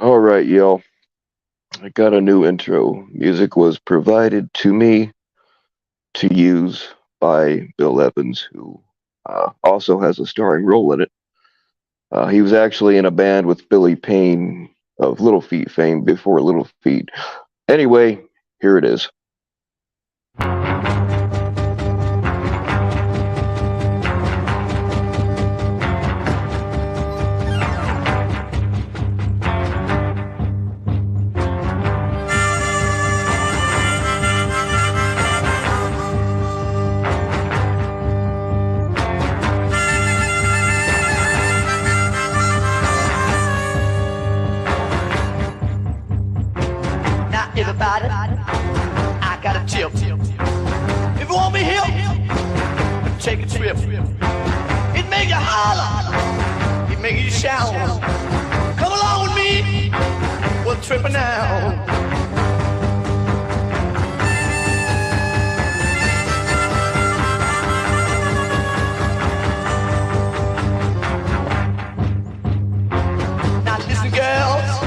All right, y'all. I got a new intro. Music was provided to me to use by Bill Evans, who also has a starring role in it. He was actually in a band with Billy Payne of Little Feat fame before Little Feat. Anyway, here it is. Now everybody, I got a tip. If you want me here, take a trip. It make you holler, it make you shout. Come along with me, we're tripping now. Now listen, girls,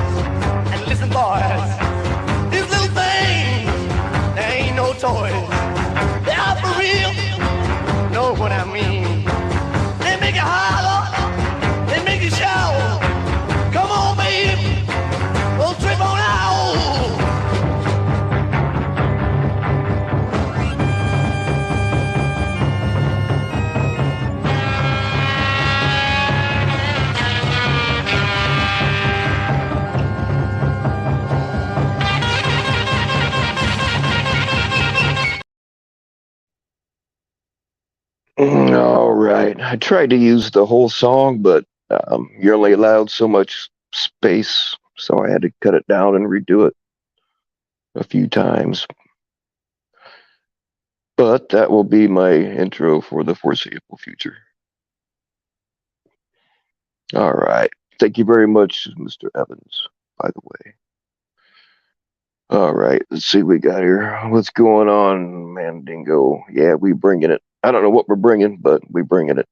and listen, boys. These little things, they ain't no toys. They are for real. Know what I mean? They make you holler, they make you shout. Come on, baby, we'll trip on out. All right. I tried to use the whole song, but you're only allowed so much space, so I had to cut it down and redo it a few times. But that will be my intro for the foreseeable future. All right. Thank you very much, Mr. Evans, by the way. All right. Let's see what we got here. What's going on, Mandingo? Yeah, we bringing it. I don't know what we're bringing, but we bringing it.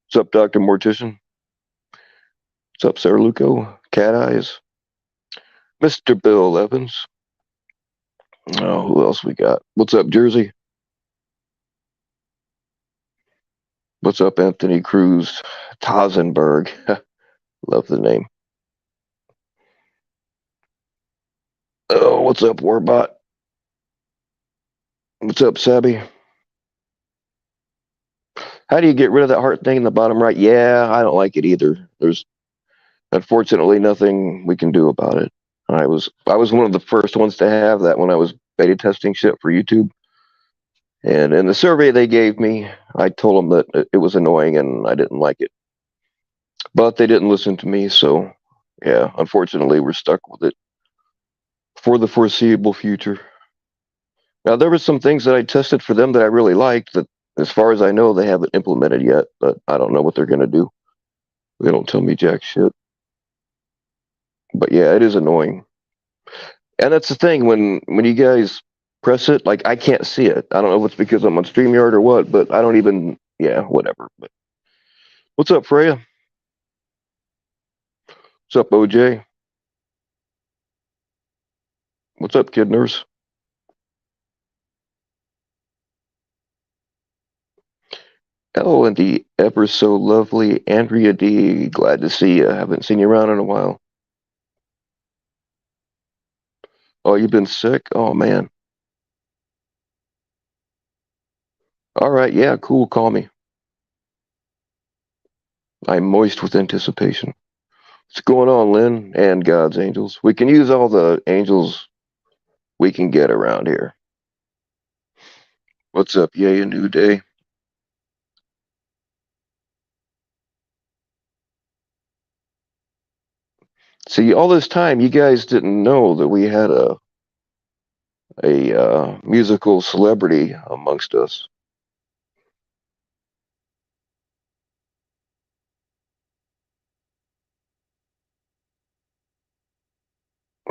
What's up, Dr. Mortician? What's up, Sarah Luco? Cat Eyes? Mr. Bill Evans? Oh, who else we got? What's up, Jersey? What's up, Anthony Cruz? Tazenberg. Love the name. Oh, what's up, Warbot? What's up, Sabby? How do you get rid of that heart thing in the bottom right? Yeah, I don't like it either. There's unfortunately nothing we can do about it. I was one of the first ones to have that when I was beta testing shit for YouTube. And in the survey they gave me, I told them that it was annoying and I didn't like it. But they didn't listen to me, so yeah, unfortunately we're stuck with it for the foreseeable future. Now there were some things that I tested for them that I really liked that as far as I know they haven't implemented yet, but I don't know what they're gonna do. They don't tell me jack shit. But yeah, it is annoying. And that's the thing when you guys press it, like I can't see it. I don't know if it's because I'm on StreamYard or what, but I don't even yeah, whatever. But what's up, Freya? What's up, OJ? What's up, Kid Nurse? Oh, and the ever so lovely Andrea D. Glad to see you. Haven't seen you around in a while. Oh, you've been sick? Oh man. All right, yeah, cool. Call me. I'm moist with anticipation. What's going on, Lynn and God's angels? We can use all the angels we can get around here. What's up? Yay, a new day. See, all this time, you guys didn't know that we had a musical celebrity amongst us.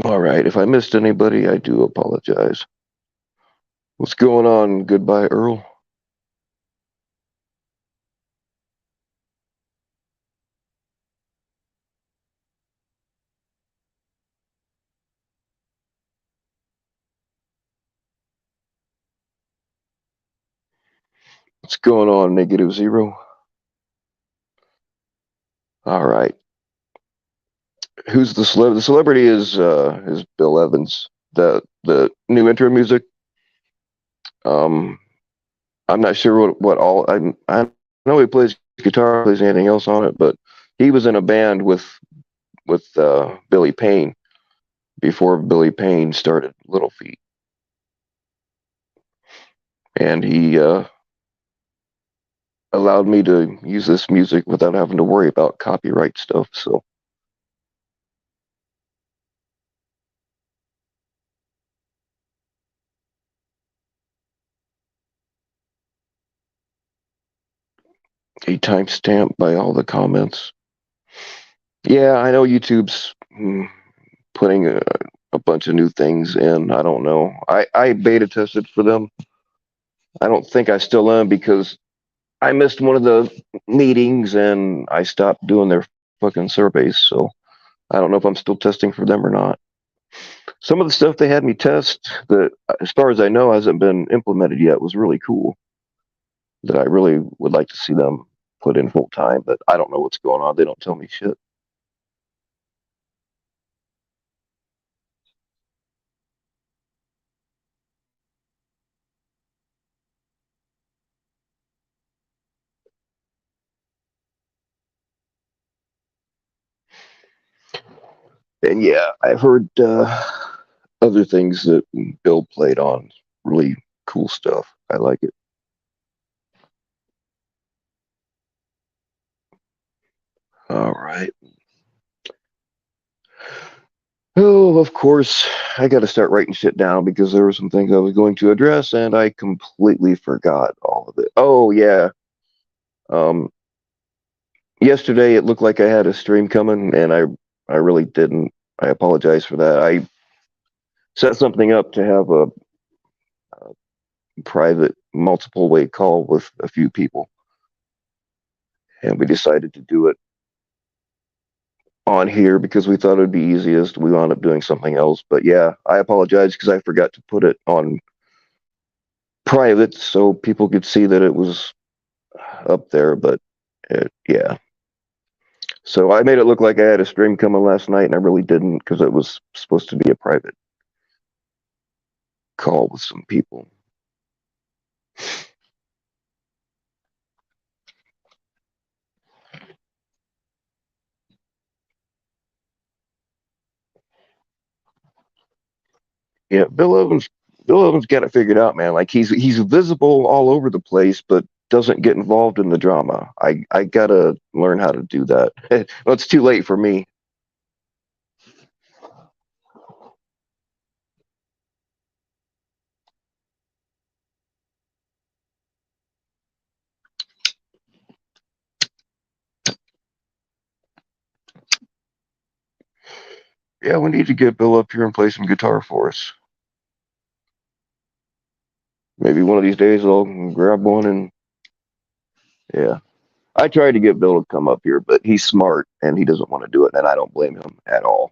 All right, if I missed anybody, I do apologize. What's going on? Goodbye, Earl. What's going on, Negative Zero? All right. Who's the celebrity? The celebrity is Bill Evans. The new intro music. Um, I'm not sure what all. I know he plays guitar, plays anything else on it, but he was in a band with Billy Payne before Billy Payne started Little Feat, and he allowed me to use this music without having to worry about copyright stuff. So a timestamp by all the comments. Yeah, I know YouTube's putting a bunch of new things in. I don't know. I beta tested for them. I don't think I still am because I missed one of the meetings and I stopped doing their fucking surveys. So I don't know if I'm still testing for them or not. Some of the stuff they had me test that, as far as I know, hasn't been implemented yet was really cool. That I really would like to see them put in full time, but I don't know what's going on. They don't tell me shit. And yeah, I've heard other things that Bill played on. Really cool stuff. I like it. All right. Oh, of course, I got to start writing shit down because there were some things I was going to address and I completely forgot all of it. Oh, yeah. Um, Yesterday it looked like I had a stream coming and I really didn't. I apologize for that. I set something up to have a private multiple way call with a few people and we decided to do it on here because we thought it would be easiest. We wound up doing something else, but yeah, I apologize because I forgot to put it on private so people could see that it was up there. But yeah, so I made it look like I had a stream coming last night, and I really didn't because it was supposed to be a private call with some people. Yeah, Bill Evans. Bill Evans got it figured out, man. Like he's visible all over the place, but doesn't get involved in the drama. I gotta learn how to do that. Well, it's too late for me. Yeah, we need to get Bill up here and play some guitar for us. Maybe one of these days I'll grab one and yeah. I tried to get Bill to come up here, but he's smart and he doesn't want to do it, and I don't blame him at all.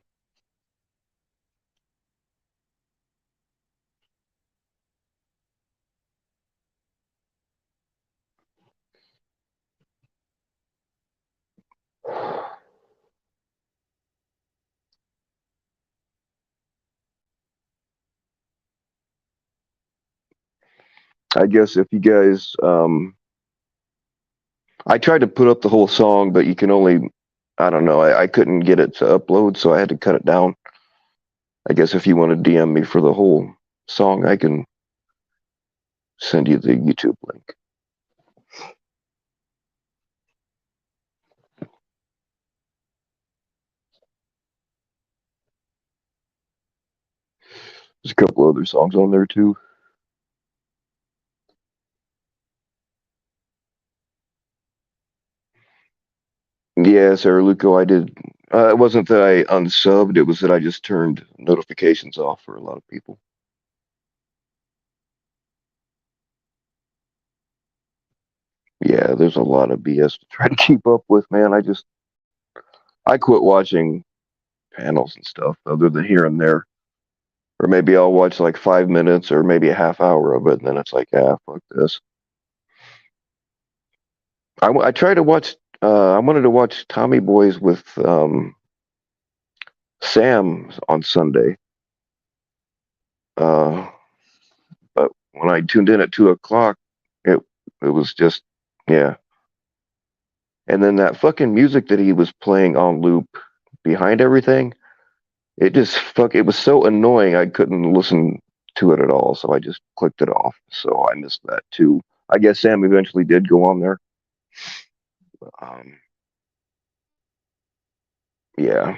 I guess if you guys, I tried to put up the whole song, but you can only, I don't know, I couldn't get it to upload, so I had to cut it down. I guess if you want to DM me for the whole song, I can send you the YouTube link. There's a couple other songs on there too. Yeah, Sarah Luco, I did. It wasn't that I unsubbed, it was that I just turned notifications off for a lot of people. Yeah, there's a lot of BS to try to keep up with, man. I quit watching panels and stuff other than here and there. Or maybe I'll watch like 5 minutes or maybe a half hour of it, and then it's like, ah, fuck this. I tried to watch. I wanted to watch Tommy Boys with Sam on Sunday. Uh, but when I tuned in at 2 o'clock, it was just yeah. And then that fucking music that he was playing on loop behind everything, it was so annoying I couldn't listen to it at all, so I just clicked it off. So I missed that too. I guess Sam eventually did go on there. Um, yeah.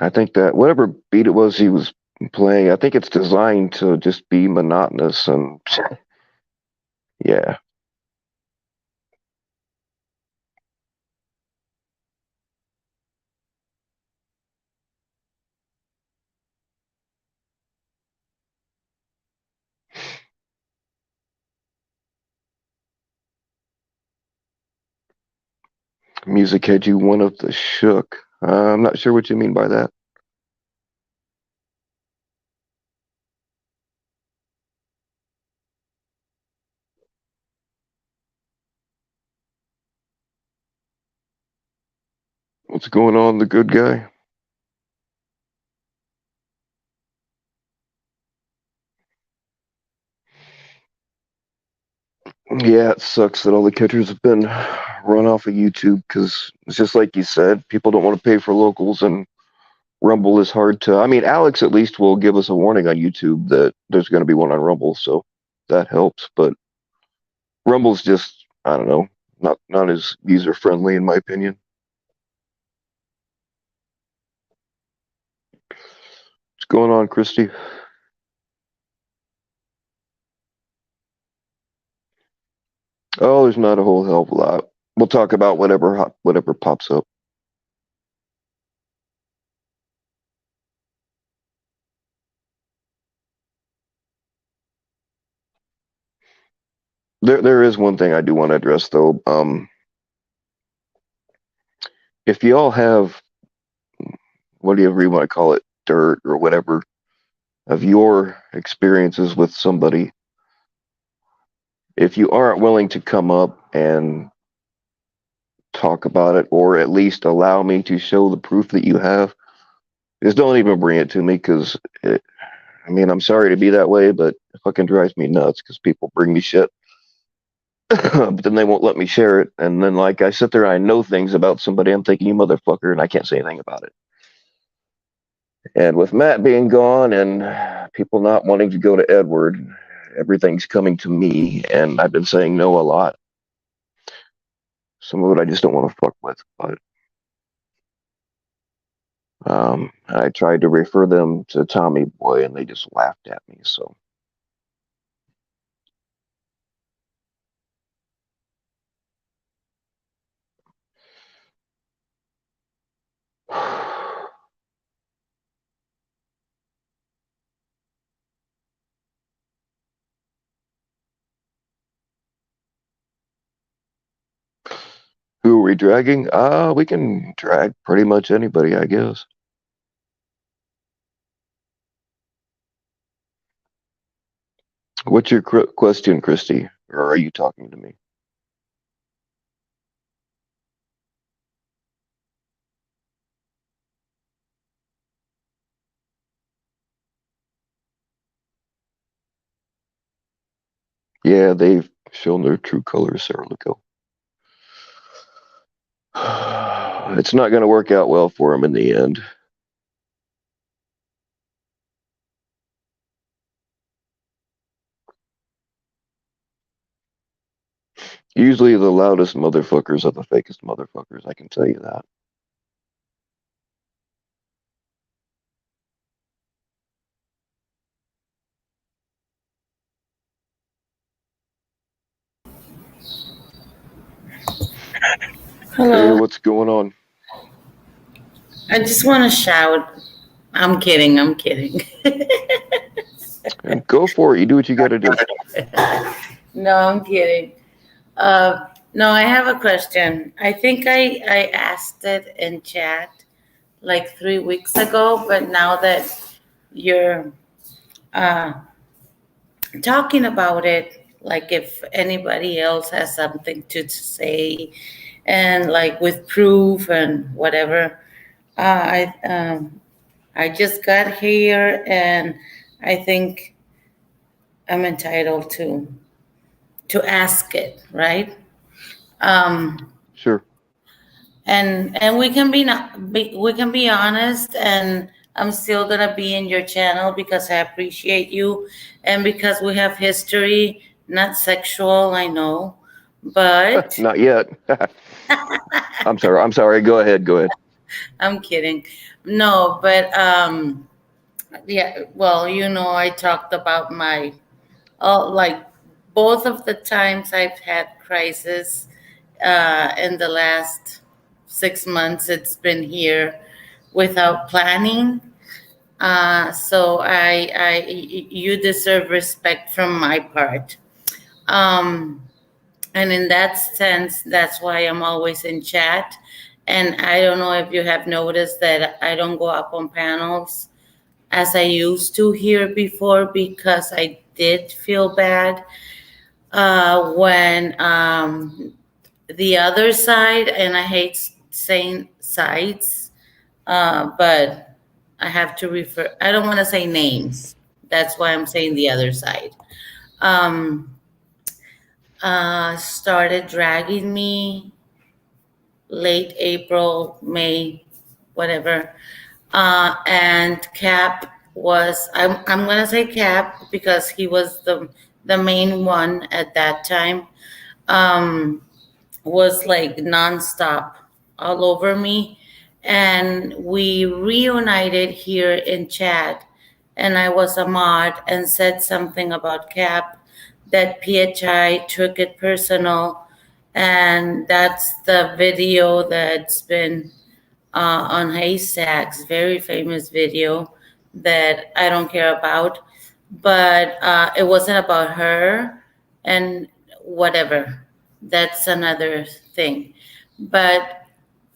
I think that whatever beat it was he was playing, I think it's designed to just be monotonous and yeah. Music had you one of the shook. I'm not sure what you mean by that. What's going on, the good guy? Yeah, it sucks that all the catchers have been run off of YouTube because it's just like you said, people don't want to pay for locals, and Rumble is hard to. I mean, Alex at least will give us a warning on YouTube that there's going to be one on Rumble, so that helps. But Rumble's just, I don't know, not as user friendly in my opinion. What's going on, Christy? Oh, there's not a whole hell of a lot. We'll talk about whatever pops up. There is one thing I do want to address though. If you all have whatever you want to call it, dirt or whatever of your experiences with somebody, if you aren't willing to come up and talk about it, or at least allow me to show the proof that you have, just don't even bring it to me because I mean, I'm sorry to be that way, but it fucking drives me nuts because people bring me shit, but then they won't let me share it. And then, like, I sit there and I know things about somebody, I'm thinking, you motherfucker, and I can't say anything about it. And with Matt being gone and people not wanting to go to Edward, everything's coming to me, and I've been saying no a lot. Some of it I just don't want to fuck with, but I tried to refer them to Tommy Boy, and they just laughed at me. So who are we dragging? We can drag pretty much anybody, I guess. What's your question, Christy? Or are you talking to me? Yeah, they've shown their true colors, Sarah Leco. It's not going to work out well for them in the end. Usually the loudest motherfuckers are the fakest motherfuckers, I can tell you that. Hey, Hello. what's going on? I just want to shout. I'm kidding. I'm kidding. And go for it. You do what you got to do. No, I'm kidding. No, I have a question. I think I asked it in chat like 3 weeks ago, but now that you're uh, talking about it, like if anybody else has something to say, and like with proof and whatever, I just got here, and I think I'm entitled to ask it, right? Sure. And we can we can be honest, and I'm still gonna be in your channel because I appreciate you, and because we have history, not sexual, I know, but Not yet. I'm sorry. I'm sorry. Go ahead. Go ahead. I'm kidding. No, but yeah, well, I talked about my like both of the times I've had crisis in the last 6 months. It's been here without planning. So you deserve respect from my part. Um, and in that sense, that's why I'm always in chat. And I don't know if you have noticed that I don't go up on panels as I used to here before, because I did feel bad when the other side, and I hate saying sides, but I have to refer, I don't want to say names. That's why I'm saying the other side. Um, Started dragging me late April, May, whatever. And Cap was, I'm gonna say Cap because he was the main one at that time. Was like nonstop all over me, and we reunited here in chat, and I was a mod and said something about Cap that PHI took it personal, and that's the video that's been on Haystacks, very famous video that I don't care about, but it wasn't about her and whatever. That's another thing. But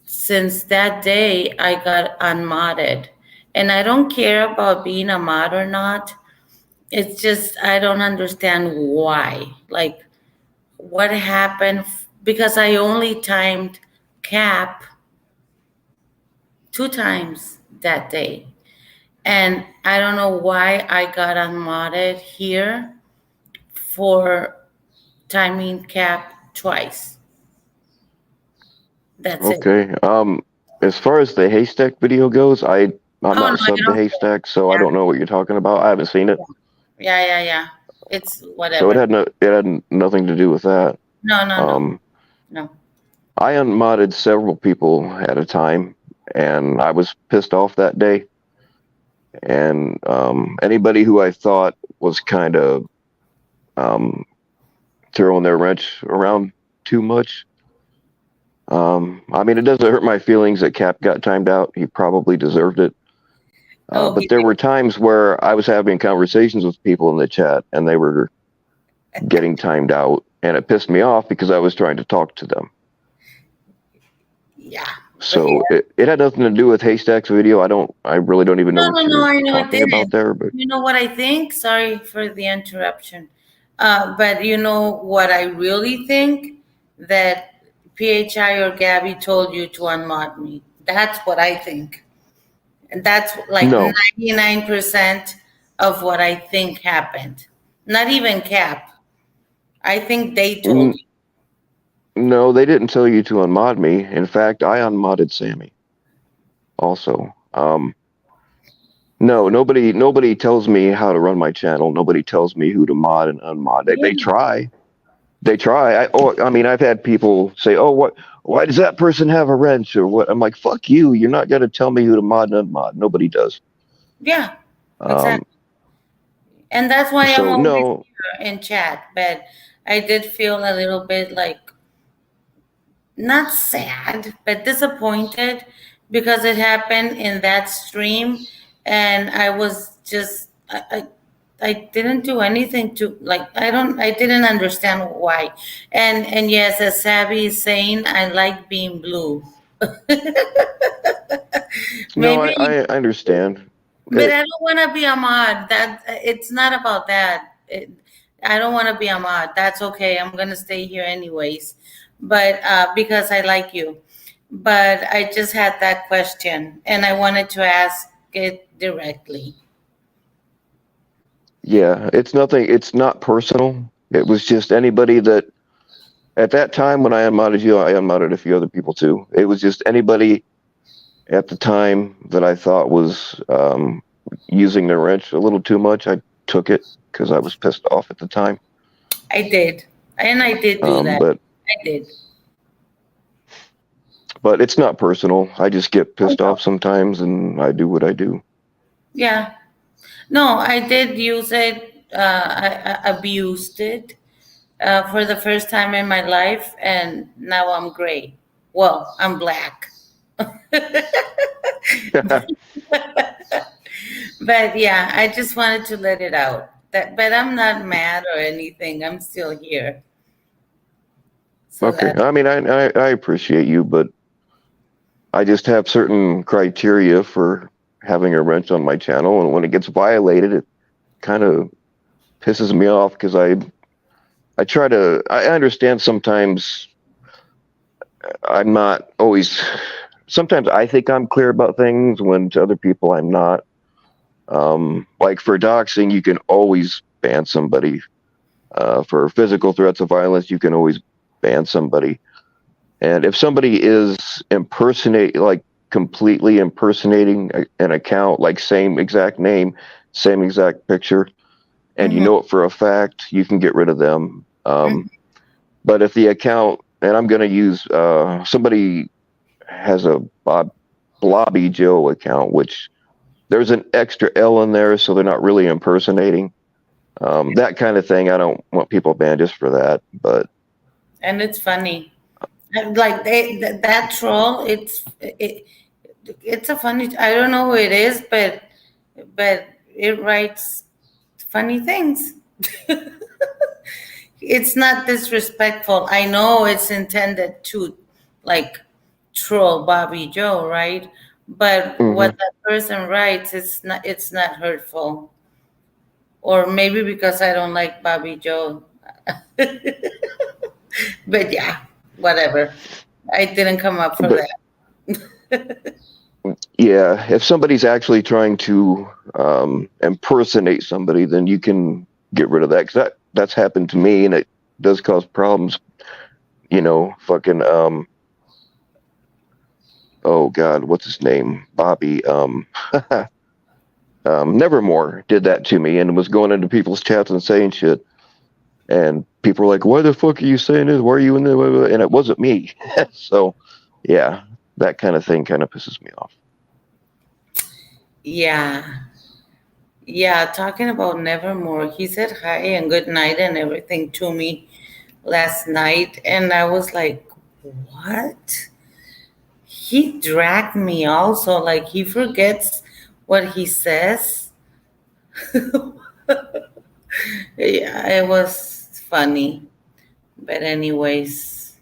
since that day, I got unmodded. And I don't care about being a mod or not. It's just, I don't understand why. Like, what happened? Because I only timed Cap 2 times that day. And I don't know why I got unmodded here for timing Cap twice. That's it. Okay. As far as the haystack video goes, I'm Oh, not no, sub you to don't. haystack, so I Yeah, don't know what you're talking about. I haven't seen it, yeah. It's so whatever. it had nothing to do with that. No. I unmodded several people at a time, and I was pissed off that day. And anybody who I thought was kind of throwing their wrench around too much. I mean, it doesn't hurt my feelings that Cap got timed out. He probably deserved it. Oh, But there were times where I was having conversations with people in the chat and they were getting timed out, and it pissed me off because I was trying to talk to them. yeah. So it had nothing to do with Haystack's video. I really don't even know what No, I you're know it talking about didn't. there. But You know what I think? Sorry for the interruption. But you know what I really think? That PHI or Gabby told you to unmod me. That's what I think. And that's like no, 99% of what I think happened. Not even Cap. I think they told you. no, they didn't tell you to unmod me. In fact, I unmodded Sammy also. No, nobody tells me how to run my channel. Nobody tells me who to mod and unmod. They try. They try. I mean, I've had people say, "Oh, why does that person have a wrench?" Or what? I'm like, "Fuck you! You're not gonna tell me who to mod and unmod. Nobody does." Yeah, exactly. And that's why I'm So always no, here in chat. But I did feel a little bit like, not sad, but disappointed because it happened in that stream. And I was just, I didn't do anything to like I didn't understand why. And yes, as Savvy is saying, I like being blue. No, Maybe, I understand. but I don't want to be a mod. That it's not about that. I don't want to be a mod. That's okay. I'm gonna stay here anyways. But because I like you. But I just had that question, and I wanted to ask it directly. Yeah, it's nothing. It's not personal. It was just anybody that at that time when I unmodded you, I unmodded a few other people too. It was just anybody at the time that I thought was using the wrench a little too much. I took it because I was pissed off at the time. I did, and I did do that. But I did. it's not personal. I just get pissed off sometimes, and I do what I do. Yeah. No, I did use it. I abused it for the first time in my life, and now I'm gray. Well, I'm black. But yeah, I just wanted to let it out. But I'm not mad or anything. I'm still here. So Okay. that I mean, I appreciate you, but I just have certain criteria for having a wrench on my channel, and when it gets violated, it kind of pisses me off because I understand sometimes I'm not always. Sometimes I think I'm clear about things when to other people I'm not. Like for doxing, you can always ban somebody. For physical threats of violence, you can always ban somebody. And if somebody is completely impersonating an account, like same exact name, same exact picture, and you know it for a fact, you can get rid of them. But if the account, and I'm going to use, somebody has a Blobby Joe account, which there's an extra L in there, so they're not really impersonating. That kind of thing, I don't want people banned just for that. But and it's funny. And like that troll, it's a funny. I don't know who it is, but it writes funny things. It's not disrespectful. I know it's intended to like troll Bobby Joe, right? But what that person writes, it's not hurtful. Or maybe because I don't like Bobby Joe. But yeah, whatever. I didn't come up for But- that. yeah, if somebody's actually trying to impersonate somebody, then you can get rid of that, because that's happened to me, and it does cause problems. Fucking oh god, what's his name? Bobby. Nevermore did that to me and was going into people's chats and saying shit. And people were like, "Why the fuck are you saying this? Why are you in there?" And it wasn't me. So, yeah, that kind of thing kind of pisses me off. Yeah. Yeah, talking about Nevermore, he said hi and good night and everything to me last night. And I was like, what? He dragged me also. Like, he forgets what he says. Yeah, it was funny. But, anyways,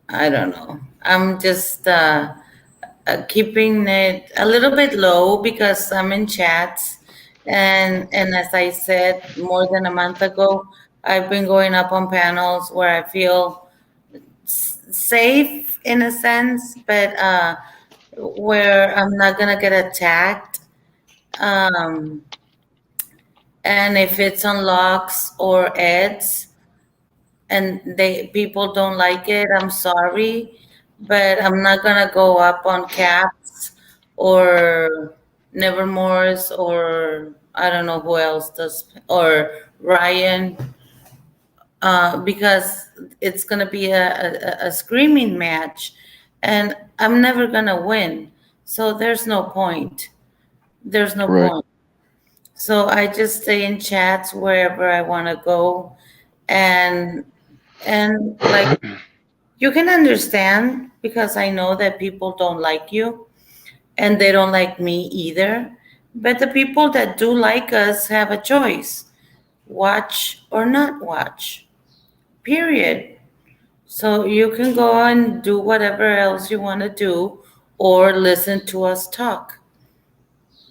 I don't know. I'm just keeping it a little bit low because I'm in chats, and as I said more than a month ago, I've been going up on panels where I feel safe in a sense, but where I'm not gonna get attacked. Um, and if it's on locks or eds, and people don't like it, I'm sorry, but I'm not gonna go up on caps or Nevermores or I don't know who else does, or Ryan, because it's gonna be a screaming match, and I'm never gonna win. So there's no point. There's no Right. point. So I just stay in chats wherever I want to go, and like you can understand because I know that people don't like you and they don't like me either. But the people that do like us have a choice: watch or not watch. Period. So you can go and do whatever else you want to do or listen to us talk.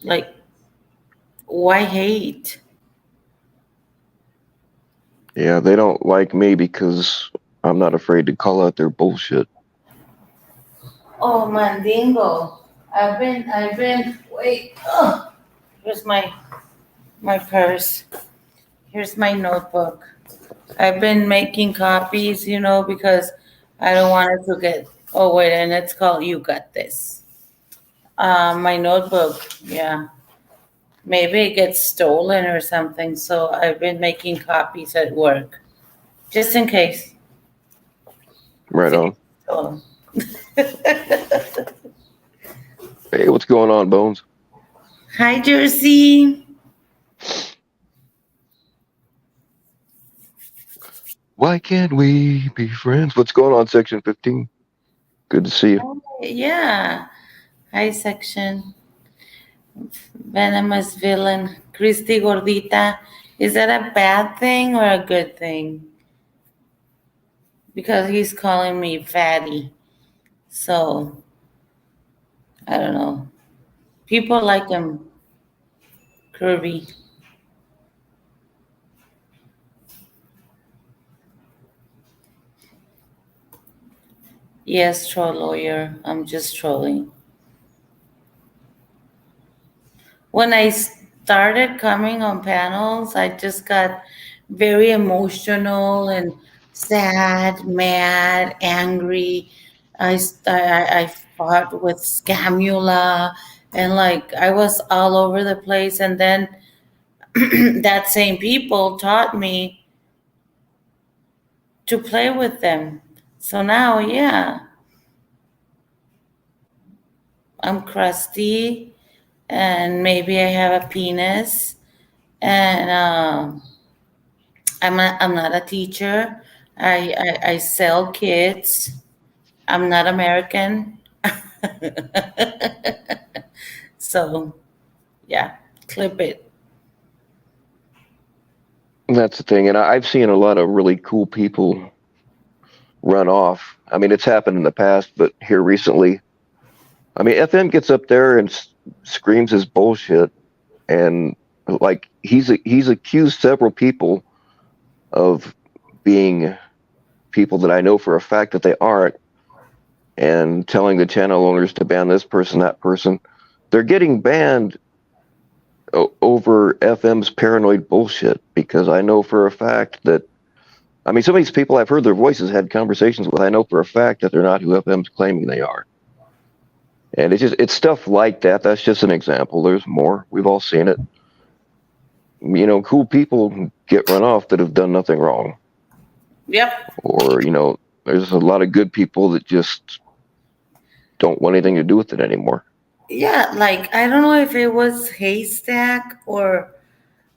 Like, why hate? Yeah, they don't like me because I'm not afraid to call out their bullshit. Oh, Mandingo. Wait. Oh, here's my purse. Here's my notebook. I've been making copies, because I don't want it to get. Oh wait, and it's called "You Got This." My notebook. Yeah, maybe it gets stolen or something. So I've been making copies at work, just in case Right it on. gets stolen. Hey, what's going on, Bones? Hi, Jersey. Why can't we be friends? What's going on, Section 15? Good to see you. Yeah. Hi, section. Venomous villain. Christy Gordita. Is that a bad thing or a good thing? Because he's calling me fatty. So, I don't know. People like him curvy. Yes, troll lawyer. I'm just trolling. When I started coming on panels, I just got very emotional and sad, mad, angry. I fought with Scamula, and like I was all over the place. And then that same people taught me to play with them. So now, yeah, I'm crusty, and maybe I have a penis, and I'm not a teacher. I sell kids. I'm not American. So yeah, clip it. That's the thing. And I've seen a lot of really cool people run off. I mean, it's happened in the past, but here recently, I mean, FM gets up there and screams his bullshit. And like, he's accused several people of being people that I know for a fact that they aren't, and telling the channel owners to ban this person, that person. They're getting banned over FM's paranoid bullshit, because I know for a fact that, I mean, some of these people I've heard their voices, had conversations with, I know for a fact that they're not who FM's claiming they are. And it's stuff like that. That's just an example. There's more. We've all seen it. You know, cool people get run off that have done nothing wrong. Yep. Or, there's a lot of good people that just don't want anything to do with it anymore. Yeah, like I don't know if it was Haystack or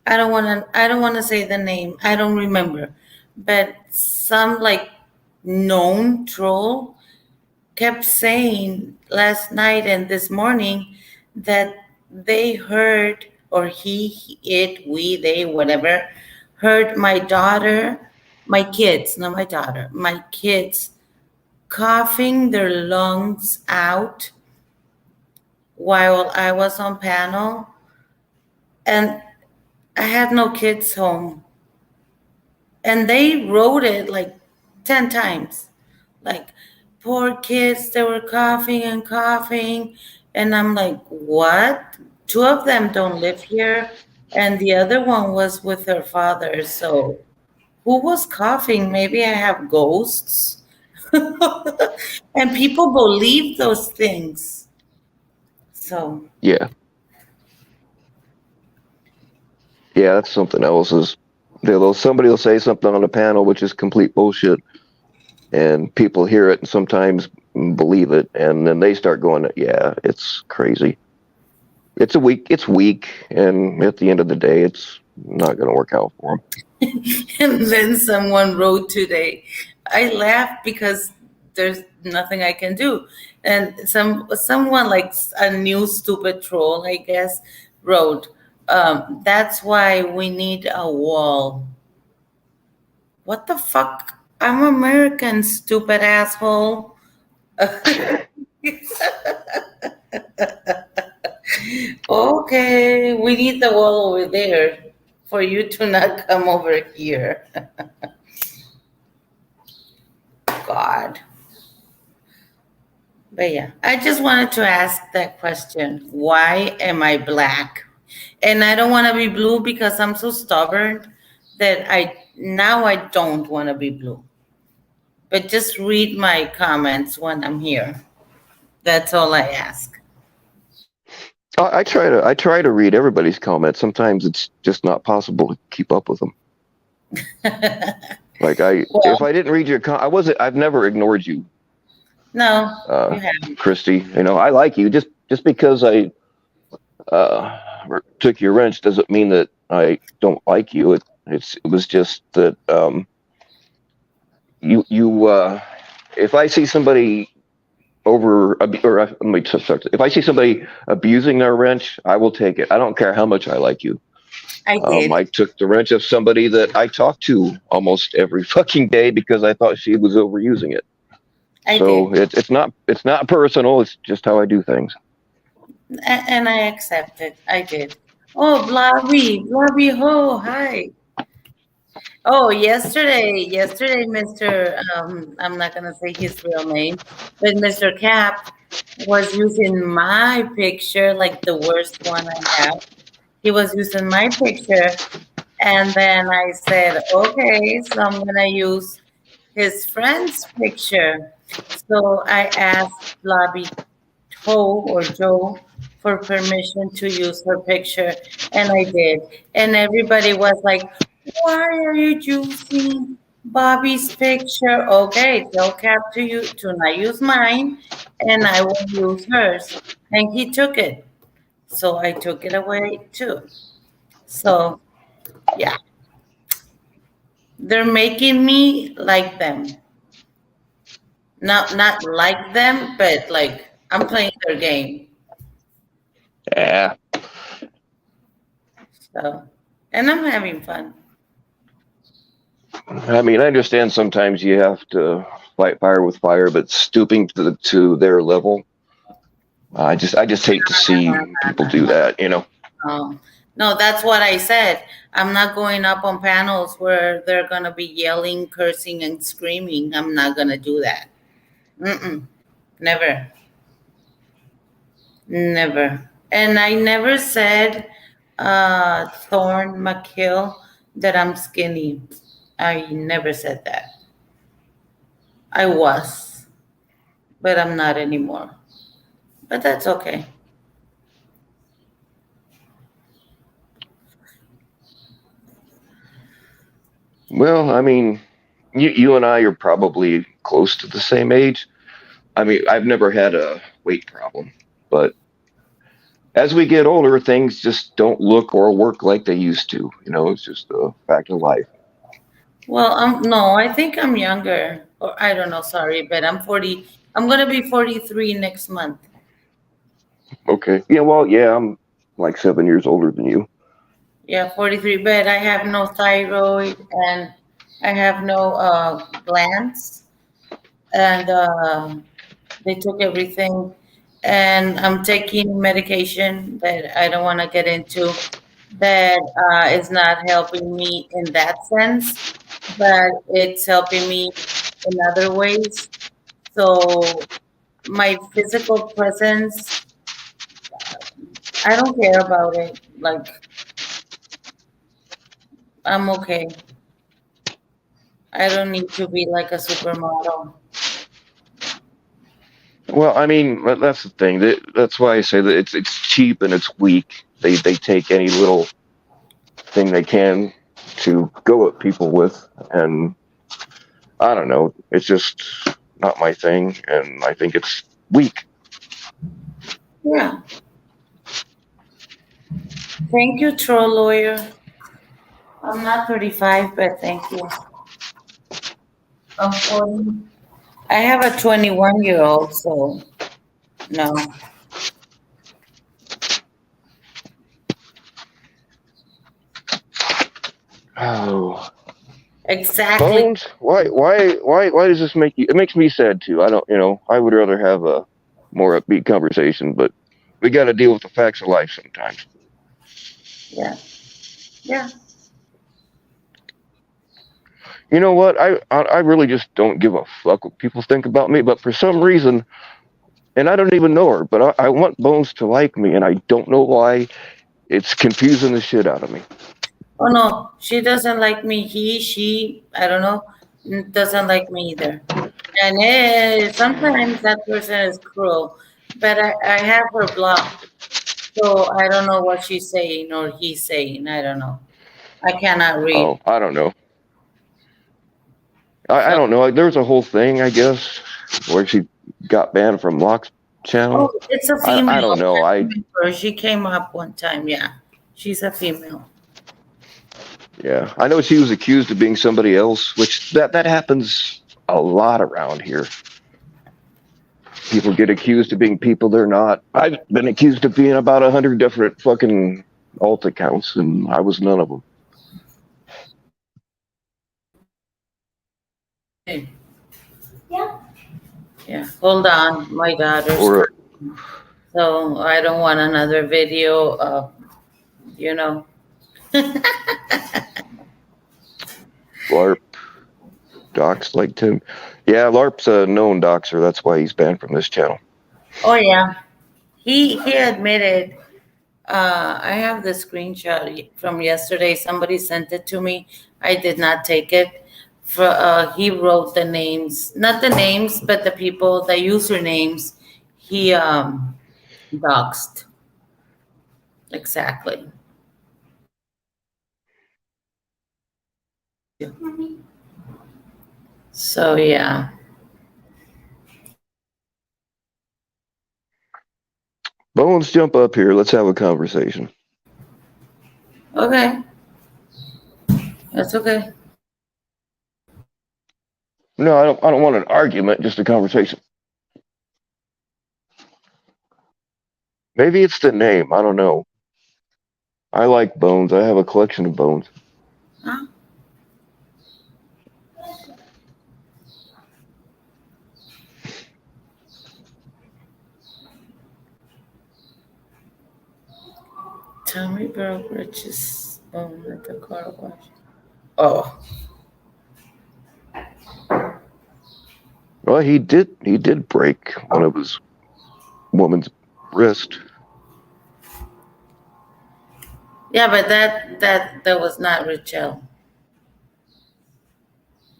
I don't want to say the name. I don't remember. But some like known troll kept saying last night and this morning that they heard, or we, they, whatever, heard my kids, not my daughter, my kids coughing their lungs out while I was on panel, and I had no kids home. And they wrote it like 10 times. Like, poor kids, they were coughing and coughing. And I'm like, what? Two of them don't live here, and the other one was with her father. So, who was coughing? Maybe I have ghosts. And people believe those things. So, Yeah. Yeah, that's something else. Is somebody will say something on a panel which is complete bullshit, and people hear it and sometimes believe it, and then they start going, yeah, it's crazy. It's weak, and at the end of the day, it's not going to work out for them. and then someone wrote today, I laughed because there's nothing I can do. And someone, like a new stupid troll, I guess, wrote, that's why we need a wall. What the fuck? I'm American, stupid asshole. Okay, we need the wall over there for you to not come over here. God. But yeah, I just wanted to ask that question. Why am I black? And I don't want to be blue because I'm so stubborn that I don't want to be blue. But just read my comments when I'm here. That's all I ask. I try to read everybody's comments. Sometimes it's just not possible to keep up with them. Like if I didn't read your I've never ignored you. No, you haven't. Christy. I like you. Just because I took your wrench doesn't mean that I don't like you. It was just that you if I see somebody if I see somebody abusing their wrench, I will take it. I don't care how much I like you. I did. I took the wrench of somebody that I talked to almost every fucking day because I thought she was overusing it. It's not personal. It's just how I do things. And I accept it. I did. Oh, Blobby ho, hi. Oh, yesterday, Mr. I'm not gonna say his real name, but Mr. Cap was using my picture, like the worst one I have. He was using my picture, and then I said, okay, so I'm gonna use his friend's picture. So I asked Blobby Ho or Joe for permission to use her picture, and I did. And everybody was like, why are you using Bobby's picture? Okay, tell Cap to not use mine, and I will use hers. And he took it. So I took it away too. So, yeah. They're making me like them. Not like them, but like I'm playing their game. Yeah. So, and I'm having fun. I mean, I understand sometimes you have to fight fire with fire, but stooping to their level, I just hate to see people do that. No, that's what I said. I'm not going up on panels where they're gonna be yelling, cursing, and screaming. I'm not gonna do that. Never. Never. And I never said, Thorn McKill, that I'm skinny. I never said that. I was, but I'm not anymore. But that's okay. Well, I mean, you and I are probably close to the same age. I mean, I've never had a weight problem, but as we get older, things just don't look or work like they used to. It's just a fact of life. Well, no, I think I'm younger. Or I don't know, sorry, but I'm 40. I'm going to be 43 next month. Okay. Yeah, well, yeah, I'm like 7 years older than you. Yeah, 43, but I have no thyroid and I have no glands. And they took everything. And I'm taking medication that I don't want to get into that is not helping me in that sense, but it's helping me in other ways. So my physical presence, I don't care about it. Like, I'm okay. I don't need to be like a supermodel. Well, I mean, that's the thing. That's why I say that it's cheap and it's weak. They take any little thing they can to go at people with, and I don't know. It's just not my thing, and I think it's weak. Yeah. Thank you, troll lawyer. I'm not 35, but thank you. I'm 40. I have a 21-year-old, so no. Oh, Exactly. Bones. Why does this make you? It makes me sad too. I don't. I would rather have a more upbeat conversation, but we got to deal with the facts of life sometimes. Yeah. Yeah. You know what? I really just don't give a fuck what people think about me. But for some reason, and I don't even know her, but I want Bones to like me, and I don't know why. It's confusing the shit out of me. Oh no, she doesn't like me. He, she, I don't know, doesn't like me either. And sometimes that person is cruel, but I have her blocked. So I don't know what she's saying or he's saying. I don't know. I cannot read. Oh, I don't know. I So, don't know. There was a whole thing, I guess, where she got banned from Locke's channel. oh, it's a I female. don't know. She came up one time. Yeah, she's a female. Yeah, I know she was accused of being somebody else, which that happens a lot around here. People get accused of being people they're not. I've been accused of being about 100 different fucking alt accounts, and I was none of them. Yeah. Hold on, my daughter's. Or So I don't want another video of, you know. LARP docs like Tim. Yeah, LARP's a known doxer. That's why he's banned from this channel. Oh yeah, he admitted. I have the screenshot from yesterday. Somebody sent it to me. I did not take it. He wrote the names, not the names, but the people, the usernames. He doxed. Exactly. So yeah. Bones, jump up here. Let's have a conversation. Okay. That's okay. No, I don't want an argument, just a conversation. Maybe it's the name. I don't know. I like Bones. I have a collection of Bones. Huh? Tommy Beverages bone at the car wash. Oh. Well, he did break one of his woman's wrist. Yeah, but that was not Richelle.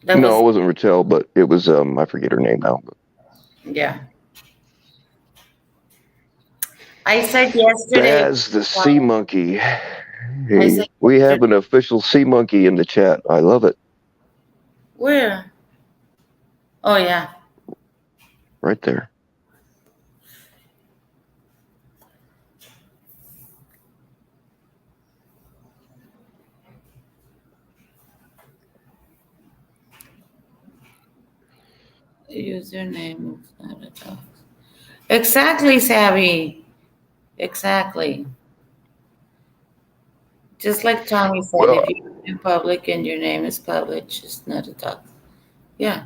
No, it wasn't Rachel, but it was I forget her name now. But. Yeah. I said yesterday. As the sea monkey. Hey, we have an official sea monkey in the chat. I love it. Where? Oh yeah. Right there. Username is not a dox. Exactly, Savvy. Exactly. Just like Tommy said, Well, if you're in public and your name is public, it's not a dox. Yeah.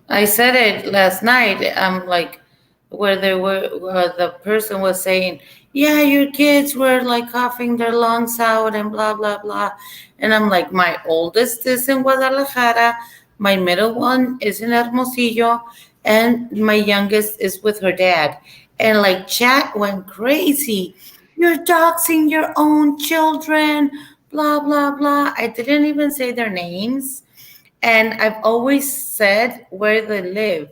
I said it last night. I'm like, where the person was saying, yeah, your kids were like coughing their lungs out and blah blah blah, and I'm like, my oldest is in Guadalajara, my middle one is in Hermosillo, and my youngest is with her dad, and like chat went crazy. You're doxing your own children, blah blah blah. I didn't even say their names. And I've always said where they live.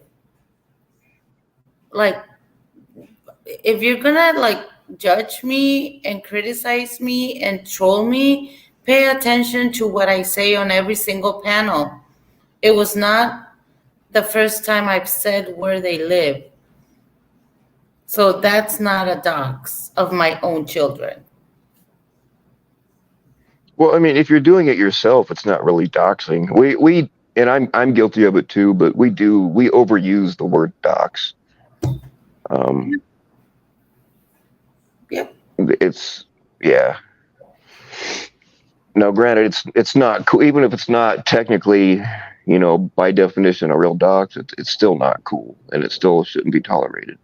Like, if you're gonna like judge me and criticize me and troll me, pay attention to what I say on every single panel. It was not the first time I've said where they live. So that's not a dox of my own children. Well, I mean, if you're doing it yourself, it's not really doxing. We and I'm guilty of it too, but we overuse the word dox. Yep. It's yeah. Now, granted, it's not cool. Even if it's not technically, by definition, a real dox, it's still not cool, and it still shouldn't be tolerated.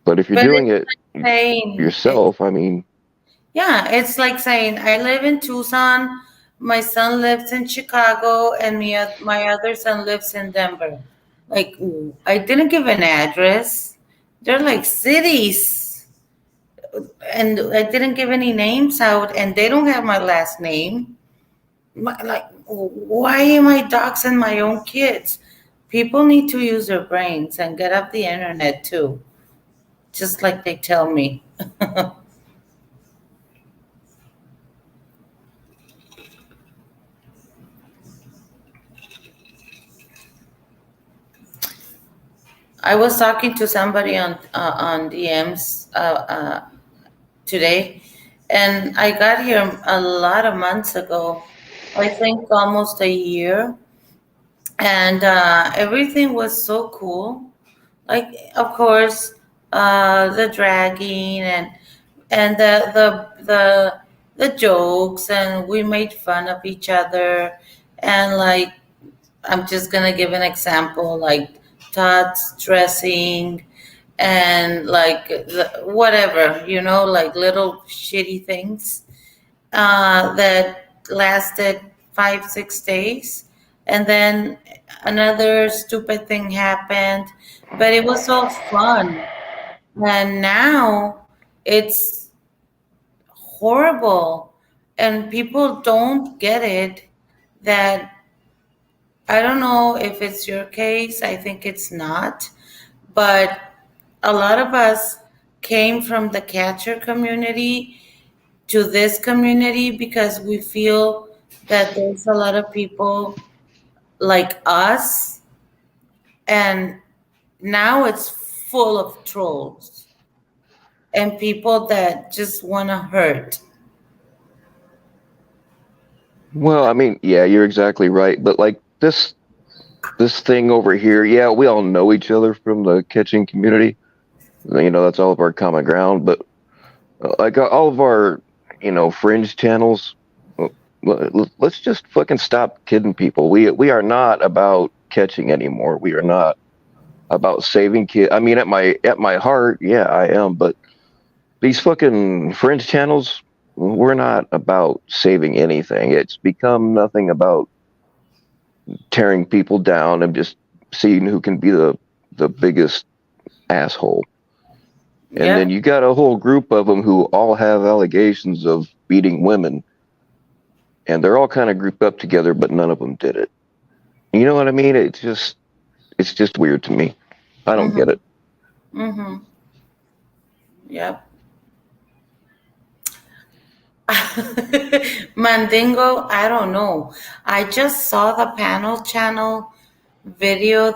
But if you're But doing it's it like saying, yourself, I mean, yeah, it's like saying, I live in Tucson, my son lives in Chicago, and my other son lives in Denver. Like, I didn't give an address. They're like cities. And I didn't give any names out, and they don't have my last name. Like, why am I doxing my own kids? People need to use their brains and get off the internet too, just like they tell me. I was talking to somebody on DMs today, and I got here a lot of months ago. I think almost a year, and everything was so cool. Like, of course, the dragging and the jokes, and we made fun of each other, and like, I'm just gonna give an example, like Todd's dressing and like whatever, like little shitty things that lasted 5 6 days, and then another stupid thing happened, but it was all fun. And now it's horrible, and people don't get it. That I don't know if it's your case. I think it's not. But a lot of us came from the catcher community to this community because we feel that there's a lot of people like us, and now it's full of trolls and people that just want to hurt. well, I mean, yeah, you're exactly right. But like this thing over here, yeah, we all know each other from the catching community. That's all of our common ground. But like all of our, fringe channels, let's just fucking stop kidding people. We are not about catching anymore. We are not about saving kids. I mean, at my heart, yeah, I am. But these fucking fringe channels, we're not about saving anything. It's become nothing about tearing people down and just seeing who can be the biggest asshole. And Yeah. then you got a whole group of them who all have allegations of beating women, and they're all kind of grouped up together, but none of them did it. You know what I mean? It's just weird to me. I don't get it. Mm-hmm. Yep. Mandingo, I don't know. I just saw the panel channel video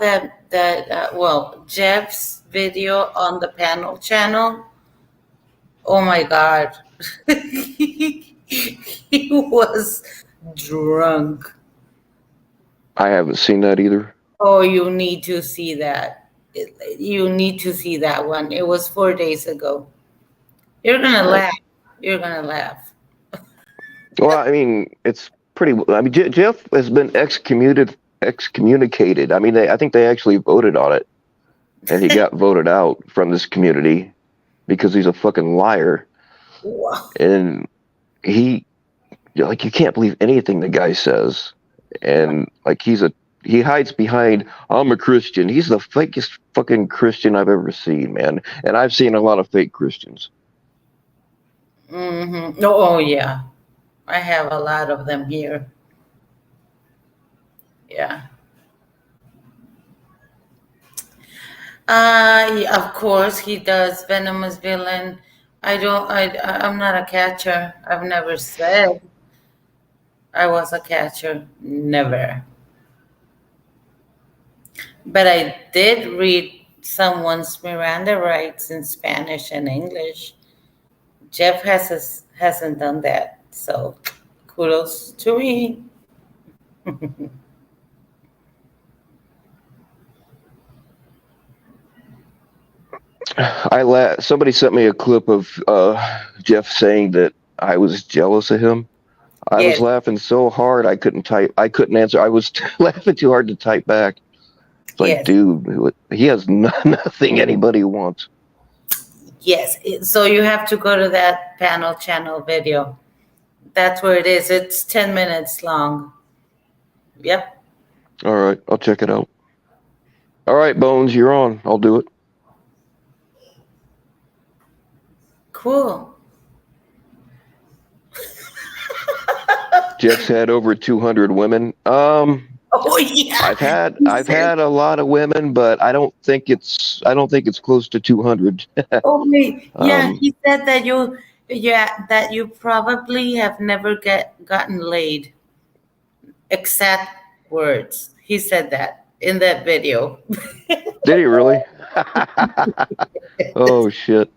well, Jeff's video on the panel channel. Oh my God. He was drunk. I haven't seen that either. Oh, you need to see that. You need to see that one. It was 4 days ago. You're gonna laugh. You're gonna laugh. Well, I mean, it's pretty. I mean, Jeff has been excommunicated. I mean, I think they actually voted on it, and he got voted out from this community because he's a fucking liar. Wow. And you can't believe anything the guy says, and like he hides behind, I'm a Christian. He's the fakest fucking Christian I've ever seen, man. And I've seen a lot of fake Christians. Mm-hmm. Oh yeah. I have a lot of them here. Yeah. Of course he does. Venomous villain. I'm not a catcher. I've never said I was a catcher. Never. But I did read someone's Miranda rights in Spanish and English. Jeff hasn't done that. So kudos to me. Somebody sent me a clip of Jeff saying that I was jealous of him. I was Yes, laughing so hard I couldn't type. I couldn't answer. I was laughing too hard to type back. It's like, yes, dude, he has nothing anybody wants. yes. So you have to go to that panel channel video. That's where it is. It's 10 minutes long. Yep. All right, I'll check it out. All right, Bones, you're on. I'll do it. Cool. Jeff's had over 200 women. Oh yeah. I've had He I've said- had a lot of women, but I don't think it's close to 200. Oh wait. Yeah, Um, he said that you probably have never gotten laid. Exact words. He said that in that video. Did he really? Oh shit.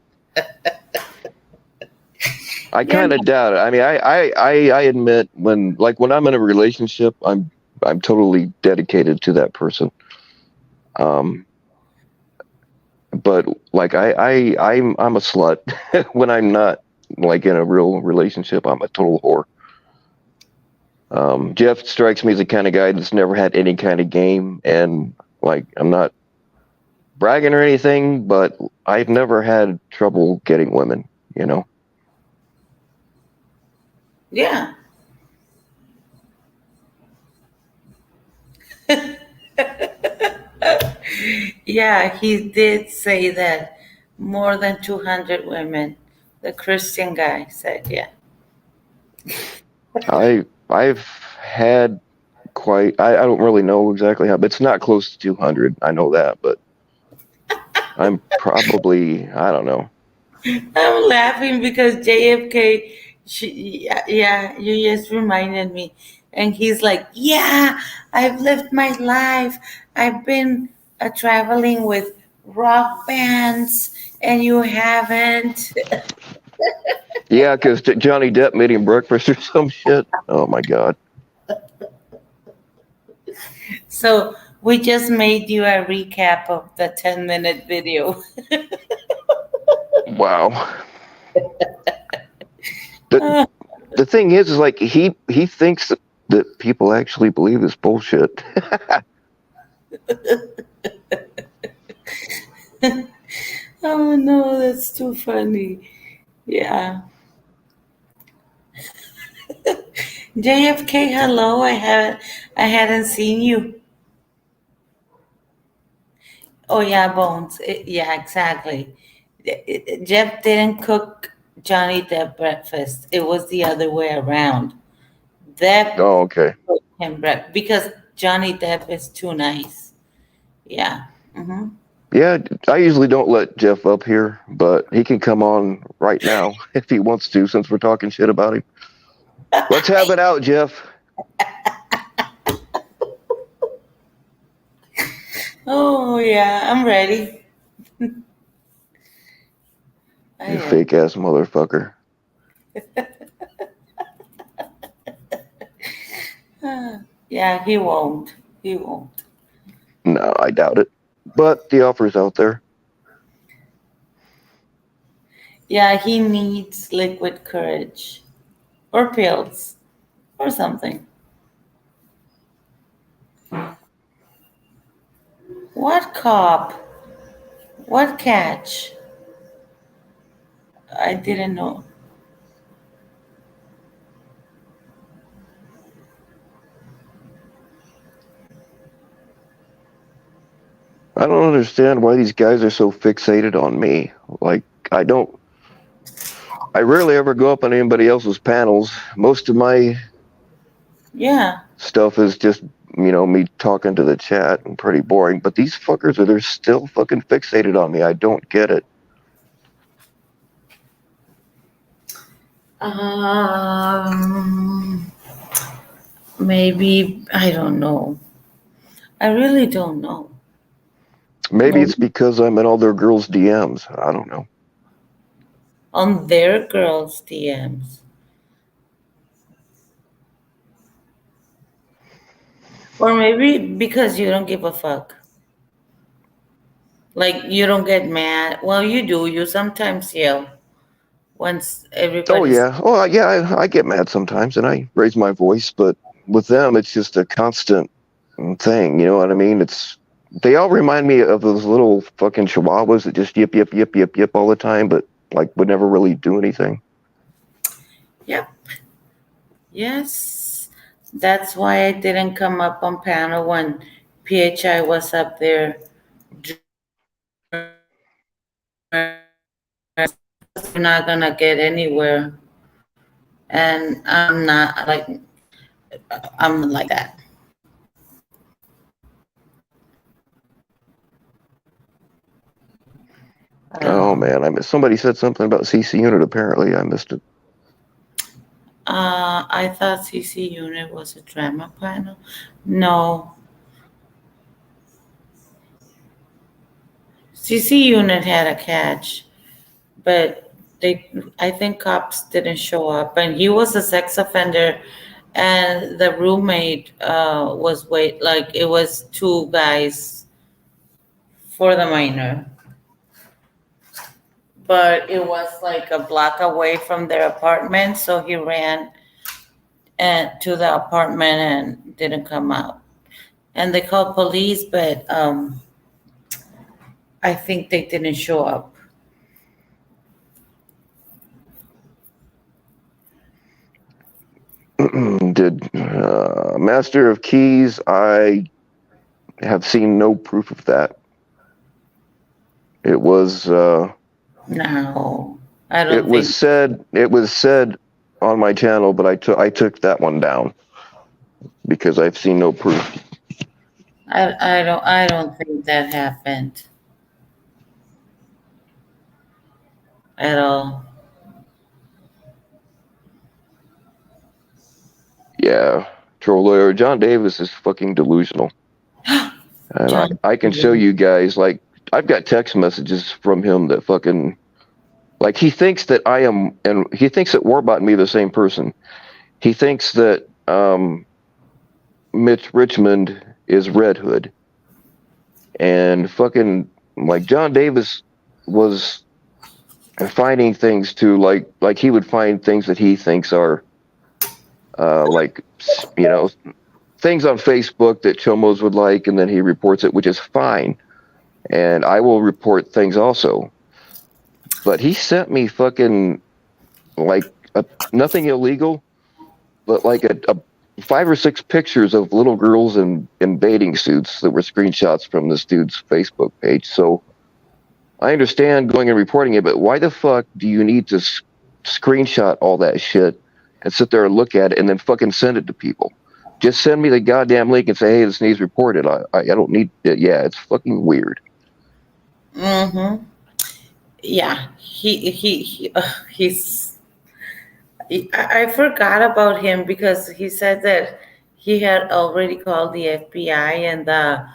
I kind of doubt it. I mean, I admit when I'm in a relationship, I'm totally dedicated to that person. But like I'm a slut when I'm not like in a real relationship. I'm a total whore. Jeff strikes me as the kind of guy that's never had any kind of game, and like I'm not bragging or anything, but I've never had trouble getting women, you know. Yeah. Yeah, he did say that more than 200 women. The Christian guy said, yeah. I've had quite. I don't really know exactly how, but it's not close to 200. I know that, but I'm probably, I don't know. I'm laughing because JFK, yeah, you just reminded me. And he's like, yeah, I've lived my life. I've been traveling with rock bands, and you haven't. Yeah, because Johnny Depp made him breakfast or some shit. Oh my god. So we just made you a recap of the 10-minute video. Wow. The thing is like he thinks that people actually believe this bullshit. Oh no, that's too funny. Yeah. JFK, hello. I hadn't seen you. Oh yeah, Bones. Yeah, exactly. Jeff didn't cook Johnny Depp breakfast. It was the other way around. Depp Oh, okay. cooked him breakfast because Johnny Depp is too nice. Yeah. Mm-hmm. Yeah, I usually don't let Jeff up here, but he can come on right now if he wants to, since we're talking shit about him. Let's have it out, Jeff. Oh yeah, I'm ready. I You am. fake ass motherfucker. Yeah, he won't. He won't. No, I doubt it. But the offer's out there. Yeah, he needs liquid courage or pills or something. What cop? What catch? I didn't know. I don't understand why these guys are so fixated on me. Like, I rarely ever go up on anybody else's panels. Most of my Yeah. stuff is just, me talking to the chat and pretty boring. But these fuckers they're still fucking fixated on me. I don't get it. Maybe I don't know. I really don't know. Maybe it's because I'm in all their girls' DMs. I don't know. On their girls' DMs. Or maybe because you don't give a fuck. Like you don't get mad. Well, you do. You sometimes yell once Oh everybody's. yeah. Oh yeah. I get mad sometimes, and I raise my voice, but with them, it's just a constant thing. You know what I mean? They all remind me of those little fucking chihuahuas that just yip yip yip yip yip all the time, but like would never really do anything. Yep. Yes. That's why I didn't come up on panel when PHI was up there. We're not gonna get anywhere, and I'm like that. Oh Um, man, I missed. Somebody said something about CC Unit. Apparently, I missed it. I thought CC Unit was a drama panel. No, CC Unit had a catch, but I think cops didn't show up, and he was a sex offender, and the roommate was like it was two guys for the minor, but it was like a block away from their apartment, so he ran to the apartment and didn't come out. And they called police, but I think they didn't show up. Did Master of Keys? I have seen no proof of that. It was. No, I don't It was think. said. It was said on my channel, but I took that one down because I've seen no proof. I don't think that happened at all. Yeah, troll lawyer John Davis is fucking delusional, and John. I can show you guys. Like I've got text messages from him that fucking like he thinks that I am, and he thinks that Warbot and me are the same person. He thinks that Mitch Richmond is Red Hood, and fucking like John Davis was finding things to like he would find things that he thinks are like you know things on Facebook that Chomos would like, and then he reports it, which is fine. And I will report things also. But he sent me fucking like nothing illegal, but like a 5 or 6 pictures of little girls in bathing suits that were screenshots from this dude's Facebook page. So I understand going and reporting it, but why the fuck do you need to screenshot all that shit and sit there and look at it and then fucking send it to people? Just send me the goddamn link and say, hey, this needs reported. I don't need it. Yeah, it's fucking weird. Mm-hmm. Yeah, he's. I forgot about him because he said that he had already called the FBI and the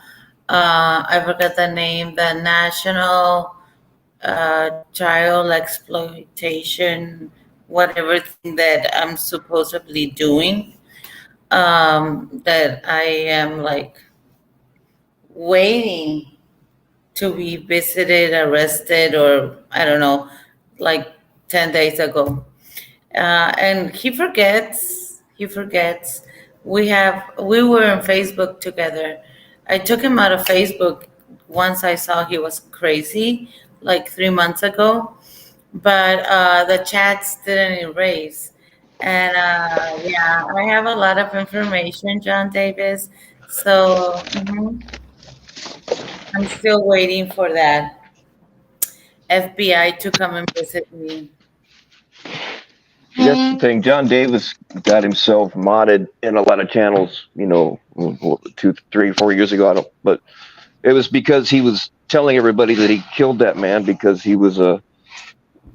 I forgot the name, the National Child Exploitation, whatever thing that I'm supposedly doing. That I am like waiting to be visited, arrested, or I don't know, like 10 days ago. And he forgets. He forgets. We were on Facebook together. I took him out of Facebook once I saw he was crazy, like 3 months ago. But the chats didn't erase. And yeah, I have a lot of information, John Davis. So I'm still waiting for that FBI to come and visit me. That's the thing. John Davis got himself modded in a lot of channels, 2, 3, 4 years ago. I don't, but it was because he was telling everybody that he killed that man because he was a.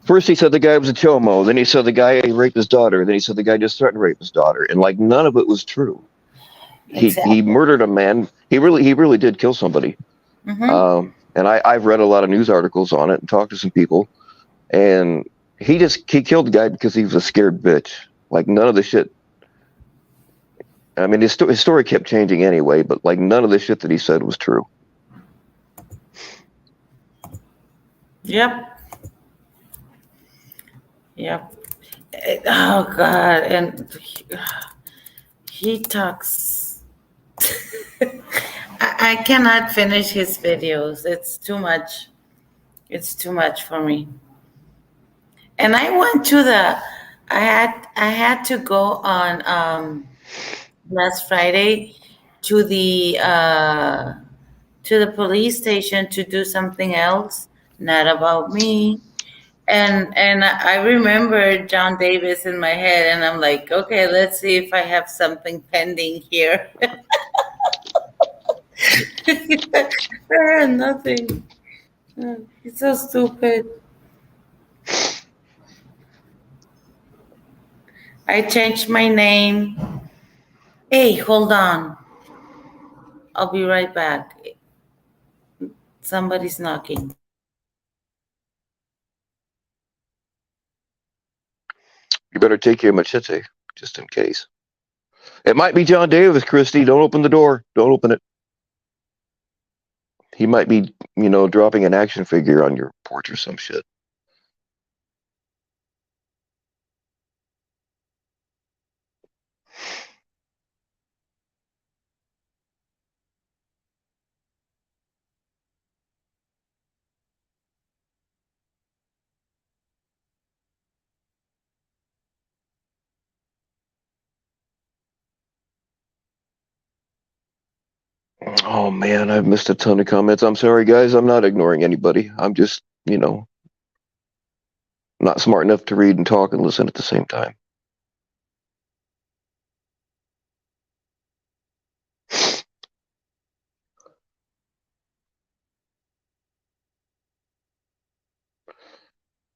First, he said the guy was a chomo. Then he said the guy raped his daughter. Then he said the guy just threatened to rape his daughter, and like none of it was true. Exactly. He murdered a man. He really did kill somebody. And I've read a lot of news articles on it and talked to some people, and he killed the guy because he was a scared bitch. Like none of the shit. I mean, his story kept changing anyway, but like none of the shit that he said was true. Yep. Yep. Oh God, and he talks. I cannot finish his videos. It's too much. It's too much for me. And I went to the. I had to go on last Friday to the police station to do something else, not about me. And I remember John Davis in my head, and I'm like, okay, let's see if I have something pending here. Nothing. He's so stupid. I changed my name. Hey, hold on. I'll be right back. Somebody's knocking. You better take your machete, just in case. It might be John Davis, Christy. Don't open the door. Don't open it. He might be, dropping an action figure on your porch or some shit. Oh man, I've missed a ton of comments. I'm sorry, guys. I'm not ignoring anybody. I'm just, not smart enough to read and talk and listen at the same time.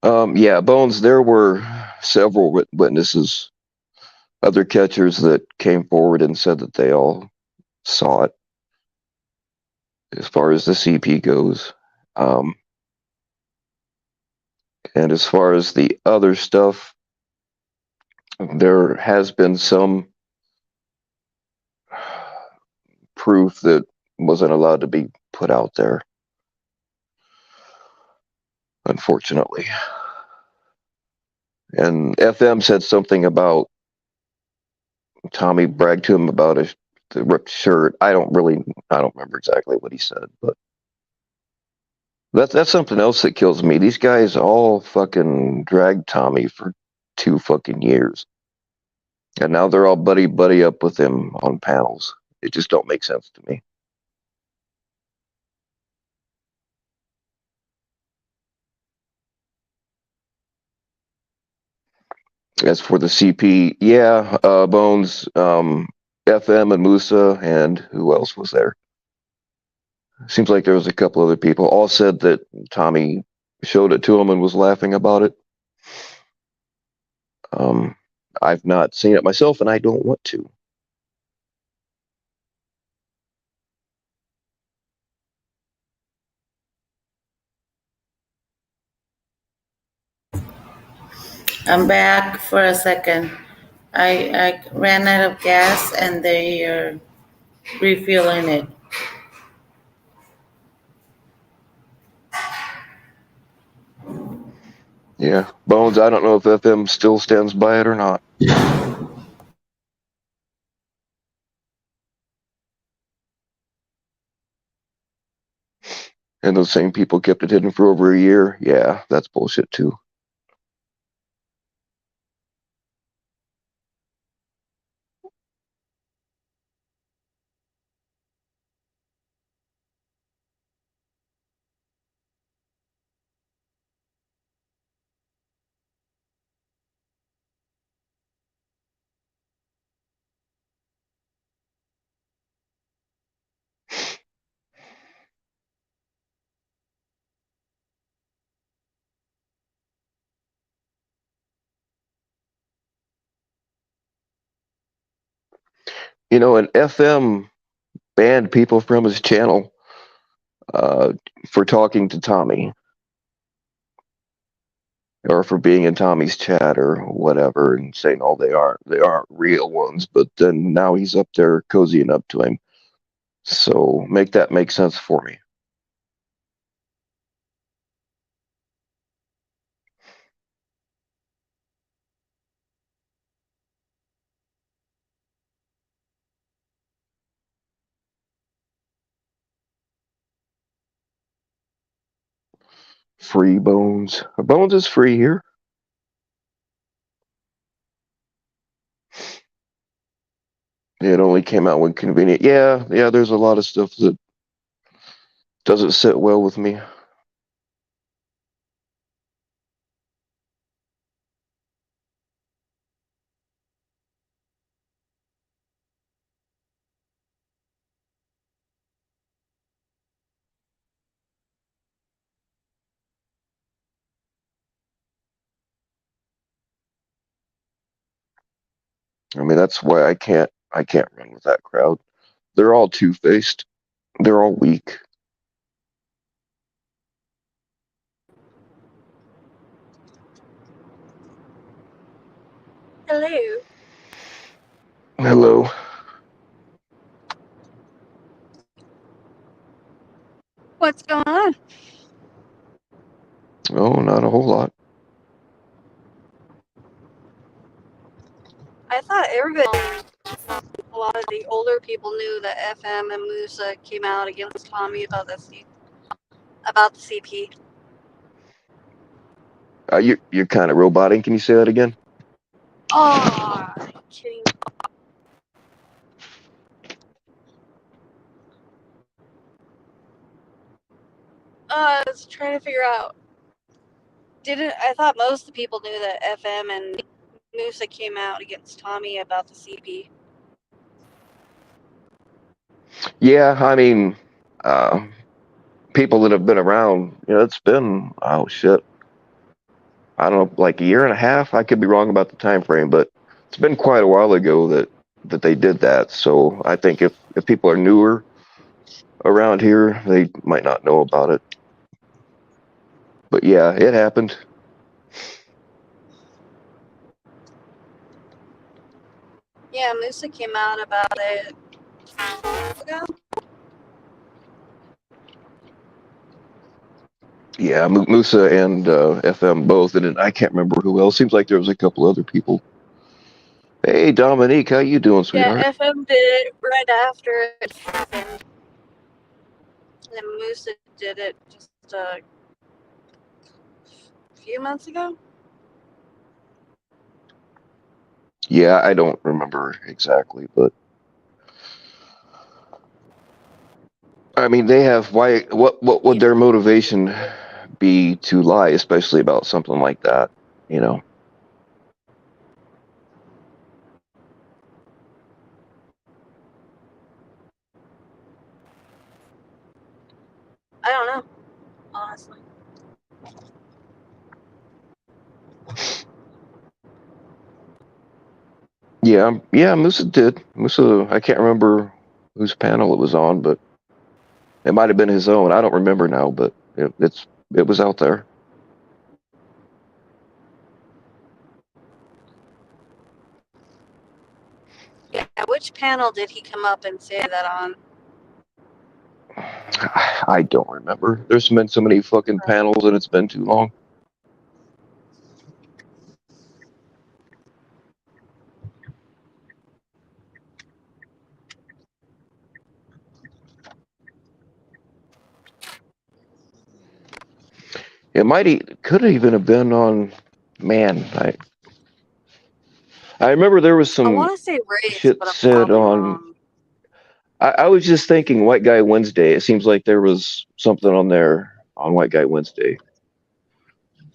Yeah, Bones, there were several witnesses, other catchers that came forward and said that they all saw it as far as the CP goes. And as far as the other stuff, there has been some proof that wasn't allowed to be put out there, unfortunately. And FM said something about Tommy bragged to him about the ripped shirt. I don't remember exactly what he said, but that's something else that kills me. These guys all fucking dragged Tommy for 2 fucking years. And now they're all buddy up with him on panels. It just don't make sense to me. As for the CP, yeah, Bones, FM and Musa, and who else was there? Seems like there was a couple other people. All said that Tommy showed it to him and was laughing about it. I've not seen it myself, and I don't want to. I'm back for a second. I ran out of gas and they are refueling it. Yeah, Bones, I don't know if FM still stands by it or not. And those same people kept it hidden for over a year. Yeah, that's bullshit too. And FM banned people from his channel for talking to Tommy or for being in Tommy's chat or whatever and saying, oh, they aren't real ones. But then now he's up there cozying up to him. So make that make sense for me. Free Bones. Bones is free here. It only came out when convenient. Yeah, yeah. There's a lot of stuff that doesn't sit well with me. I mean, that's why I can't run with that crowd. They're all two-faced. They're all weak. Hello. Hello. What's going on? Oh, not a whole lot. I thought everybody, a lot of the older people knew that FM and Musa came out against Tommy about the CP. You're kind of roboting. Can you say that again? Oh, are you kidding me? I was trying to figure out. I thought most of the people knew that FM and Musa came out against Tommy about the CP. Yeah, I mean, people that have been around. It's been shit. I don't know, like a year and a half. I could be wrong about the time frame, but it's been quite a while ago that they did that. So I think if people are newer around here, they might not know about it. But yeah, it happened. Yeah, Musa came out about it a month ago. Yeah, Musa and FM both, and then I can't remember who else. Seems like there was a couple other people. Hey, Dominique, how you doing, sweetheart? Yeah, FM did it right after it happened. And Musa did it just a few months ago. Yeah, I don't remember exactly, but I mean, they have why? What would their motivation be to lie, especially about something like that? You know. I don't know, honestly. Yeah, Musa did. Musa, I can't remember whose panel it was on, but it might have been his own. I don't remember now, but it was out there. Yeah, which panel did he come up and say that on? I don't remember. There's been so many fucking panels, and it's been too long. Could even have been on. Man, I remember there was I some want to say Race, shit but I'm said probably on. wrong. I was just thinking White Guy Wednesday. It seems like there was something on there on White Guy Wednesday,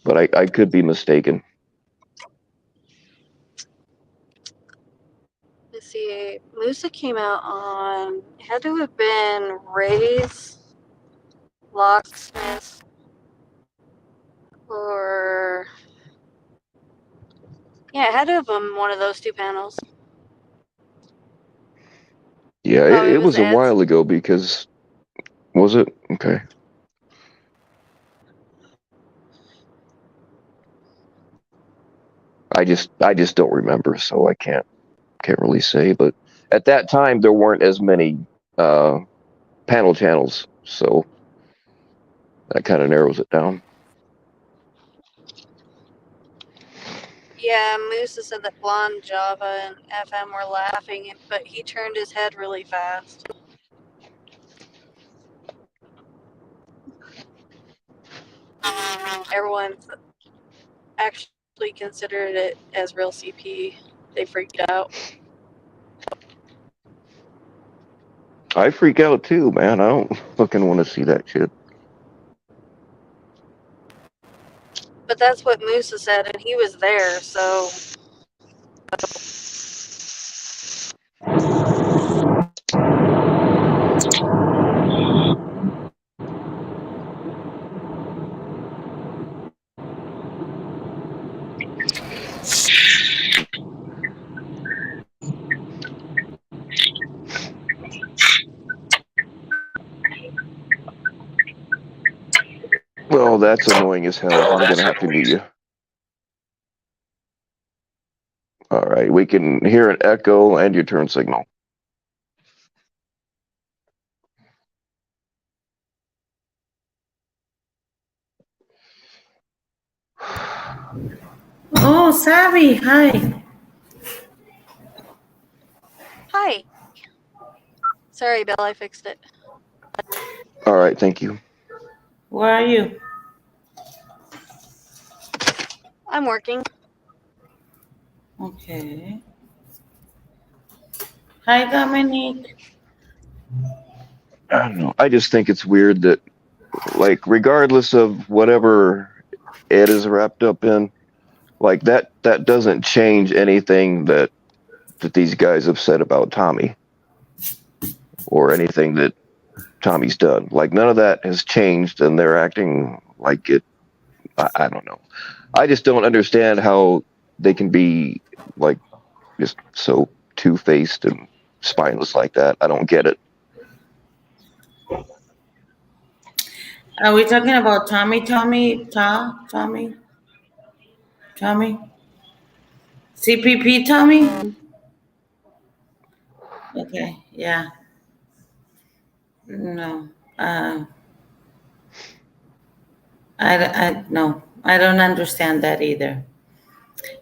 but I could be mistaken. Let's see. Musa came out on. It had to have been Ray's, Locksmith, or. Yeah, it had to have been one of those two panels. Yeah, Oh, it was a Ed's. while ago because was it? Okay. I just don't remember, so I can't really say. But at that time, there weren't as many panel channels, so that kind of narrows it down. Yeah, Musa said that Blonde Java and FM were laughing, but he turned his head really fast. everyone actually considered it as real CP, they freaked out. I freak out too, man. I don't fucking want to see that shit. But that's what Musa said, and he was there, so. Well, that's annoying as hell. I'm gonna have to mute you. All right, we can hear an echo and your turn signal. Oh, Savvy, hi. Hi. Sorry, Bill, I fixed it. All right, thank you. Where are you? I'm working. Okay. Hi, Dominique. I don't know. I just think it's weird that, like, regardless of whatever Ed is wrapped up in, like that doesn't change anything that these guys have said about Tommy or anything that Tommy's done. Like none of that has changed, and they're acting like it. I don't know. I just don't understand how they can be like just so two-faced and spineless like that. I don't get it. Are we talking about Tommy? CPP Tommy? Okay, yeah. No. No, I don't understand that either.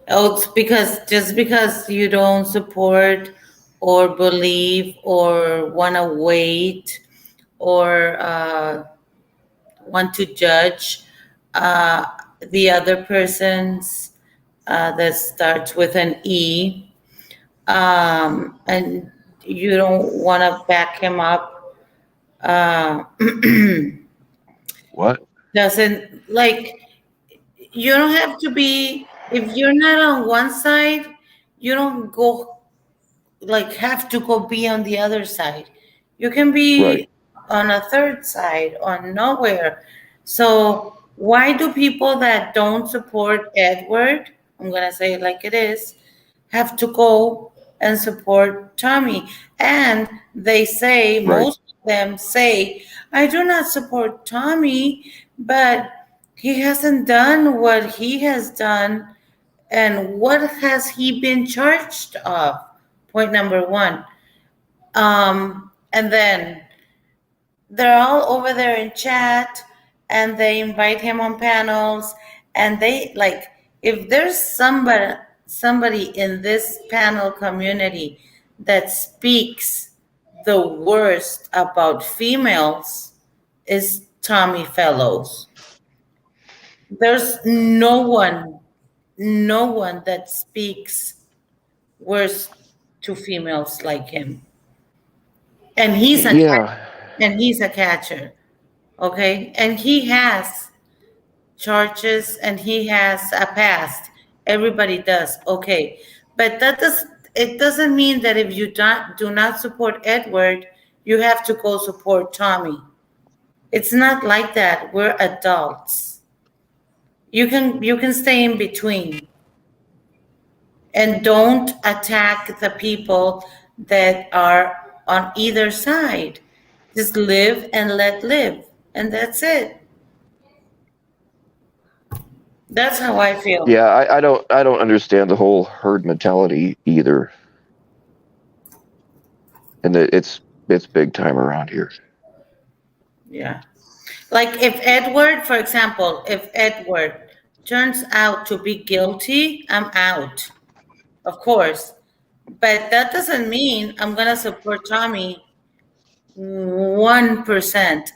Oh, it's just because you don't support or believe or want to wait or want to judge the other person's that starts with an E, and you don't want to back him up. What? Doesn't like you don't have to be if you're not on one side, you don't go like have to go be on the other side. You can be Right. on a third side on nowhere. So why do people that don't support Edward, I'm gonna say it like it is, have to go and support Tommy? And they say, Right. most of them say, I do not support Tommy, but he hasn't done what he has done. And what has he been charged of? Point number one. And then they're all over there in chat and they invite him on panels, and they like, if there's somebody in this panel community that speaks the worst about females, is Tommy Fellows. There's no one that speaks worse to females like him. And he's a catcher. Okay? And he has charges and he has a past. Everybody does. Okay. But it doesn't mean that if you do not support Edward, you have to go support Tommy. It's not like that. We're adults. You can stay in between. And don't attack the people that are on either side. Just live and let live. And that's it. That's how I feel. Yeah, I don't understand the whole herd mentality either. And it's big time around here. Yeah. Like if Edward, for example, if Edward turns out to be guilty, I'm out. Of course. But that doesn't mean I'm going to support Tommy 1%.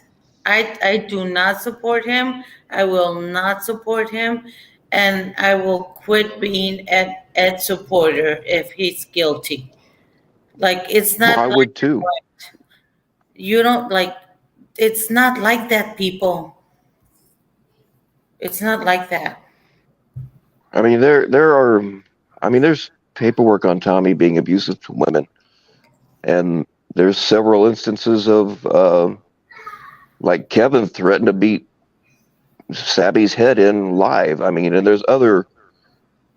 I do not support him. I will not support him, and I will quit being Ed supporter if he's guilty. Like it's Well, not I black would and too. white. You don't like. It's not like that, people. It's not like that. I mean, there are. I mean, there's paperwork on Tommy being abusive to women, and there's several instances of like Kevin threatened to beat Sabby's head in live. I mean, and there's other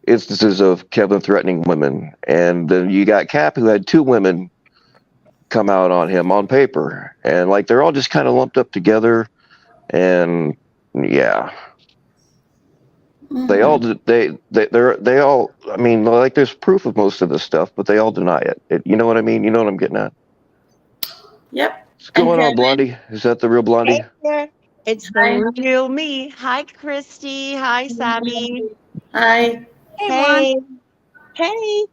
instances of Kevin threatening women, and then you got Cap who had two women come out on him on paper, and like they're all just kind of lumped up together, and yeah, they all Mhm. they all. I mean, like there's proof of most of this stuff, but they all deny it. You know what I mean? You know what I'm getting at? Yep. What's And going on, Kevin, Blondie? Is that the real Hey Blondie? there. It's the hi. real me. Hi, Christy. Hi, Sabby. Hi. Hey, Blonde. Hey, hey,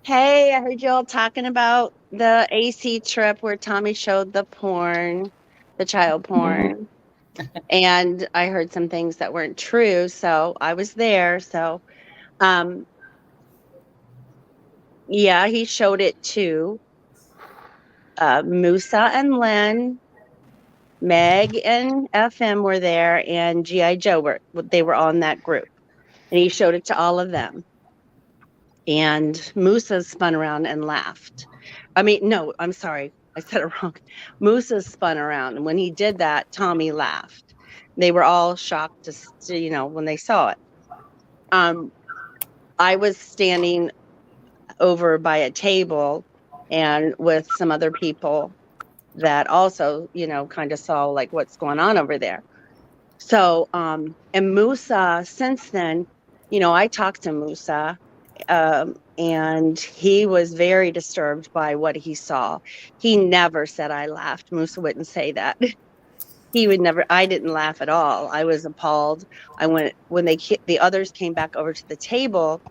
hey. I heard y'all talking about the AC trip where Tommy showed the porn, the child Hmm. porn. And I heard some things that weren't true. So I was there. So, um, yeah, he showed it to Musa and Len. Meg and FM were there, and GI Joe they were on that group, and he showed it to all of them. And Musa spun around and laughed. I mean, no, I'm sorry. I said it wrong. Musa spun around. And when he did that, Tommy laughed. They were all shocked when they saw it. I was standing over by a table and with some other people that also, kind of saw like what's going on over there. So, and Musa, since then, I talked to Musa, and he was very disturbed by what he saw. He never said I laughed. Musa wouldn't say that. He would never. I didn't laugh at all. I was appalled. I went when the others came back over to the table,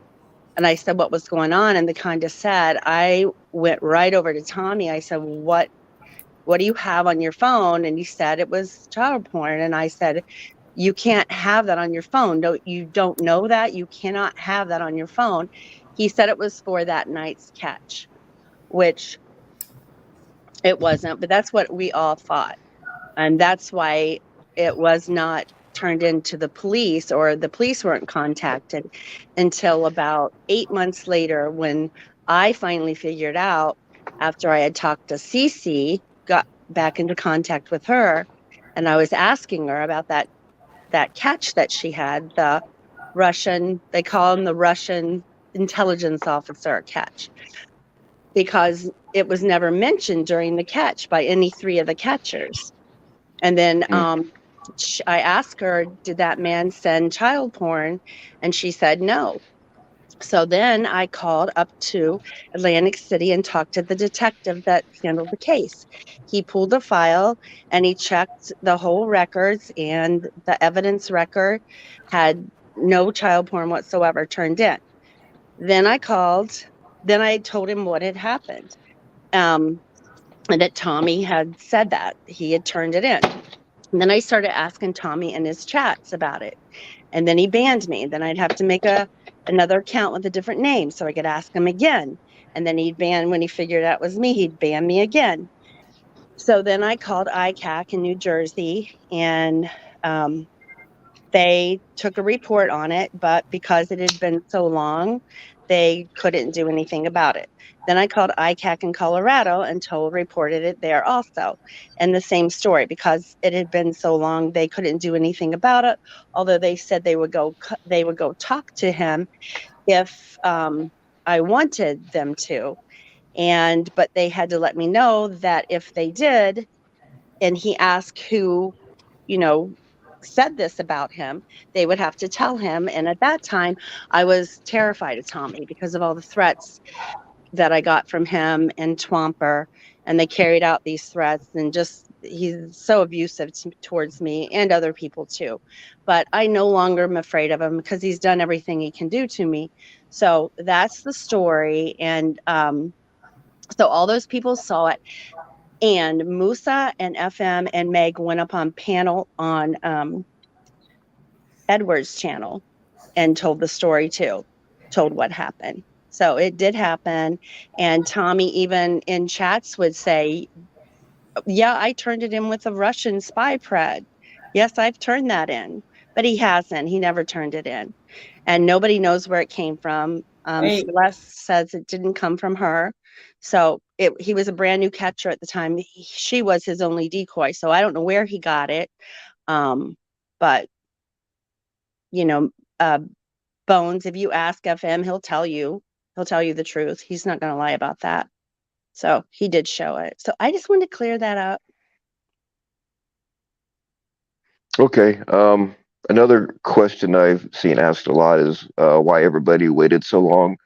and I said what was going on, and they kind of said. I went right over to Tommy. I said, What do you have on your phone? And he said it was child porn, and I said, you can't have that on your phone. You don't know that? You cannot have that on your phone. He said it was for that night's catch, which it wasn't, but that's what we all thought. And that's why it was not turned into the police, or the police weren't contacted until about 8 months later, when I finally figured out, after I had talked to Cece, got back into contact with her, and I was asking her about that catch that she had, the Russian, they call him the Russian intelligence officer catch, because it was never mentioned during the catch by any three of the catchers. And then I asked her, did that man send child porn? And she said no. So then I called up to Atlantic City and talked to the detective that handled the case. He pulled the file and he checked the whole records, and the evidence record had no child porn whatsoever turned in. Then I told him what had happened. And that Tommy had said that he had turned it in. And then I started asking Tommy in his chats about it. And then he banned me. Then I'd have to make another account with a different name so I could ask him again. And then when he figured out it was me, he'd ban me again. So then I called ICAC in New Jersey, and they took a report on it, but because it had been so long, they couldn't do anything about it. Then I called ICAC in Colorado and reported it there also. And the same story, because it had been so long, they couldn't do anything about it. Although they said they would go talk to him if I wanted them to. But they had to let me know that if they did, and he asked who, said this about him, they would have to tell him. And at that time, I was terrified of Tommy because of all the threats that I got from him and Twomper. And they carried out these threats, and just he's so abusive towards me and other people too. But I no longer am afraid of him because he's done everything he can do to me. So that's the story. And so all those people saw it. And Musa and FM and Meg went up on panel on Edward's channel and told the story too, told what happened. So it did happen. And Tommy, even in chats, would say, yeah, I turned it in with a Russian spy pred. Yes, I've turned that in. But he hasn't. He never turned it in. And nobody knows where it came from. Right. Celeste says it didn't come from her. So he was a brand new catcher at the time. She was his only decoy. So I don't know where he got it. But, you know, Bones, if you ask FM, he'll tell you the truth. He's not going to lie about that. So he did show it. So I just wanted to clear that up. Okay. Another question I've seen asked a lot is why everybody waited so long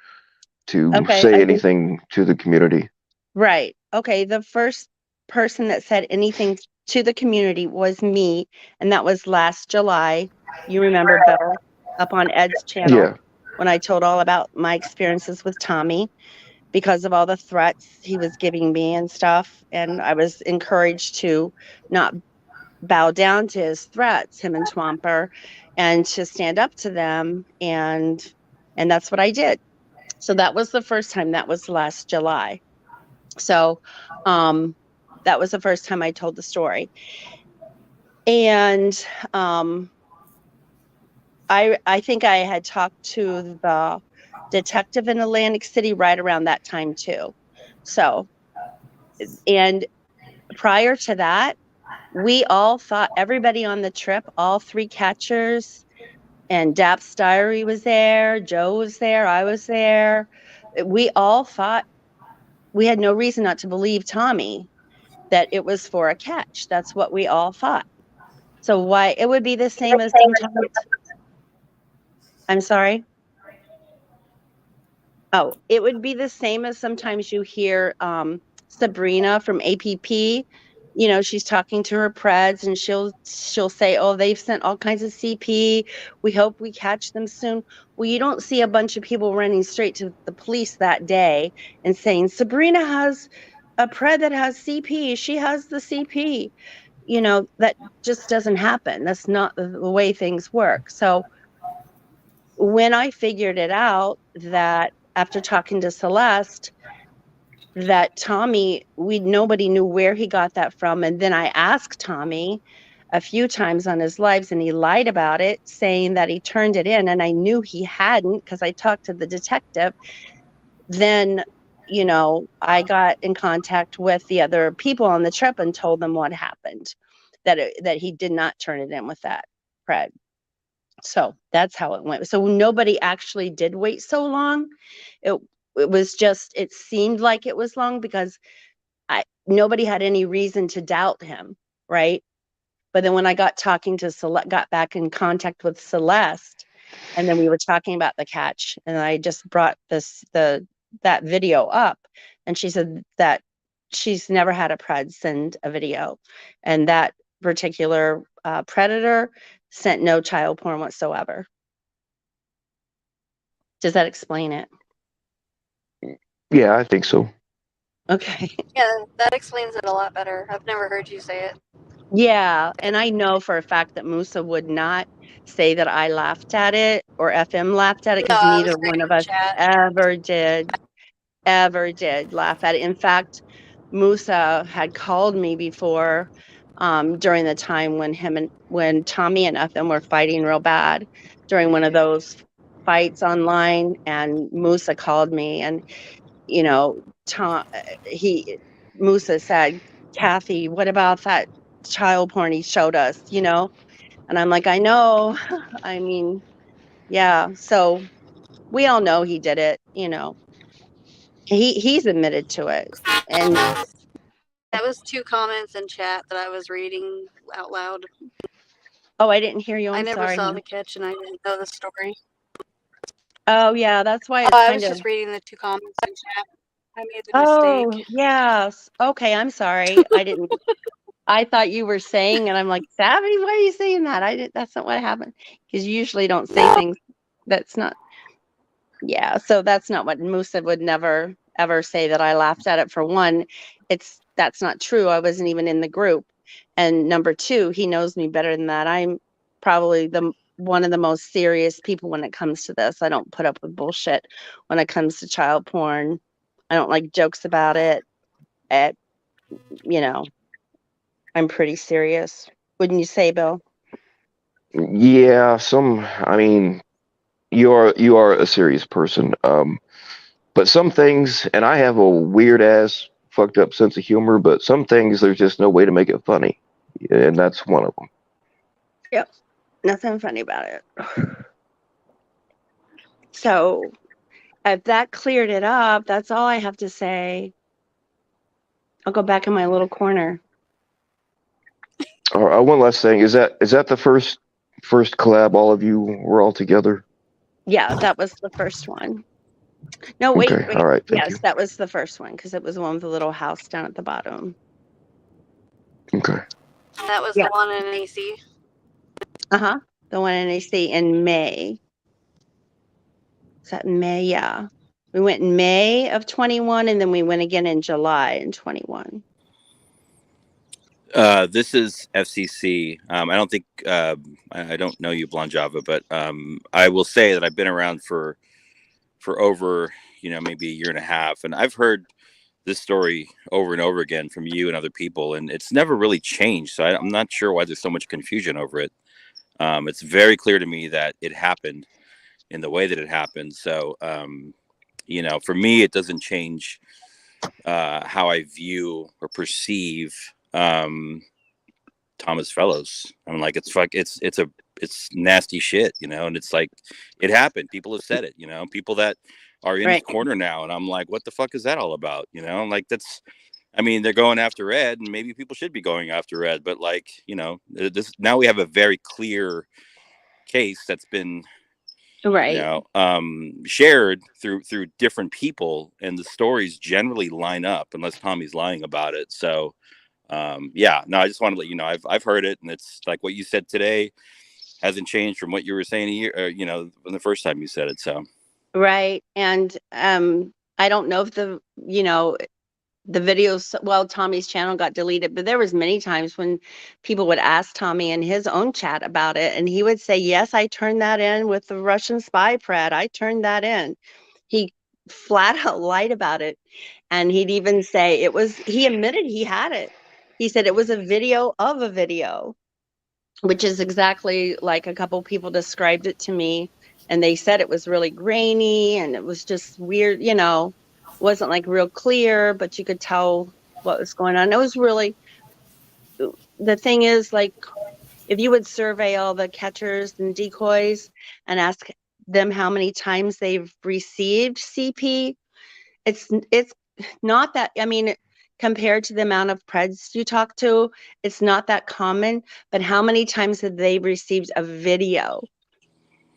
to Okay, say anything to the community. Right. Okay. The first person that said anything to the community was me, and that was last July. You remember, Bill, up on Ed's channel, Yeah. when I told all about my experiences with Tommy because of all the threats he was giving me and stuff. And I was encouraged to not bow down to his threats, him and Twomper, and to stand up to them. And that's what I did. So that was the first time. That was last July. So that was the first time I told the story. And I think I had talked to the detective in Atlantic City right around that time too. So, and prior to that, we all thought, everybody on the trip, all three catchers, and Dap's Diary was there, Joe was there, I was there. We all thought, we had no reason not to believe Tommy, that it was for a catch. That's what we all thought. So why it would be the same as sometimes. I'm sorry. Oh, it would be the same as sometimes you hear Sabrina from APP. You know, she's talking to her preds and she'll say, oh, they've sent all kinds of CP. We hope we catch them soon. Well, you don't see a bunch of people running straight to the police that day and saying, Sabrina has a pred that has CP. She has the CP. You know, that just doesn't happen. That's not the way things work. So when I figured it out, that after talking to Celeste, that Tommy, nobody knew where he got that from. And then I asked Tommy a few times on his lives and he lied about it, saying that he turned it in. And I knew he hadn't because I talked to the detective. Then, you know, I got in contact with the other people on the trip and told them what happened, that he did not turn it in with that pred. So that's how it went. So nobody actually did wait so long. It was just, it seemed like it was long because nobody had any reason to doubt him, right? But then when I got back in contact with Celeste, and then we were talking about the catch, and I just brought that video up, and she said that she's never had a pred send a video, and that particular predator sent no child porn whatsoever. Does that explain it? Yeah, I think so. Okay. Yeah, that explains it a lot better. I've never heard you say it. Yeah, and I know for a fact that Musa would not say that I laughed at it or FM laughed at it, because neither one of us ever did laugh at it. In fact, Musa had called me before during the time when Tommy and FM were fighting real bad during one of those fights online, and Musa called me, and you know, Musa said, Kathy, what about that child porn he showed us, you know? And I'm like, I know. I mean, yeah. So we all know he did it, you know. He's admitted to it. And that was 2 comments in chat that I was reading out loud. oh, I didn't hear you. I I'm never sorry. saw the catch and I didn't know the story. Oh yeah, that's why it's I was just reading the 2 comments in chat. I made the mistake. Oh yes. Okay, I'm sorry. I didn't. I thought you were saying, and I'm like, Savvy, why are you saying that? That's not what happened. Because you usually don't say things that's not. Yeah, so that's not what Musa would never ever say that I laughed at it. For one, that's not true. I wasn't even in the group. And number two, he knows me better than that. I'm probably one of the most serious people when it comes to this. I don't put up with bullshit when it comes to child porn. I don't like jokes about it. You know, I'm pretty serious. Wouldn't you say, Bill? Yeah, I mean, you are a serious person. But some things, and I have a weird ass fucked up sense of humor, but some things there's just no way to make it funny. And that's one of them. Yep. Nothing funny about it. So if that cleared it up, that's all I have to say. I'll go back in my little corner. All right, one last thing. Is that the first collab all of you were all together? Yeah, that was the first one. No, wait. Okay, all right, thank you. That was the first one because it was the one with the little house down at the bottom. Okay. That was Yeah. the one in AC. Uh-huh. The one in AC in May. Is that in May? Yeah. We went in May of 21 and then we went again in July in 21. This is FCC. I don't think I don't know you, Blonde Java, but I will say that I've been around for over maybe a year and a half, and I've heard this story over and over again from you and other people, and it's never really changed. So I'm not sure why there's so much confusion over it. It's very clear to me that it happened in the way that it happened. So for me, it doesn't change how I view or perceive Thomas Fellows. I'm like, it's nasty shit, and it's like, it happened. People have said it, people that are in his corner now. And I'm like, what the fuck is that all about? Like they're going after Ed, and maybe people should be going after Ed, but like, now we have a very clear case that's been shared through different people, and the stories generally line up unless Tommy's lying about it. So I just wanted to let you know I've heard it, and it's like what you said today hasn't changed from what you were saying a year, from the first time you said it. So and I don't know if the videos, well, Tommy's channel got deleted, but there was many times when people would ask Tommy in his own chat about it, and he would say, yes, I turned that in with the Russian spy pred. I turned that in. He flat out lied about it. And he'd even say he admitted he had it. He said it was a video of a video, which is exactly like a couple people described it to me. And they said it was really grainy and it was just weird, wasn't like real clear, but you could tell what was going on. It was really, the thing is, like, if you would survey all the catchers and decoys and ask them how many times they've received CP, it's not that, compared to the amount of preds you talk to, it's not that common, but how many times have they received a video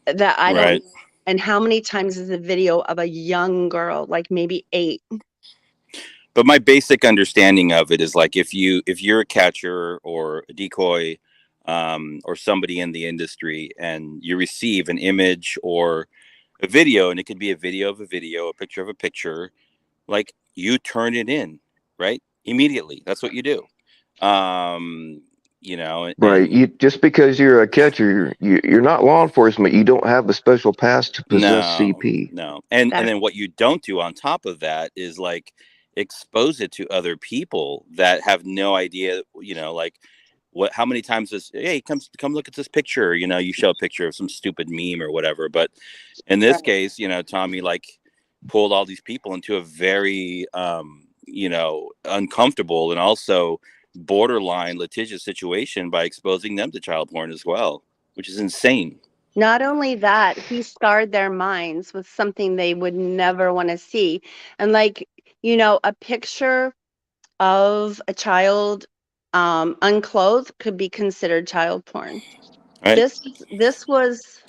that I don't, and how many times is a video of a young girl, like maybe 8? But my basic understanding of it is like, if you're a catcher or a decoy, or somebody in the industry, and you receive an image or a video, and it could be a video of a video, a picture of a picture, like, you turn it in, right? Immediately. That's what you do. Right. You just because you're a catcher, you're not law enforcement. You don't have a special pass to possess CP. No. And then what you don't do on top of that is like expose it to other people that have no idea, like, how many times hey, come look at this picture, you show a picture of some stupid meme or whatever. But in this case, Tommy like pulled all these people into a very uncomfortable and also borderline litigious situation by exposing them to child porn as well, which is insane. Not only that, he scarred their minds with something they would never want to see. And like, a picture of a child unclothed could be considered child porn. Right. This was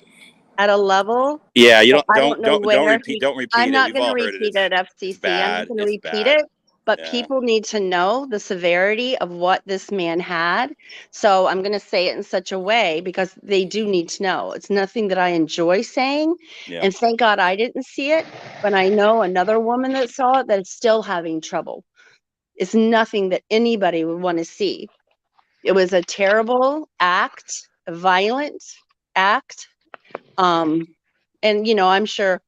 at a level. Yeah, don't repeat. Don't repeat. I'm not going to repeat it, FCC. I'm not going to repeat it. but Yeah. people need to know the severity of what this man had. So I'm going to say it in such a way because they do need to know. It's nothing that I enjoy saying. Yeah. And thank God I didn't see it, but I know another woman that saw it that is still having trouble. It's nothing that anybody would want to see. It was a terrible act, a violent act. And, you know, I'm sure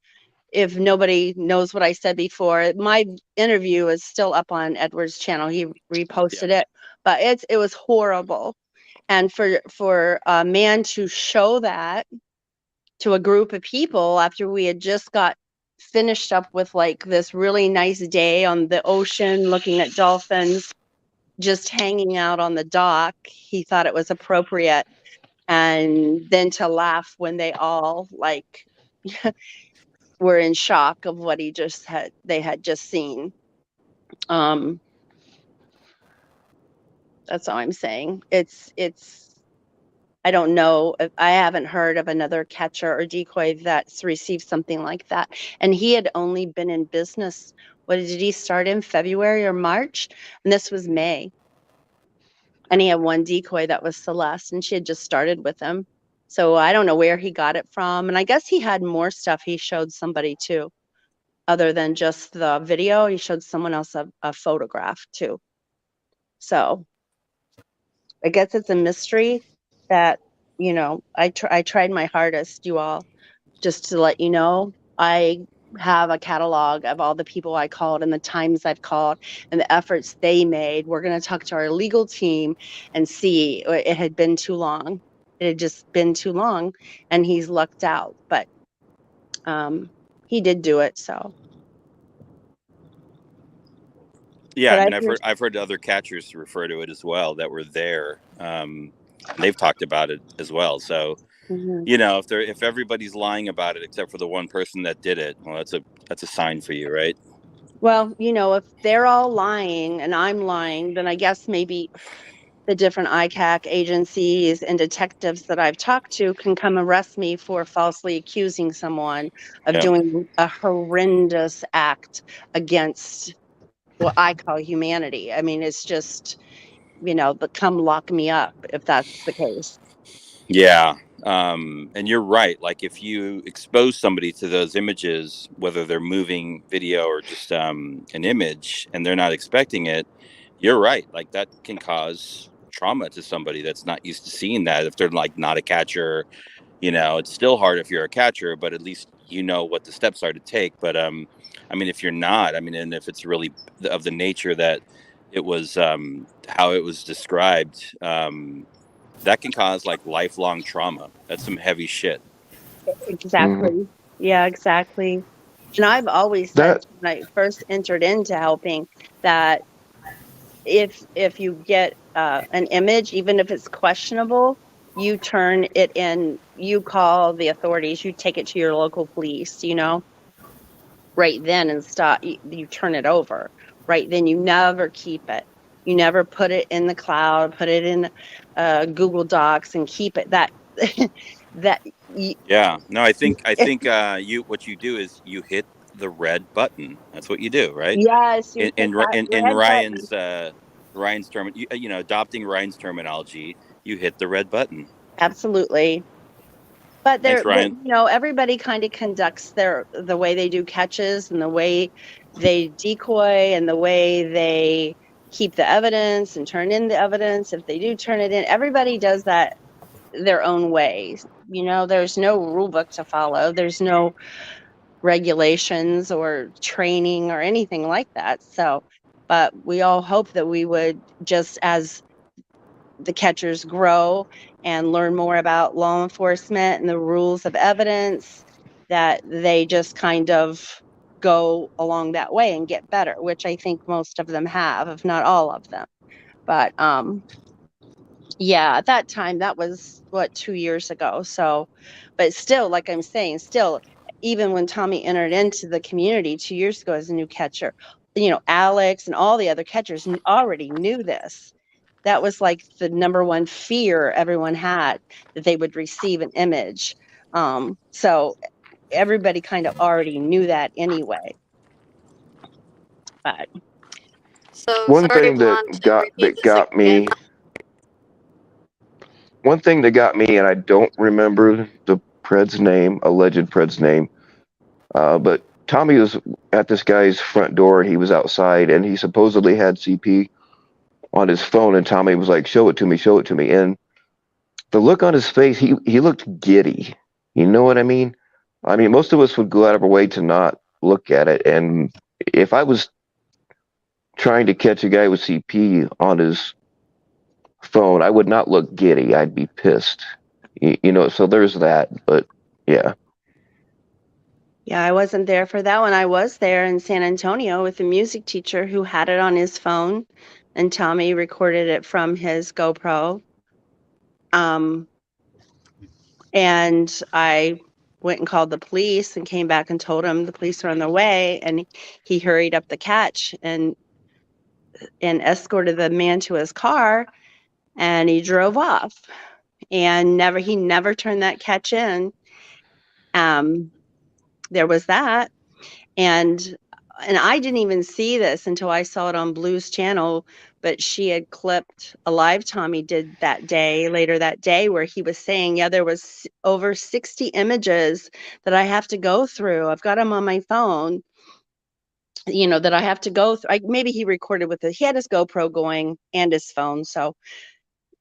if nobody knows what I said before, my interview is still up on Edward's channel. He reposted it, but it was horrible. And for a man to show that to a group of people after we had just got finished up with like this really nice day on the ocean, looking at dolphins, just hanging out on the dock, he thought it was appropriate. And then to laugh when they all like were in shock of what they had just seen. That's all I'm saying. It's I don't know. I haven't heard of another catcher or decoy that's received something like that. And he had only been in business. What did he start in February or March? And this was May. And he had one decoy that was Celeste, and she had just started with him. So I don't know where he got it from. And I guess he had more stuff he showed somebody too. Other than just the video, he showed someone else a photograph too. So I guess it's a mystery that, you know, I tried my hardest, you all, just to let you know. I have a catalog of all the people I called and the times I've called and the efforts they made. We're going to talk to our legal team and see. It had been too long. It had just been too long, and he's lucked out. But he did do it, so. Yeah, But I mean, I've heard other catchers refer to it as well that were there. They've talked about it as well. So, you know, if everybody's lying about it except for the one person that did it, well, that's a sign for you, right? Well, you know, if they're all lying and I'm lying, then I guess maybe the different ICAC agencies and detectives that I've talked to can come arrest me for falsely accusing someone of doing a horrendous act against what I call humanity. I mean, it's just, you know, but come lock me up if that's the case. Yeah. And you're right. Like if you expose somebody to those images, whether they're moving video or just an image, and they're not expecting it, you're right. Like that can cause trauma to somebody that's not used to seeing that. If they're like not a catcher, you know, it's still hard if you're a catcher, but at least you know what the steps are to take. But I mean, if you're not, I mean, and if it's really of the nature that it was, how it was described, that can cause like lifelong trauma. That's some heavy shit. Exactly. Yeah, exactly. And I've always said when I first entered into helping that if you get an image, even if it's questionable, you turn it in, you call the authorities, you take it to your local police, you know, right then and stop, you turn it over. Right then, you never keep it. You never put it in the cloud, put it in Google Docs and keep it that yeah, no, I think what you do is you hit the red button. That's what you do, right? Yes. In Ryan's term, you know, adopting Ryan's terminology, you hit the red button. Absolutely. But Thanks, Ryan. you know, everybody kind of conducts the way they do catches and the way they decoy and the way they keep the evidence and turn in the evidence. If they do turn it in, everybody does that their own way. You know, there's no rule book to follow. There's no regulations or training or anything like that. So, but we all hope that we would, just as the catchers grow and learn more about law enforcement and the rules of evidence, that they just kind of go along that way and get better, which I think most of them have, if not all of them. But yeah, at that time, that was 2 years ago. So, but still, like I'm saying, still, even when Tommy entered into the community 2 years ago as a new catcher, you know, Alex and all the other catchers already knew this. That was like the number one fear everyone had, that they would receive an image. So everybody kind of already knew that anyway. But So One sorry, thing Blonde, that to got repeat that this got again. me, one thing that got me, and I don't remember the Pred's name, alleged Pred's name, but Tommy was at this guy's front door and he was outside and he supposedly had CP on his phone and Tommy was like, "Show it to me, show it to me." And the look on his face, he looked giddy. You know what I mean? I mean, most of us would go out of our way to not look at it. And if I was trying to catch a guy with CP on his phone, I would not look giddy. I'd be pissed. You know, so there's that. But yeah. Yeah, I wasn't there for that one. I was there in San Antonio with a music teacher who had it on his phone, and Tommy recorded it from his GoPro. And I went and called the police and came back and told him the police were on their way, and he hurried up the catch and escorted the man to his car, and he drove off. And he never turned that catch in. There was that. And I didn't even see this until I saw it on Blue's channel, but she had clipped a live Tommy did that day, later that day, where he was saying, yeah, there was over 60 images that I have to go through. I've got them on my phone, you know, that I have to go through. Maybe he recorded with he had his GoPro going and his phone. So,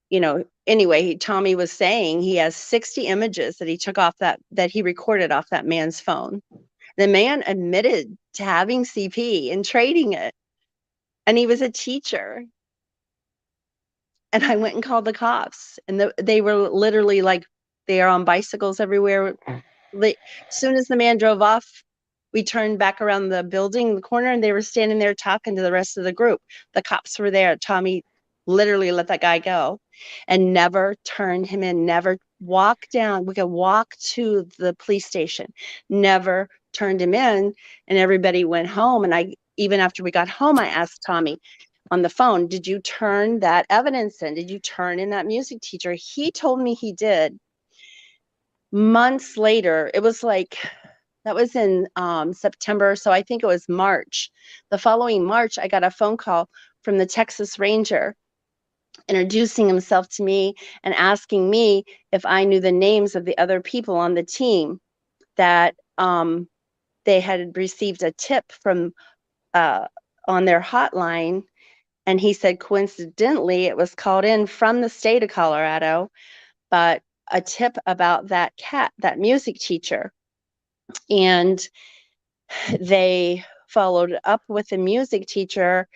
you know, anyway, Tommy was saying he has 60 images that he took off that he recorded off that man's phone. The man admitted to having CP and trading it, and he was a teacher. And I went and called the cops, and they were literally like, they are on bicycles everywhere. As soon as the man drove off, we turned back around the building, the corner, and they were standing there talking to the rest of the group. The cops were there. Tommy literally let that guy go and never turned him in, never walked down. We could walk to the police station, never turned him in, and everybody went home. And even after we got home, I asked Tommy on the phone, did you turn that evidence in? Did you turn in that music teacher? He told me he did. Months later, it was like, that was in September, so I think it was March. The following March, I got a phone call from the Texas Ranger introducing himself to me and asking me if I knew the names of the other people on the team that they had received a tip from on their hotline. And he said, coincidentally, it was called in from the state of Colorado, but a tip about that music teacher. And they followed up with the music teacher,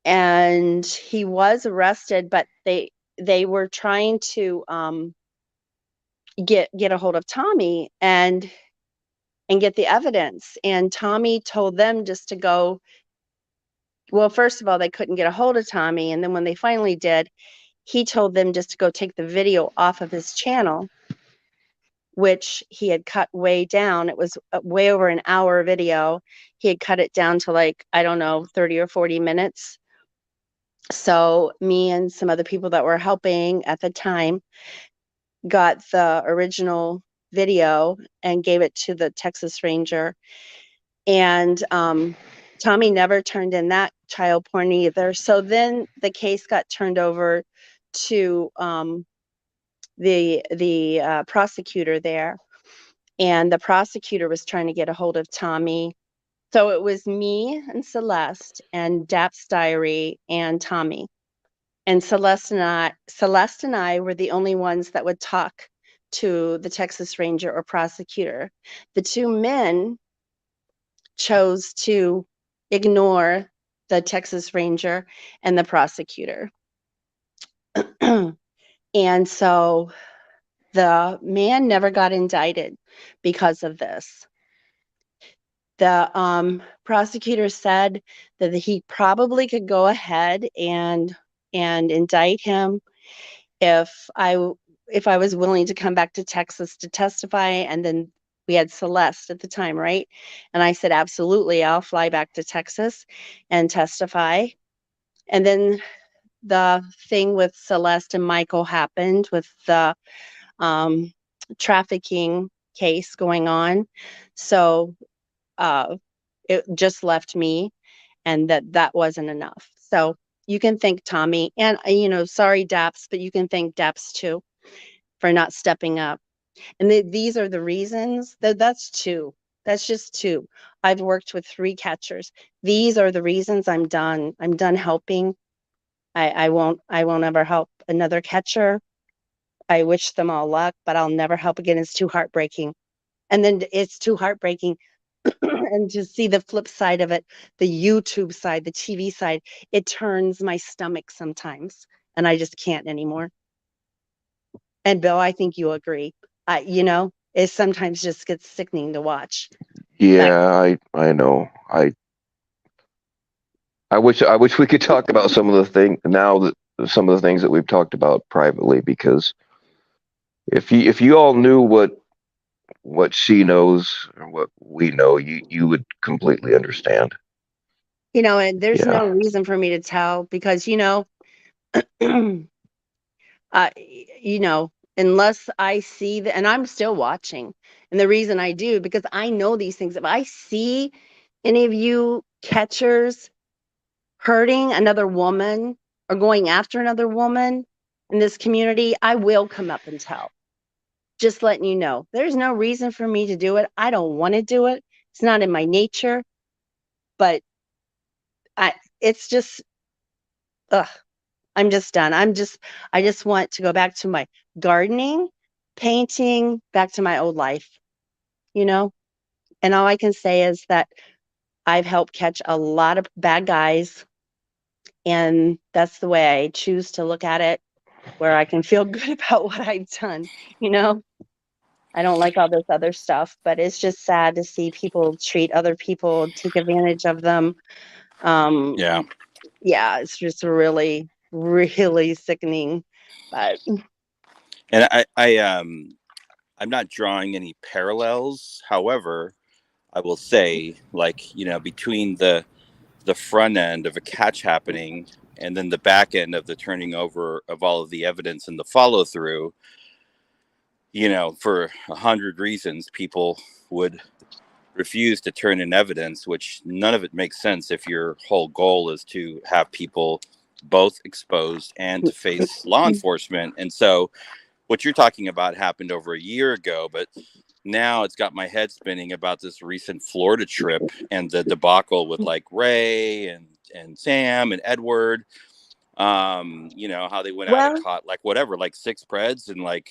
and he was arrested, but they were trying to get a hold of Tommy and get the evidence. And Tommy told them just to go. Well, first of all, they couldn't get a hold of Tommy, and then when they finally did, he told them just to go take the video off of his channel, which he had cut way down. It was way over an hour video. He had cut it down to like, I don't know, 30 or 40 minutes. So me and some other people that were helping at the time got the original video and gave it to the Texas Ranger. And Tommy never turned in that child porn either. So then the case got turned over to the prosecutor there, and the prosecutor was trying to get a hold of Tommy. So it was me and Celeste and Dap's Diary and Tommy. And Celeste and I were the only ones that would talk to the Texas Ranger or prosecutor. The two men chose to ignore the Texas Ranger and the prosecutor. And so the man never got indicted because of this. The prosecutor said that he probably could go ahead and indict him if I was willing to come back to Texas to testify. And then we had Celeste at the time, right? And I said, absolutely, I'll fly back to Texas and testify. And then the thing with Celeste and Michael happened with the trafficking case going on. So it just left me. and that wasn't enough. So you can thank Tommy, and sorry Daps, but you can thank Daps too for not stepping up. And these are the reasons. That's two. That's just two. I've worked with 3 catchers. These are the reasons I'm done. I'm done helping. I won't ever help another catcher. I wish them all luck, but I'll never help again. It's too heartbreaking. And then it's too heartbreaking. And to see the flip side of it, the YouTube side, the TV side, it turns my stomach sometimes, and I just can't anymore. And Bill, I think you agree. It sometimes just gets sickening to watch. Yeah, I know. I wish we could talk about some of the some of the things that we've talked about privately, because if you all knew what she knows or what we know, you would completely understand. And there's Yeah. no reason for me to tell, because unless I see and I'm still watching. And the reason I do, because I know these things. If I see any of you catchers hurting another woman or going after another woman in this community, I will come up and tell. Just letting you know, there's no reason for me to do it. I don't want to do it. It's not in my nature, but it's just, I'm just done. I just want to go back to my gardening, painting, back to my old life, and all I can say is that I've helped catch a lot of bad guys, and that's the way I choose to look at it, where I can feel good about what I've done. I don't like all this other stuff, but it's just sad to see people treat other people, take advantage of them. Yeah. Yeah, it's just really, really sickening. But And I'm not drawing any parallels. However, I will say, between the front end of a catch happening and then the back end of the turning over of all of the evidence and the follow through, for 100 reasons, people would refuse to turn in evidence, which none of it makes sense if your whole goal is to have people both exposed and to face law enforcement. And so what you're talking about happened over a year ago, but now it's got my head spinning about this recent Florida trip and the debacle with Ray and Sam and Edward. How they went out and caught 6 Preds, and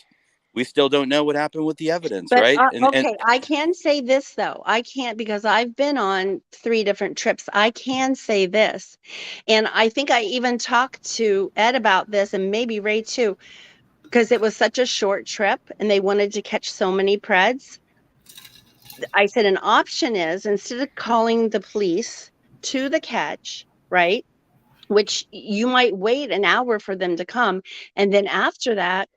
we still don't know what happened with the evidence, but right? okay, I can say this though. I can't, because I've been on 3 different trips. I can say this, and I think I even talked to Ed about this, and maybe Ray too, because it was such a short trip and they wanted to catch so many Preds. I said an option is, instead of calling the police to the catch, right, which you might wait an hour for them to come, and then after that,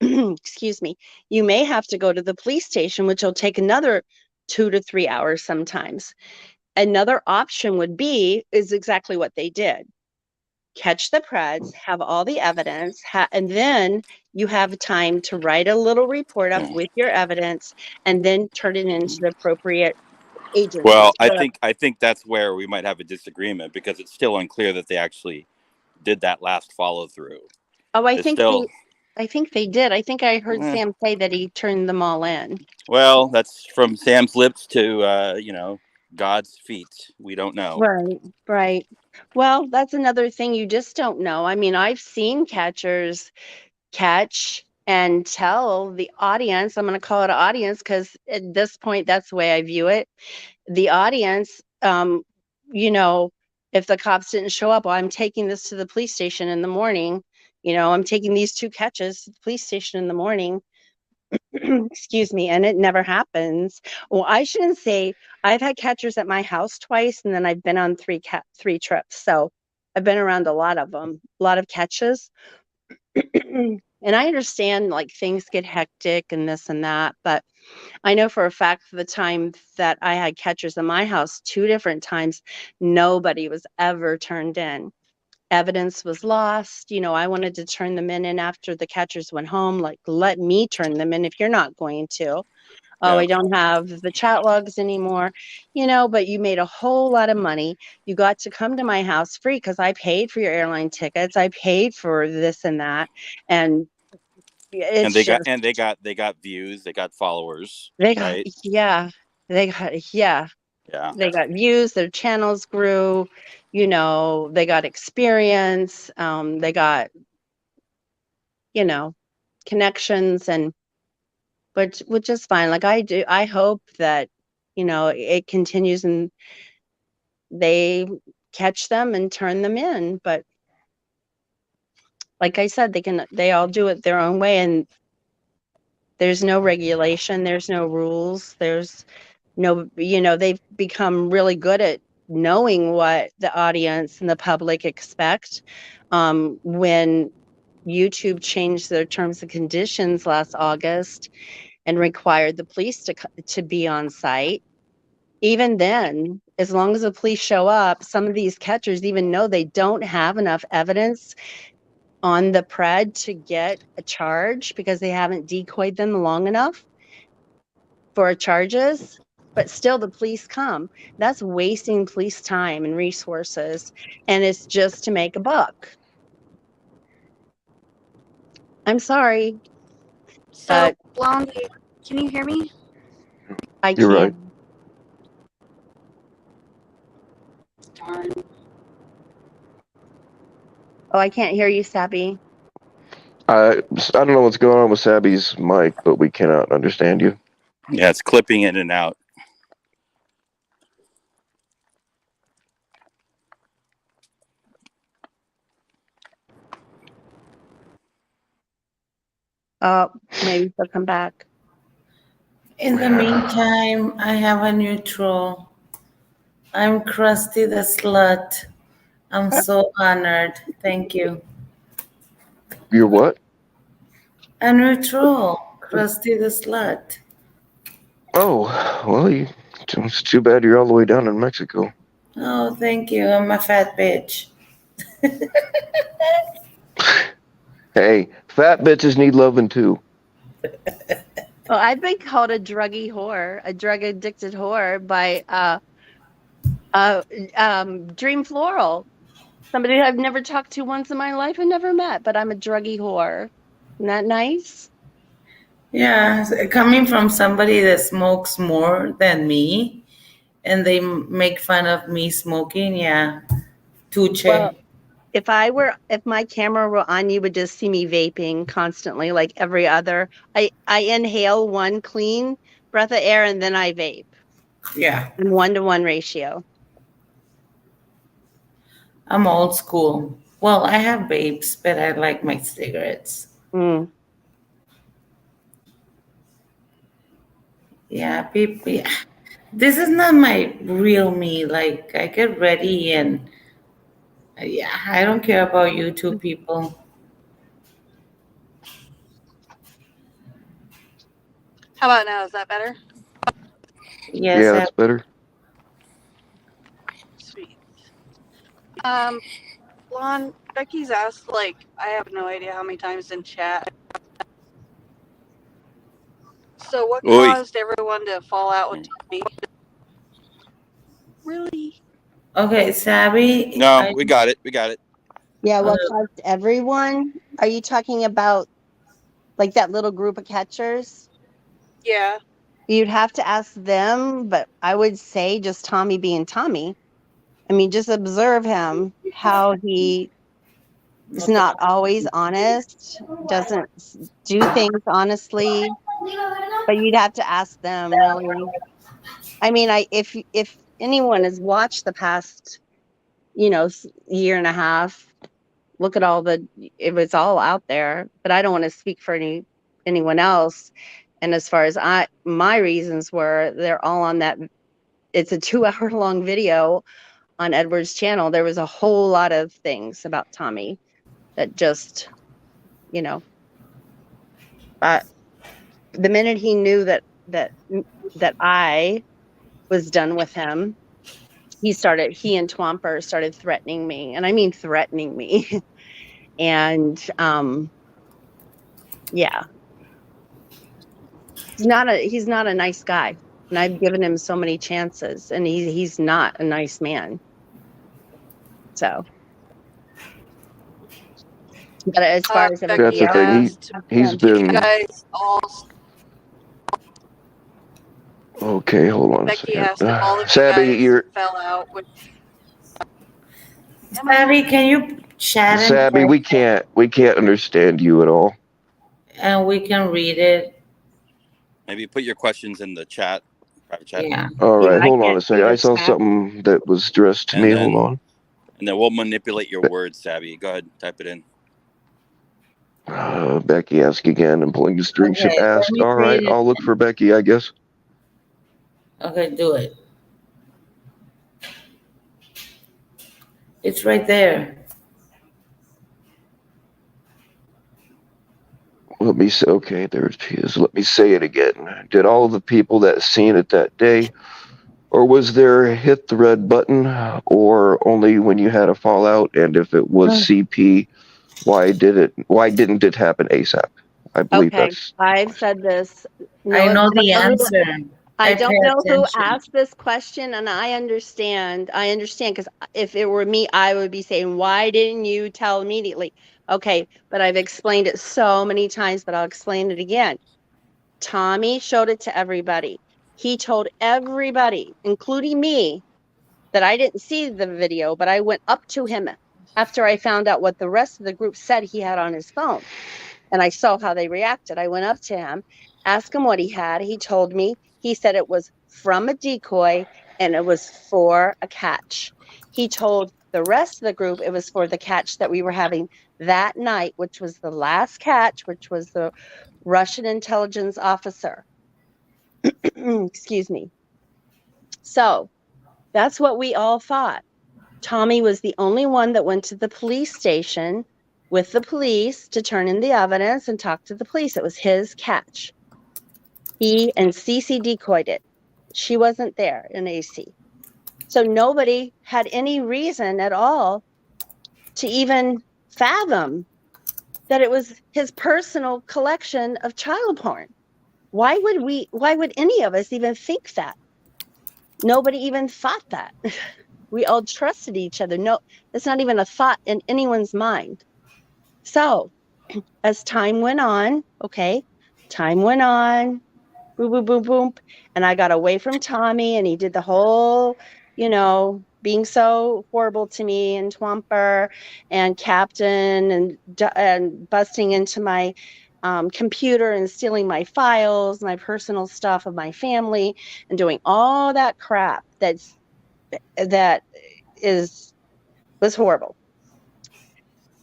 excuse me, you may have to go to the police station, which will take another 2 to 3 hours sometimes. Another option is exactly what they did. Catch the Preds, have all the evidence, and then you have time to write a little report up with your evidence, and then turn it into the appropriate agencies. Well, I think that's where we might have a disagreement, because it's still unclear that they actually did that last follow through. Oh, I think they did. I think I heard Sam say that he turned them all in. Well, that's from Sam's lips to God's feet. We don't know. Right. Well, that's another thing you just don't know. I mean, I've seen catchers catch and tell the audience, I'm going to call it audience because at this point, that's the way I view it. The audience, if the cops didn't show up, well, I'm taking this to the police station in the morning. I'm taking these 2 catches to the police station in the morning. Excuse me, and it never happens. Well, I shouldn't say. I've had catchers at my house twice, and then I've been on 3 trips. So I've been around a lot of them, a lot of catches. And I understand things get hectic and this and that, but I know for a fact the time that I had catchers in my house 2 different times, nobody was ever turned in. Evidence was lost. I wanted to turn them in after the catchers went home. Let me turn them in if you're not going to. Oh, Yeah. I don't have the chat logs anymore, but you made a whole lot of money. You got to come to my house free because I paid for your airline tickets. I paid for this and that. And And it's they got just, they got views, they got followers, they got, right? yeah, yeah, Yeah. they got views, their channels grew, they got experience, they got, you know, connections but which is fine. Like I hope that, it continues and they catch them and turn them in. But like I said, they all do it their own way, and there's no regulation, there's no rules, there's no, they've become really good at knowing what the audience and the public expect. When YouTube changed their terms and conditions last August and required the police to be on site, even then, as long as the police show up, some of these catchers even know they don't have enough evidence on the pred to get a charge because they haven't decoyed them long enough for charges, but still the police come. That's wasting police time and resources, and it's just to make a buck. I'm sorry, So, but Blondie, can you hear me? I You're can't. right. Darn. Oh, I can't hear you, Sappy. I don't know what's going on with Sabby's mic, but we cannot understand you. Yeah, it's clipping in and out. Oh, maybe she'll come back. In the meantime, I have a new troll. I'm Krusty the Slut. I'm so honored. Thank you. You're what? A new troll, Krusty the Slut. Oh, well, it's too bad you're all the way down in Mexico. Oh, thank you. I'm a fat bitch. Hey, fat bitches need loving too. Well, I've been called a druggy whore, a drug addicted whore by Dream Floral, somebody I've never talked to once in my life and never met, but I'm a druggy whore. Isn't that nice? Yeah, coming from somebody that smokes more than me, and they make fun of me smoking. Yeah, touche. Well, if my camera were on, you would just see me vaping constantly, like every other. I inhale one clean breath of air and then I vape Yeah, in 1-to-1 ratio. I'm old school. Well, I have vapes, but I like my cigarettes. Mm. Yeah, people. Yeah. This is not my real me. Like, I get ready and yeah, I don't care about YouTube people. How about now? Is that better? Yes, Yeah, that's better. Sweet. Blonde, Becky's asked, like, I have no idea how many times in chat. So what Oy. caused everyone to fall out with Tommy? Really? okay, Sabby. No, we got it. We got it. Yeah, what caused everyone? Are you talking about like that little group of catchers? Yeah. You'd have to ask them, but I would say just Tommy being Tommy. I mean, just observe him, how he is not always honest, doesn't do things honestly, but you'd have to ask them, really. I mean, if anyone has watched the past, year and a half, look at it was all out there, but I don't want to speak for anyone else. And as far as my reasons were, they're all on that. It's a 2-hour long video on Edward's channel. There was a whole lot of things about Tommy that just, the minute he knew that I was done with him, he and Twomper started threatening me, and I mean threatening me. And yeah. He's not a nice guy. And I've given him so many chances, and he's not a nice man. So, but as far as Becky That's the thing. asked, He's do you been guys all okay. Hold on a Becky second. asked if all of you Sabby, guys you're fell out with Abby, can you chat in Sabby. We can't understand you at all. and we can read it? Maybe put your questions in the chat, private chat, Yeah. All right, Yeah, I hold on can't a second. see I the saw chat. something that was addressed to And me. then- Hold on. and then we'll manipulate your words, Sabby. Go ahead, type it in. Becky, ask again. I'm pulling the screenshot. Okay, let Ask. me All right, read it. I'll look for Becky, I guess. Okay, do it. It's right there. Let me say, okay, there she is. Let me say it again. Did all of the people that seen it that day, or was there hit the red button, or only when you had a fallout? And if it was CP, why didn't it happen ASAP? I believe Okay, that's. I've said this. I know the who- answer. I I don't pay know who attention. asked this question, and I understand. Because if it were me, I would be saying, "Why didn't you tell immediately?" Okay, but I've explained it so many times, but I'll explain it again. Tommy showed it to everybody. He told everybody, including me, that I didn't see the video, but I went up to him after I found out what the rest of the group said he had on his phone. And I saw how they reacted. I went up to him, asked him what he had. He told me. He said it was from a decoy and it was for a catch. He told the rest of the group it was for the catch that we were having that night, which was the last catch, which was the Russian intelligence officer. Excuse me. So that's what we all thought. Tommy was the only one that went to the police station with the police to turn in the evidence and talk to the police. It was his catch. He and Cece decoyed it. She wasn't there in AC. So nobody had any reason at all to even fathom that it was his personal collection of child porn. Why would any of us even think that? Nobody even thought that. We all trusted each other. No, that's not even a thought in anyone's mind. So as time went on, boom, boom, boom, boom. And I got away from Tommy and he did the whole, being so horrible to me and Twomper and Captain and busting into my computer and stealing my files, my personal stuff of my family and doing all that crap that was horrible.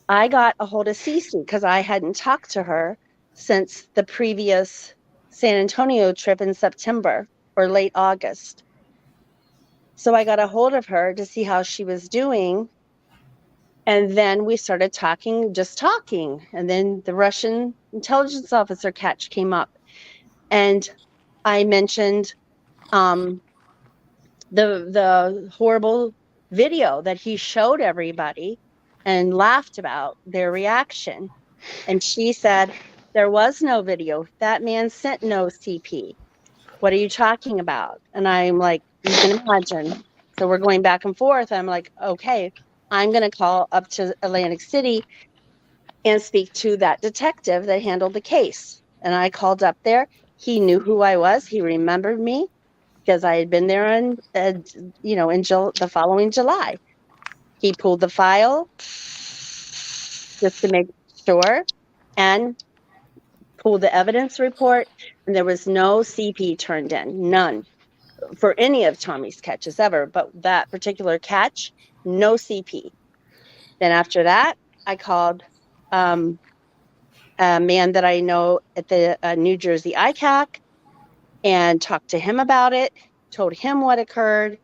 I got a hold of Cece because I hadn't talked to her since the previous San Antonio trip in September or late August. So I got a hold of her to see how she was doing. And then we started talking. And then the Russian intelligence officer catch came up. And I mentioned the horrible video that he showed everybody and laughed about their reaction. And she said, there was no video. That man sent no CP. What are you talking about? And I'm like, you can imagine. So we're going back and forth. I'm like, okay, I'm going to call up to Atlantic City and speak to that detective that handled the case. And I called up there. He knew who I was. He remembered me because I had been there in the following July. He pulled the file just to make sure and pulled the evidence report, and there was no CP turned in, none, for any of Tommy's catches ever. But that particular catch, no CP. Then after that, I called a man that I know at the New Jersey ICAC and talked to him about it, told him what occurred.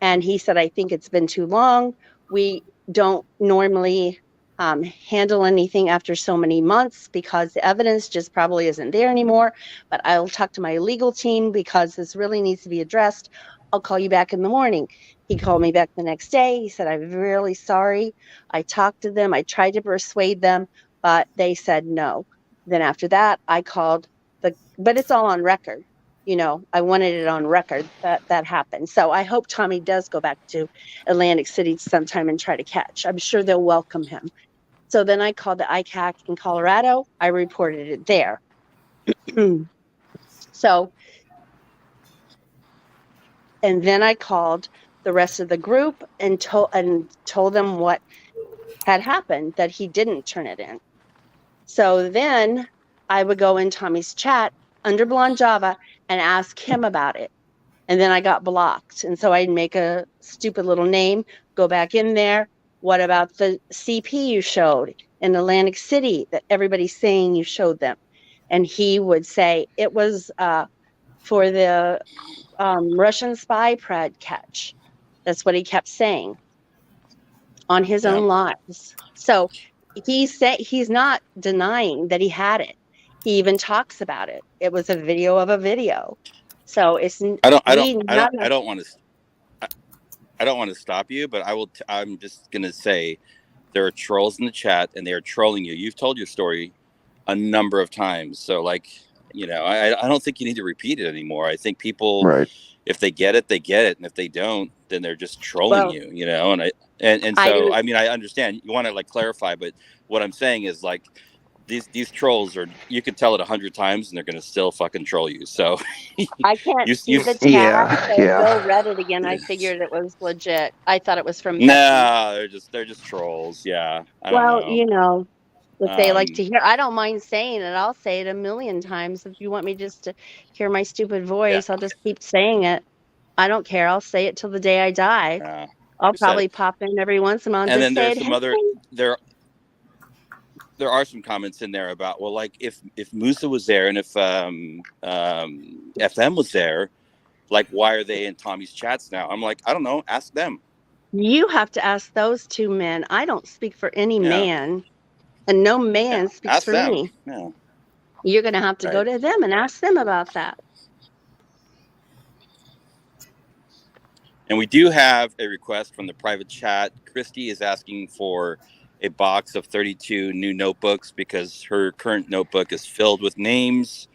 And he said, I think it's been too long. We don't normally handle anything after so many months because the evidence just probably isn't there anymore. But I'll talk to my legal team because this really needs to be addressed. I'll call you back in the morning. He called me back the next day. He said, I'm really sorry. I talked to them. I tried to persuade them, but they said no. Then after that, I called but it's all on record. You know, I wanted it on record that happened. So I hope Tommy does go back to Atlantic City sometime and try to catch. I'm sure they'll welcome him. So then I called the ICAC in Colorado. I reported it there. So, and then I called the rest of the group and told them what had happened, that he didn't turn it in. So then I would go in Tommy's chat under Blonde Java and ask him about it. And then I got blocked. And so I'd make a stupid little name, go back in there. What about the CP you showed in Atlantic City that everybody's saying you showed them? And he would say it was for the Russian spy pred catch. That's what he kept saying on his own lives. So he's not denying that he had it. He even talks about it. It was a video of a video. So it's I don't want to stop you, but I'm just gonna say there are trolls in the chat and they are trolling you. You've told your story a number of times, so like, you know, I don't think you need to repeat it anymore. I think people, Right. if they get it, they get it, and if they don't, then they're just trolling you. You know, and so I mean, I understand you want to like clarify, but what I'm saying is like these trolls are, you could tell it 100 times and they're gonna still fucking troll you. So I can't see the chat. Yeah, So yeah. Bill read it again. I figured it was legit. I thought it was from Becky. No, they're just trolls. Yeah. I don't know. You know, if they like to hear, I don't mind saying it. I'll say it a million times. If you want me just to hear my stupid voice, I'll just keep saying it. I don't care. I'll say it till the day I die. I'll probably pop in every once in a while and then just say there's it. some other there are some comments in there about, well, like if Musa was there and if FM was there, like why are they in Tommy's chats now? I'm like, I don't know. Ask them. You have to ask those two men. I don't speak for any man, and no man speaks ask for them. me. Yeah. You're going to have to go to them and ask them about that. And we do have a request from the private chat. Christy is asking for a box of 32 new notebooks because her current notebook is filled with names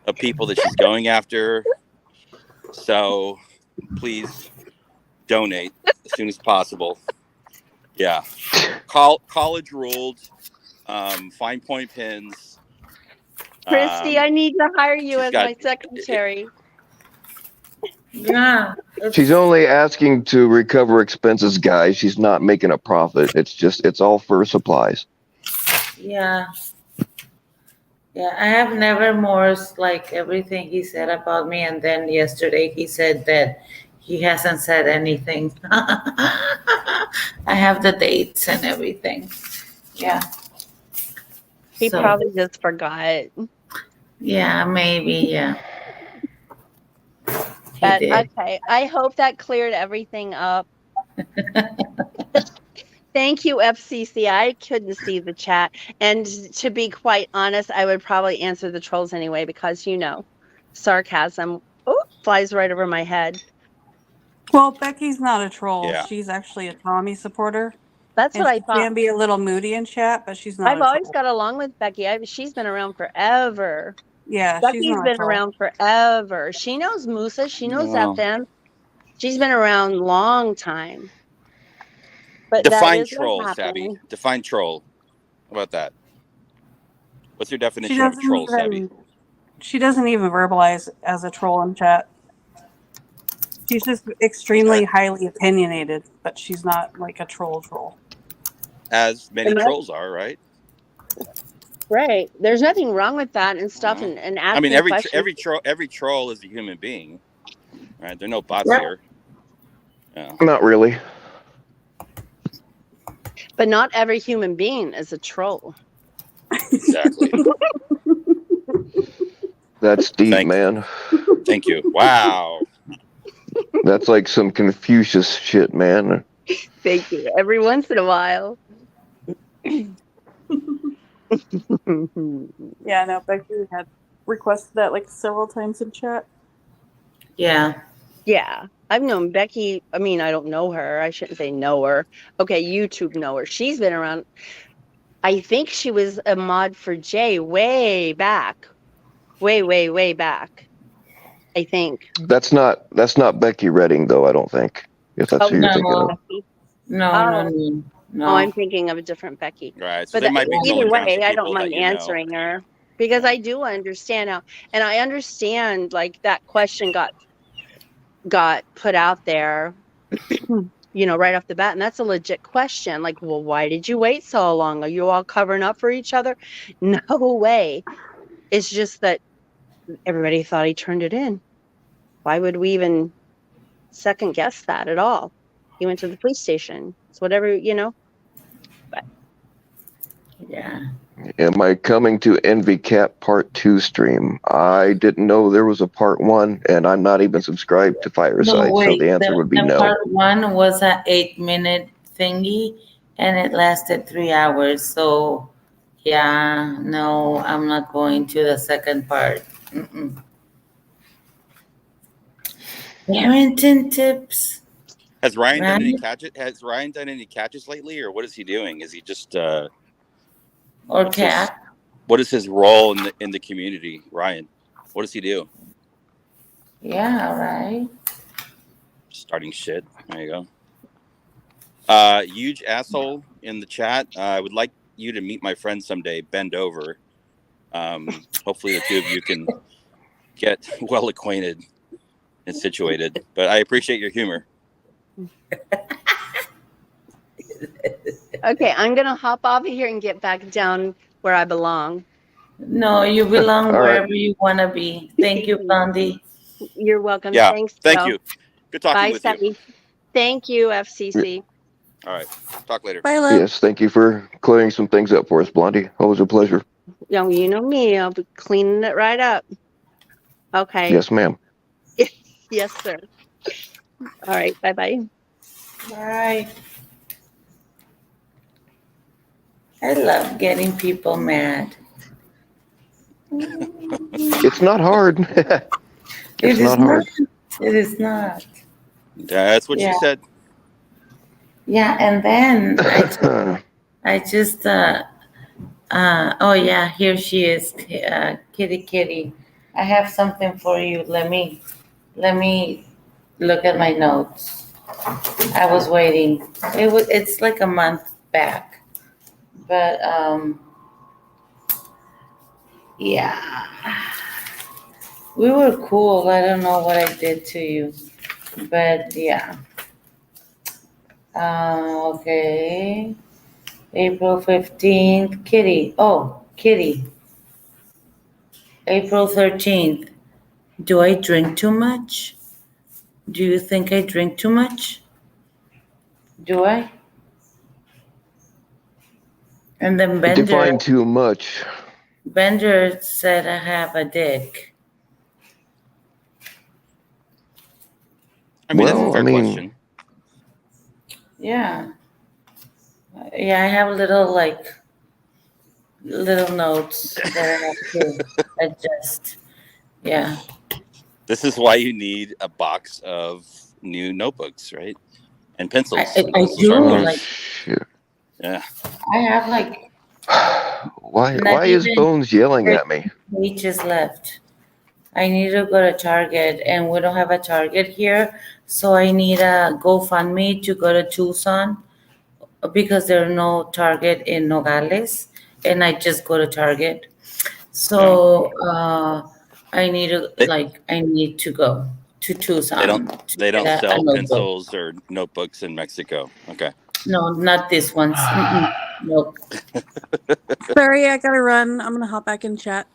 of people that she's going after. So please donate as soon as possible. Yeah. College ruled. Fine point pins. Christy, I need to hire you as my secretary. Yeah. She's only asking to recover expenses, guys. She's not making a profit. It's all for supplies. Yeah. Yeah, I have Nevermore's like everything he said about me, and then yesterday he said that he hasn't said anything. I have the dates and everything. Yeah. He probably just forgot. Yeah, maybe, yeah. But, okay, I hope that cleared everything up. Thank you, FCC. I couldn't see the chat. And to be quite honest, I would probably answer the trolls anyway because, you know, sarcasm flies right over my head. Well, Becky's not a troll. Yeah. She's actually a Tommy supporter. That's what I thought. She can be a little moody in chat, but she's not. I've always got along with Becky. She's been around forever. Yeah, Becky's been around forever. She knows Musa. She knows FM. She's been around a long time. But define troll, Sabby. Define troll. How about that? What's your definition of a troll, Sabby? She doesn't even verbalize as a troll in chat. She's just extremely highly opinionated, but she's not like a troll. As many trolls are, right? Right. There's nothing wrong with that and stuff. And asking I mean, every troll is a human being, right? There are no bots here. Yeah. Not really. But not every human being is a troll. Exactly. That's deep, man. Thank you. Wow. That's like some Confucius shit, man. Thank you. Every once in a while. Yeah, no, Becky had requested that like several times in chat. Yeah. Yeah. I've known Becky. I mean, I don't know her. I shouldn't say know her. Okay, YouTube know her. She's been around. I think she was a mod for Jay way back. way back. I think. That's not Becky Redding though. I don't think. If that's Oh, who you're thinking No. of. Becky. No, Oh. no. Oh, I'm thinking of a different Becky. Right. So But they might be either going down way, to I don't people mind that you know. answering her because I do understand how, and I understand like that question got put out there, right off the bat, and that's a legit question. Like, well, why did you wait so long? Are you all covering up for each other? No way. It's just that everybody thought he turned it in. Why would we even second guess that at all? He went to the police station. It's whatever, Yeah. Am I coming to Envy Cat Part 2 stream? I didn't know there was a Part 1, and I'm not even subscribed to Fireside, so the answer would be the no. part 1 was a 8-minute thingy, and it lasted 3 hours. So, yeah, no, I'm not going to the second part. Mm-mm. Parenting tips. Has Ryan done any Ryan? catches? Has Ryan done any catches lately, or what is he doing? Is he just Or what's his- cat? what is his role in the community, Ryan? What does he do? Yeah, right. Starting shit. There you go. Huge asshole in the chat. I would like you to meet my friend someday. Bend over. Hopefully the two of you can get well acquainted and situated. But I appreciate your humor. Okay, I'm gonna hop off of here and get back down where I belong. No, you belong All right. wherever you want to be. Thank you, Blondie. You're welcome. Yeah, Thanks. Thank Joe. you. Good talking Bye, with you. Sally. Thank you, FCC. All right. Talk later. Bye, love. Yes, thank you for clearing some things up for us, Blondie. Always a pleasure. You know me. I'll be cleaning it right up. Okay. Yes, ma'am. Yes, sir. All right. Bye-bye. Bye. I love getting people mad. It's not hard. It's It is not hard. It is not. That's what Yeah. she said. Yeah, and then I just oh yeah, here she is, Kitty. I have something for you. Let me look at my notes. I was waiting. It's like a month back, but yeah, we were cool. I don't know what I did to you, but yeah. Okay. April 15th, Kitty. Oh, Kitty. April 13th. Do I drink too much? Do you think I drink too much? Do I? And then Define too much. Bender said I have a dick. I mean, that's Well, a fair I mean- question. Yeah. Yeah, I have little notes that I have to adjust. Yeah. This is why you need a box of new notebooks, right? And pencils. I do, Sharpeners. like- Shit. Yeah. I have like Why is even- Bones yelling at me? pages left. I need to go to Target, and we don't have a Target here, so I need a GoFundMe to go to Tucson because there are no Target in Nogales, and I just go to Target. So I need to go to Tucson. They don't Yeah, I sell know. pencils or notebooks in Mexico. Okay. No, not this ones. Mm-mm. Nope. Sorry, I gotta run. I'm gonna hop back in chat.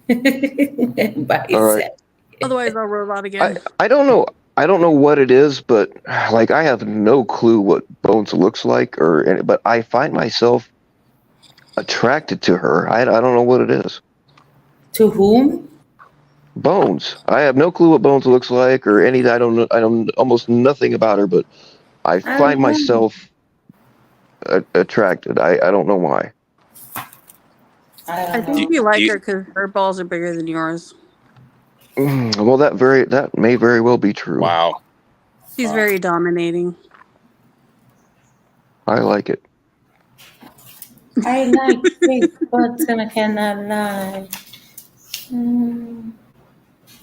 Bye. All right. Seth. Otherwise, I'll roll out again. I don't know. I don't know what it is, but like I have no clue what Bones looks like, but I find myself attracted to her. I don't know what it is. To whom? Bones. I have no clue what Bones looks like or any. I don't know. I don't almost nothing about her, but I don't find know. myself attracted. I don't know why. I I don't know. think you like you- her because her balls are bigger than yours. Well, that may very well be true. Wow. She's very dominating. I like it. I like big butts and I cannot lie. Mm,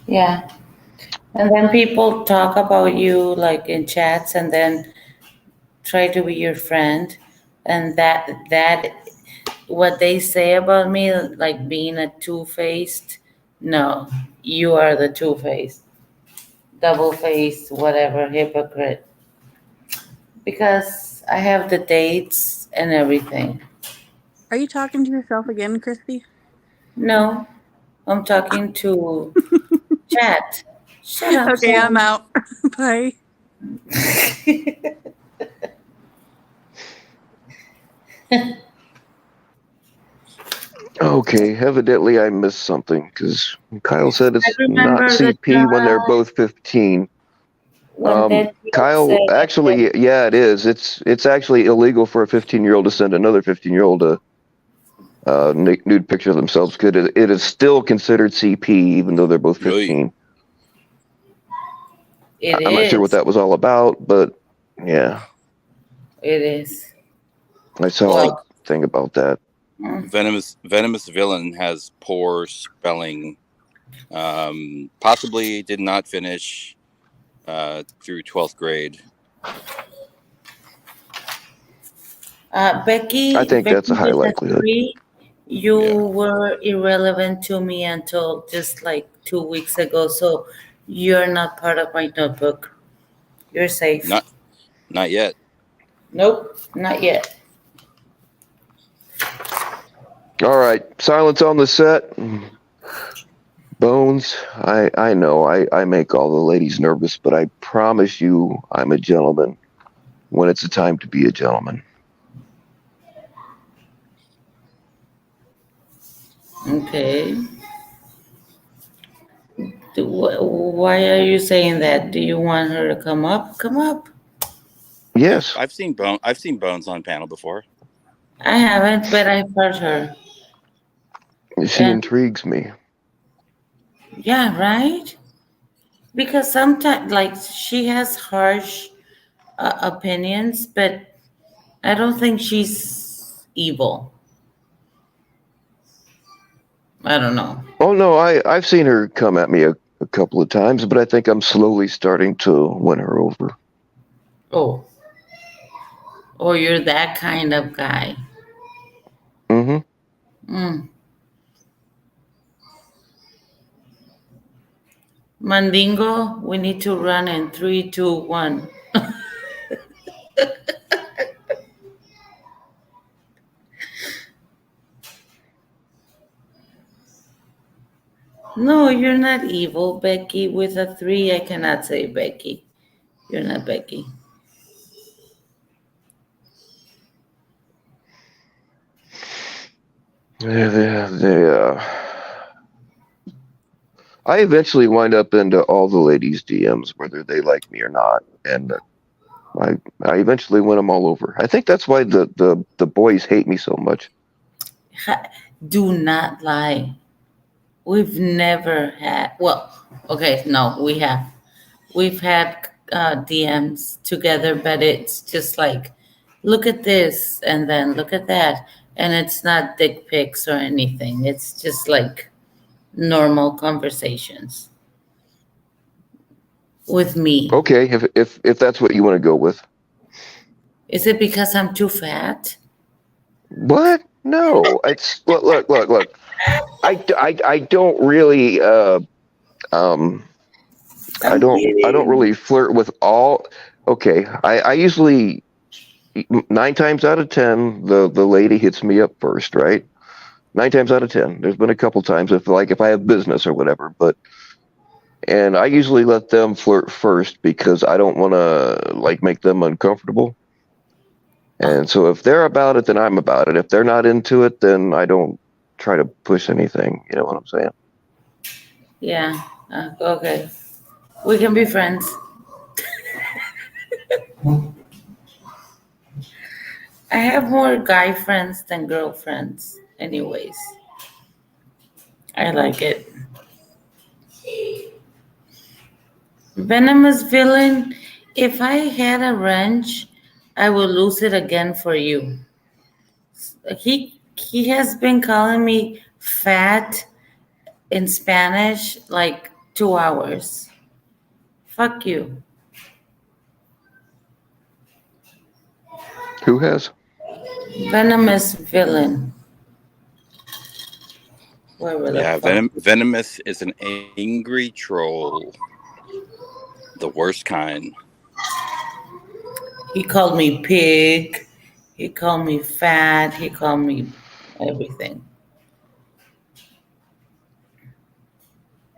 yeah. And then people talk about you like in chats and then try to be your friend. And that what they say about me, like being a two-faced, no, you are the two-faced, double-faced, whatever, hypocrite. Because I have the dates and everything. Are you talking to yourself again, Christy? No, I'm talking to chat. Shut up, Okay, I'm Sam. out. Bye. Okay, evidently I missed something because Kyle said I it's not remember the CP when they're time both 15. when Betty Kyle, said that. actually, yeah, it is. It's actually illegal for a 15-year-old to send another 15-year-old a nude picture of themselves. It is still considered CP even though they're both Really? 15. It I'm not sure what is. that was all about, but yeah, It is. I saw Well, a thing about that. Venomous Villain has poor spelling. Possibly did not finish through 12th grade. Becky, I think that's a high with the likelihood. 3, you Yeah. were irrelevant to me until just like 2 weeks ago. So you're not part of my notebook. You're safe. Not yet. Nope, not yet. All right, silence on the set. Bones, I know I make all the ladies nervous, but I promise you I'm a gentleman when it's a time to be a gentleman. Okay. Why are you saying that? Do you want her to come up? Come up. Yes, I've seen Bones on panel before. I haven't, but I've heard her. she And intrigues me. yeah, right? Because sometimes, like, she has harsh opinions, but I don't think she's evil. I don't know. Oh no, I've seen her come at me a couple of times, but I think I'm slowly starting to win her over. Oh, you're that kind of guy. Mm-hmm. Mm. Mandingo, we need to run in 3, 2, 1. No, you're not evil, Becky. With a 3, I cannot say Becky. You're not Becky. I eventually wind up into all the ladies' DMs, whether they like me or not, and I eventually win them all over. I think that's why the boys hate me so much. Do not lie. We've never had, well, okay, no, we have. We've had DMs together, but it's just like, look at this and then look at that. And it's not dick pics or anything. It's just like normal conversations with me. Okay, if that's what you want to go with. Is it because I'm too fat? What? No, it's look. I don't really I don't really flirt with all. Okay, I usually 9 times out of 10 the lady hits me up first, right? 9 times out of 10. There's been a couple times if I have business or whatever, and I usually let them flirt first because I don't want to like make them uncomfortable. And so if they're about it, then I'm about it. If they're not into it, then I don't try to push anything. You know what I'm saying? Yeah. Okay. We can be friends. I have more guy friends than girlfriends, anyways. I like it. Venomous Villain, if I had a wrench, I would lose it again for you. He has been calling me fat in Spanish like 2 hours. Fuck you. Who has? Venomous villain. Whatever the Yeah, fuck. Venomous is an angry troll, the worst kind. He called me pig. He called me fat. He called me everything.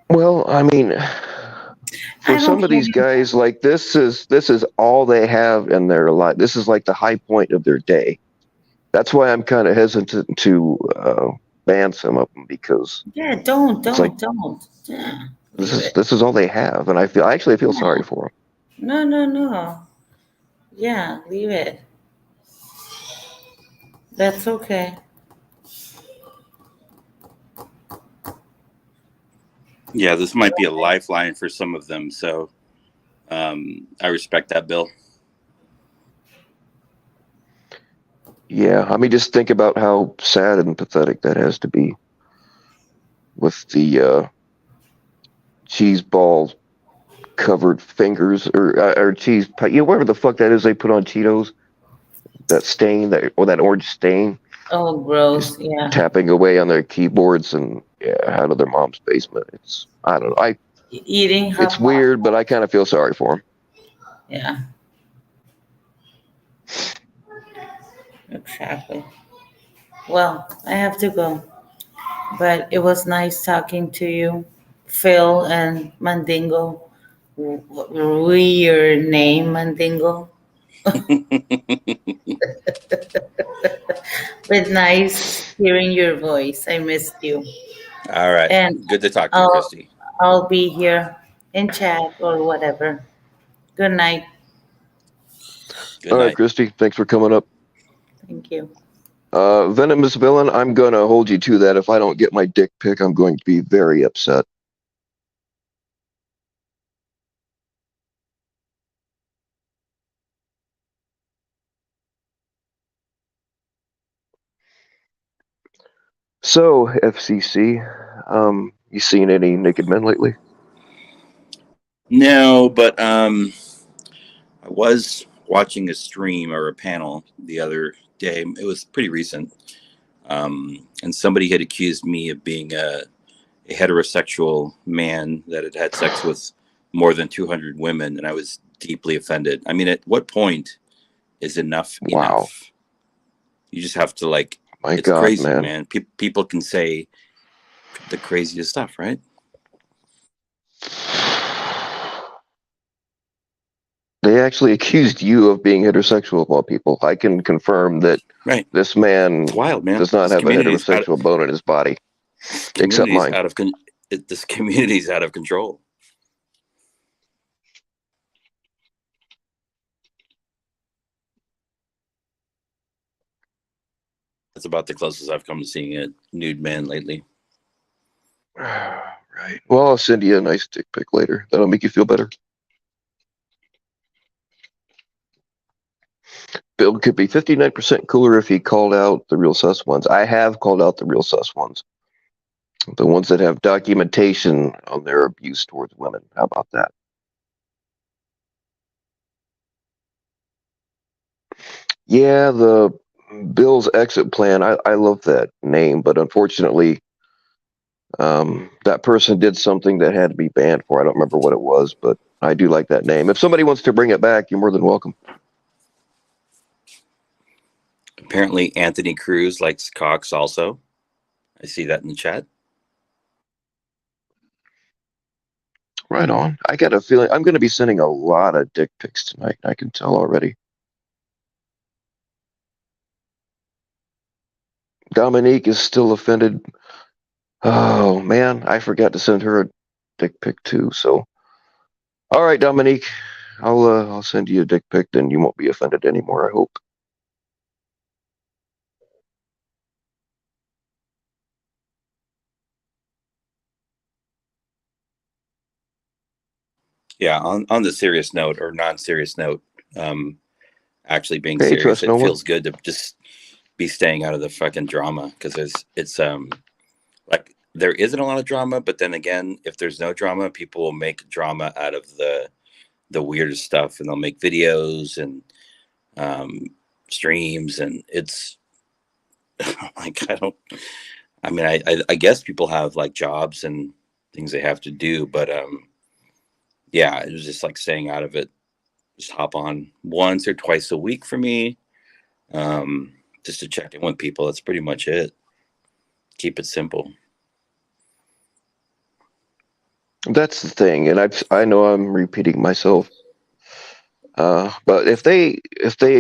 Well, I mean, for I some don't of these care. guys, like this is all they have in their life. This is like the high point of their day. That's why I'm kind of hesitant to ban some of them because Yeah, it's like don't. Yeah, this leave is it. this is all they have, and I feel sorry Yeah. for No. Yeah, leave it. That's okay. Yeah, this might be a lifeline for some of them. So I respect that, Bill. them. Yeah, I mean, just think about how sad and pathetic that has to be with the cheese ball covered fingers or cheese, whatever the fuck that is they put on Cheetos. That stain, that orange stain, Oh, just gross. Yeah. tapping away on their keyboards and out of their mom's basement. I don't know. Eating It's hot weird, but pocket. I kind of feel sorry for them. Yeah, exactly. Well, I have to go. But it was nice talking to you, Phil and Mandingo. Weird name, Mandingo. But nice hearing your voice. I missed you. All right. And Good to talk to you, I'll Christy. I'll be here in chat or whatever. Good night. Good All right, night. Christy, thanks for coming up. Thank you. Venomous Villain, I'm going to hold you to that. If I don't get my dick pic, I'm going to be very upset. So, FCC, you seen any naked men lately? No, but I was watching a stream or a panel the other day. It was pretty recent. And somebody had accused me of being a heterosexual man that had had sex with more than 200 women, and I was deeply offended. I mean, at what point is enough Wow. enough? You just have to My it's God, crazy, man. man. People can say the craziest stuff, right? They actually accused you of being heterosexual of all people. I can confirm that Right. this man It's wild, man. does not This have a community's heterosexual bone in his body, except mine. This community's out of control. That's about the closest I've come to seeing a nude man lately. Right. Well, I'll send you a nice dick pic later. That'll make you feel better. Bill could be 59% cooler if he called out the real sus ones. I have called out the real sus ones. The ones that have documentation on their abuse towards women. How about that? Yeah, the Bill's exit plan. I love that name, but unfortunately, that person did something that had to be banned for. I don't remember what it was, but I do like that name. If somebody wants to bring it back, you're more than welcome. Apparently, Anthony Cruz likes cocks also. I see that in the chat. Right on. I got a feeling I'm going to be sending a lot of dick pics tonight. I can tell already. Dominique is still offended. Oh man, I forgot to send her a dick pic too. So, all right, Dominique, I'll send you a dick pic. Then you won't be offended anymore. I hope. Yeah, on the serious note or non-serious note, actually being Hey, serious, trust it no one. feels good to just be staying out of the fucking drama because it's like there isn't a lot of drama, but then again, if there's no drama, people will make drama out of the weirdest stuff, and they'll make videos and streams, and it's like I guess people have like jobs and things they have to do, but yeah, it was just like staying out of it. Just hop on once or twice a week for me, just to check in with people. That's pretty much it. Keep it simple. That's the thing, and I know I'm repeating myself. But if they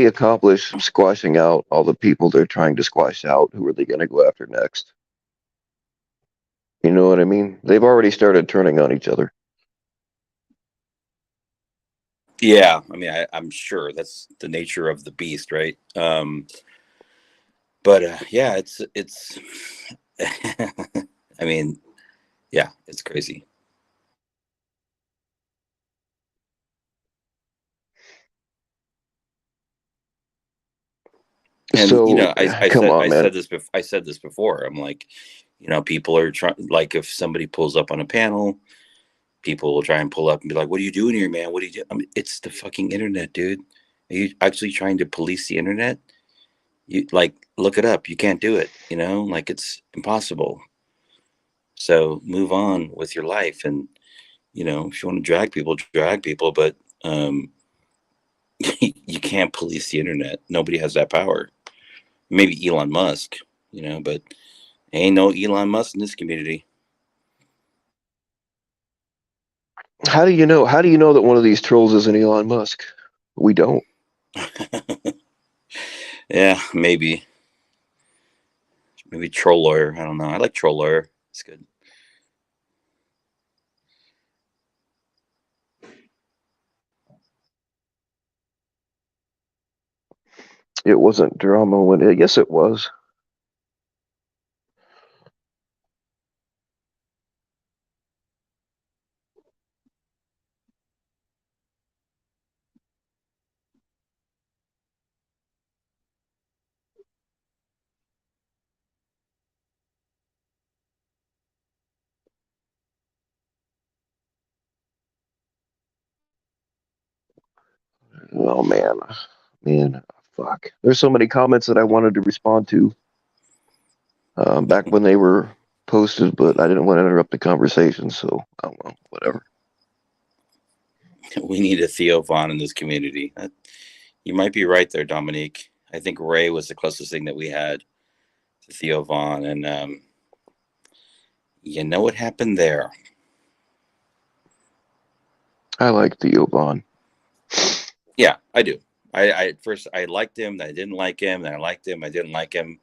accomplish squashing out all the people they're trying to squash out, who are they going to go after next? You know what I mean? They've already started turning on each other. Yeah, I mean, I'm sure that's the nature of the beast, right? But yeah, it's. I mean, yeah, it's crazy. And So, you know, I come said on, man. I said this before. I'm like, you know, people are trying. Like, if somebody pulls up on a panel, people will try and pull up and be like, "What are you doing here, man? What are you doing?" I mean, it's the fucking internet, dude. Are you actually trying to police the internet? You like look it up. You can't do it. You know, like it's impossible. So move on with your life, and you know, if you want to drag people, but you can't police the internet. Nobody has that power. Maybe Elon Musk, you know, but ain't no Elon Musk in this community. How do you know? How do you know that one of these trolls isn't Elon Musk? We don't. Yeah, maybe Troll Lawyer. I don't know. I like Troll Lawyer. It's good. It wasn't drama when it. Yes, it was. Oh man, fuck. There's so many comments that I wanted to respond to back when they were posted, but I didn't want to interrupt the conversation, so I don't know, whatever. We need a Theo Vaughn in this community. You might be right there, Dominique. I think Ray was the closest thing that we had to Theo Vaughn, and you know what happened there. I like Theo Vaughn. Yeah, I do. I at first I liked him, then I didn't like him, then I liked him, I didn't like him,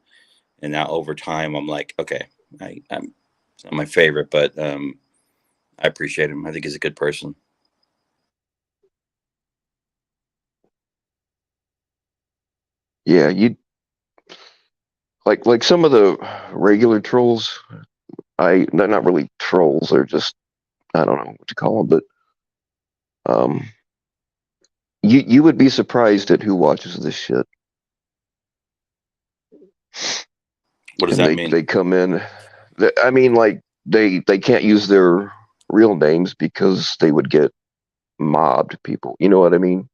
and now over time I'm like, okay, I'm it's not my favorite, but I appreciate him. I think he's a good person. Yeah, you like some of the regular trolls. They're not really trolls. They're just, I don't know what you call them, but you would be surprised at who watches this shit. What does And that mean? They come in. I mean, like they can't use their real names because they would get mobbed. People, you know what I mean?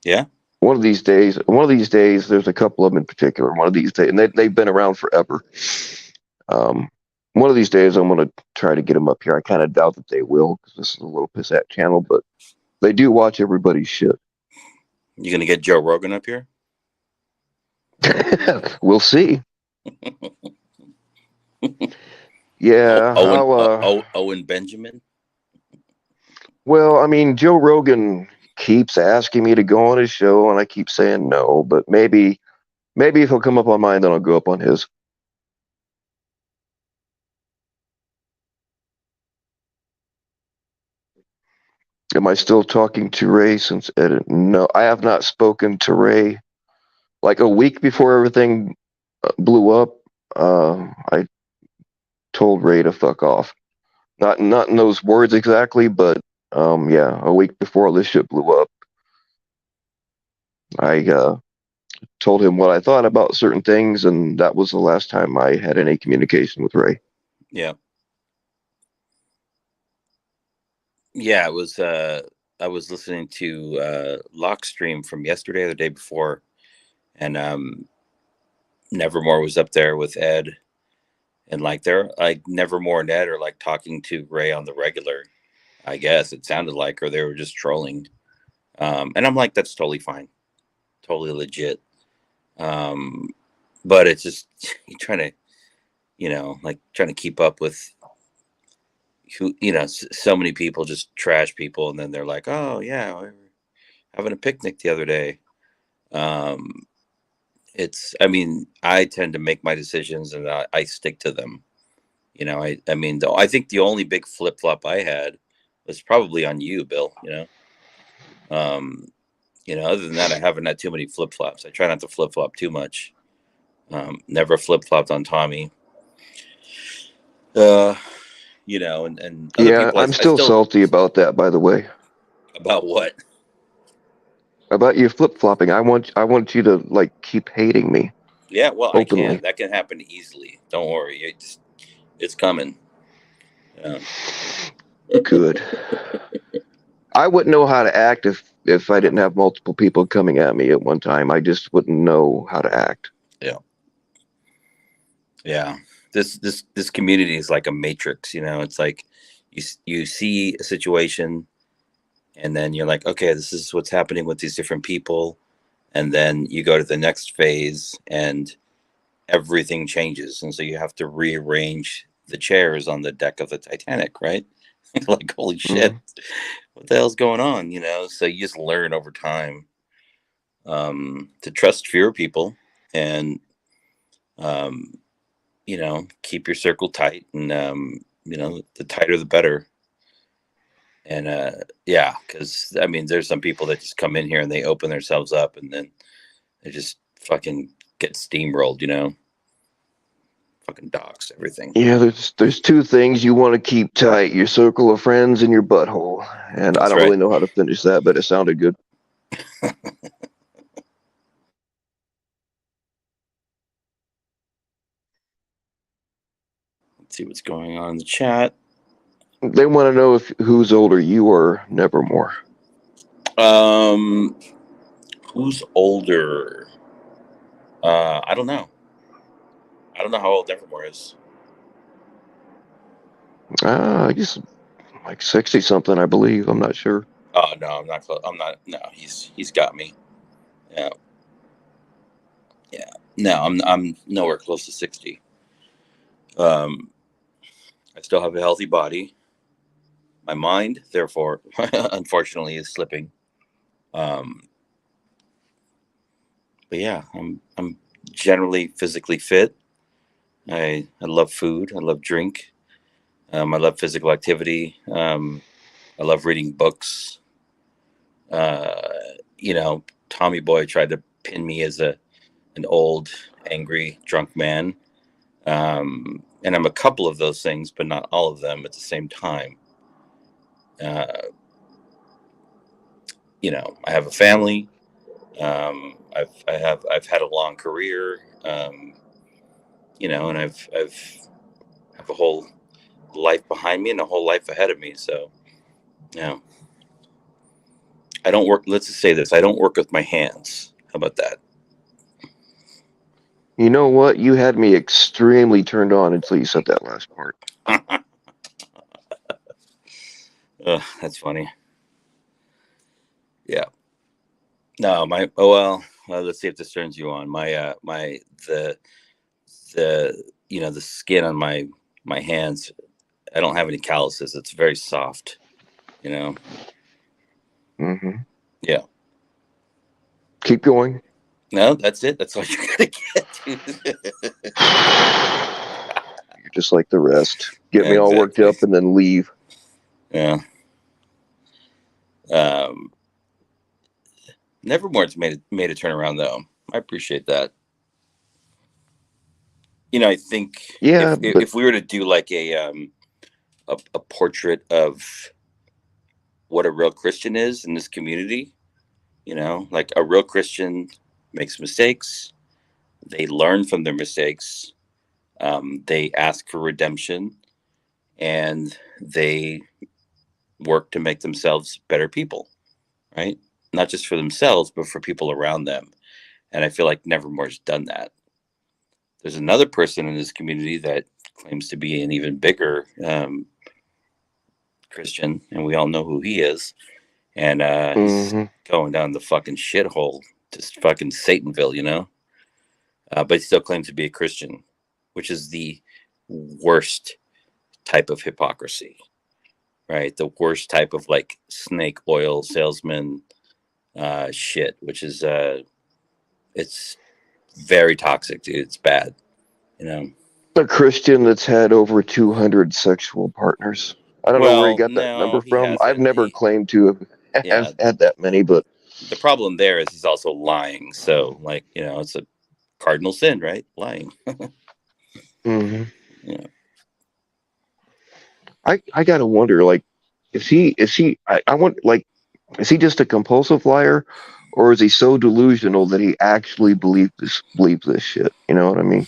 Yeah. One of these days, there's a couple of them in particular. One of these days, and they've been around forever. One of these days, I'm going to try to get them up here. I kind of doubt that they will because this is a little pissat channel, but they do watch everybody's shit. You gonna get Joe Rogan up here? We'll see. Yeah. Owen Benjamin. Well, I mean, Joe Rogan keeps asking me to go on his show, and I keep saying no. But maybe if he'll come up on mine, then I'll go up on his. Am I still talking to Ray since edit? No, I have not spoken to Ray. Like a week before everything blew up, I told Ray to fuck off. Not in those words exactly, but yeah, a week before all this shit blew up, I told him what I thought about certain things, and that was the last time I had any communication with Ray. Yeah. Yeah, it was I was listening to Lock Stream from yesterday or the day before, and Nevermore was up there with Ed, and like they're like Nevermore and Ed are like talking to Ray on the regular, I guess it sounded like, or they were just trolling. And I'm like, that's totally fine, totally legit. But it's just you trying to, like trying to keep up with who, so many people just trash people, and then they're like, oh yeah, we were having a picnic the other day. I mean, I tend to make my decisions and I stick to them. I mean, though, I think the only big flip flop I had was probably on you, Bill. Other than that, I haven't had too many flip flops. I try not to flip flop too much. Never flip flopped on Tommy. And other Yeah, people, I'm still salty about that, by the way. About what? About you flip flopping. I want you to like keep hating me. Yeah, well, openly. I can. That can happen easily. Don't worry. It's coming. Yeah. Good. I wouldn't know how to act if I didn't have multiple people coming at me at one time. I just wouldn't know how to act. Yeah. Yeah. This community is like a matrix. It's like you see a situation, and then you're like, okay, this is what's happening with these different people, and then you go to the next phase, and everything changes, and so you have to rearrange the chairs on the deck of the Titanic, right? Like, holy shit, what the hell's going on? So you just learn over time to trust fewer people, and keep your circle tight, and the tighter the better. And yeah, because I mean, there's some people that just come in here and they open themselves up, and then they just fucking get steamrolled, fucking dogs, everything. Yeah, there's two things you want to keep tight: your circle of friends and your butthole. And I don't really know how to finish that, but it sounded good. Let's see what's going on in the chat. They want to know who's older, you or Nevermore. Who's older? I don't know. I don't know how old Nevermore is. I guess like 60 something, I believe. I'm not sure. Oh no, I'm not close. I'm not. No, he's got me. Yeah. Yeah. No, I'm nowhere close to 60. I still have a healthy body. My mind, therefore, unfortunately, is slipping. But yeah, I'm generally physically fit. I love food. I love drink. I love physical activity. I love reading books. Tommy Boy tried to pin me as an old, angry, drunk man. And I'm a couple of those things, but not all of them at the same time. I have a family. I've had a long career. And I've have a whole life behind me and a whole life ahead of me. So, I don't work. Let's just say this: I don't work with my hands. How about that? You know what? You had me extremely turned on until you said that last part. That's funny. Yeah. No, let's see if this turns you on. The skin on my hands, I don't have any calluses. It's very soft, Mm-hmm. Yeah. Keep going. No, that's it. That's all you're gonna get, dude. You're just like the rest. Get me all worked up and then leave. Yeah. Nevermore's made a turnaround though. I appreciate that. I think if we were to do like a portrait of what a real Christian is in this community, like a real Christian makes mistakes. They learn from their mistakes. They ask for redemption, and they work to make themselves better people, right? Not just for themselves, but for people around them. And I feel like Nevermore's done that. There's another person in this community that claims to be an even bigger Christian, and we all know who he is. And he's going down the fucking shithole, just fucking Satanville, you know? But he still claims to be a Christian, which is the worst type of hypocrisy, right? The worst type of like snake oil salesman shit, which is it's very toxic, dude. It's bad, you know. A Christian that's had over 200 sexual partners. I don't know where he Well, got that no, number he from. I've hasn't. never claimed to have Yeah. had that many, but The problem there is he's also lying. So, like, you know, it's a cardinal sin, right? Lying. mhm. Yeah. I gotta wonder, like, I want, like, is he just a compulsive liar, or is he so delusional that he actually believes this shit? You know what I mean?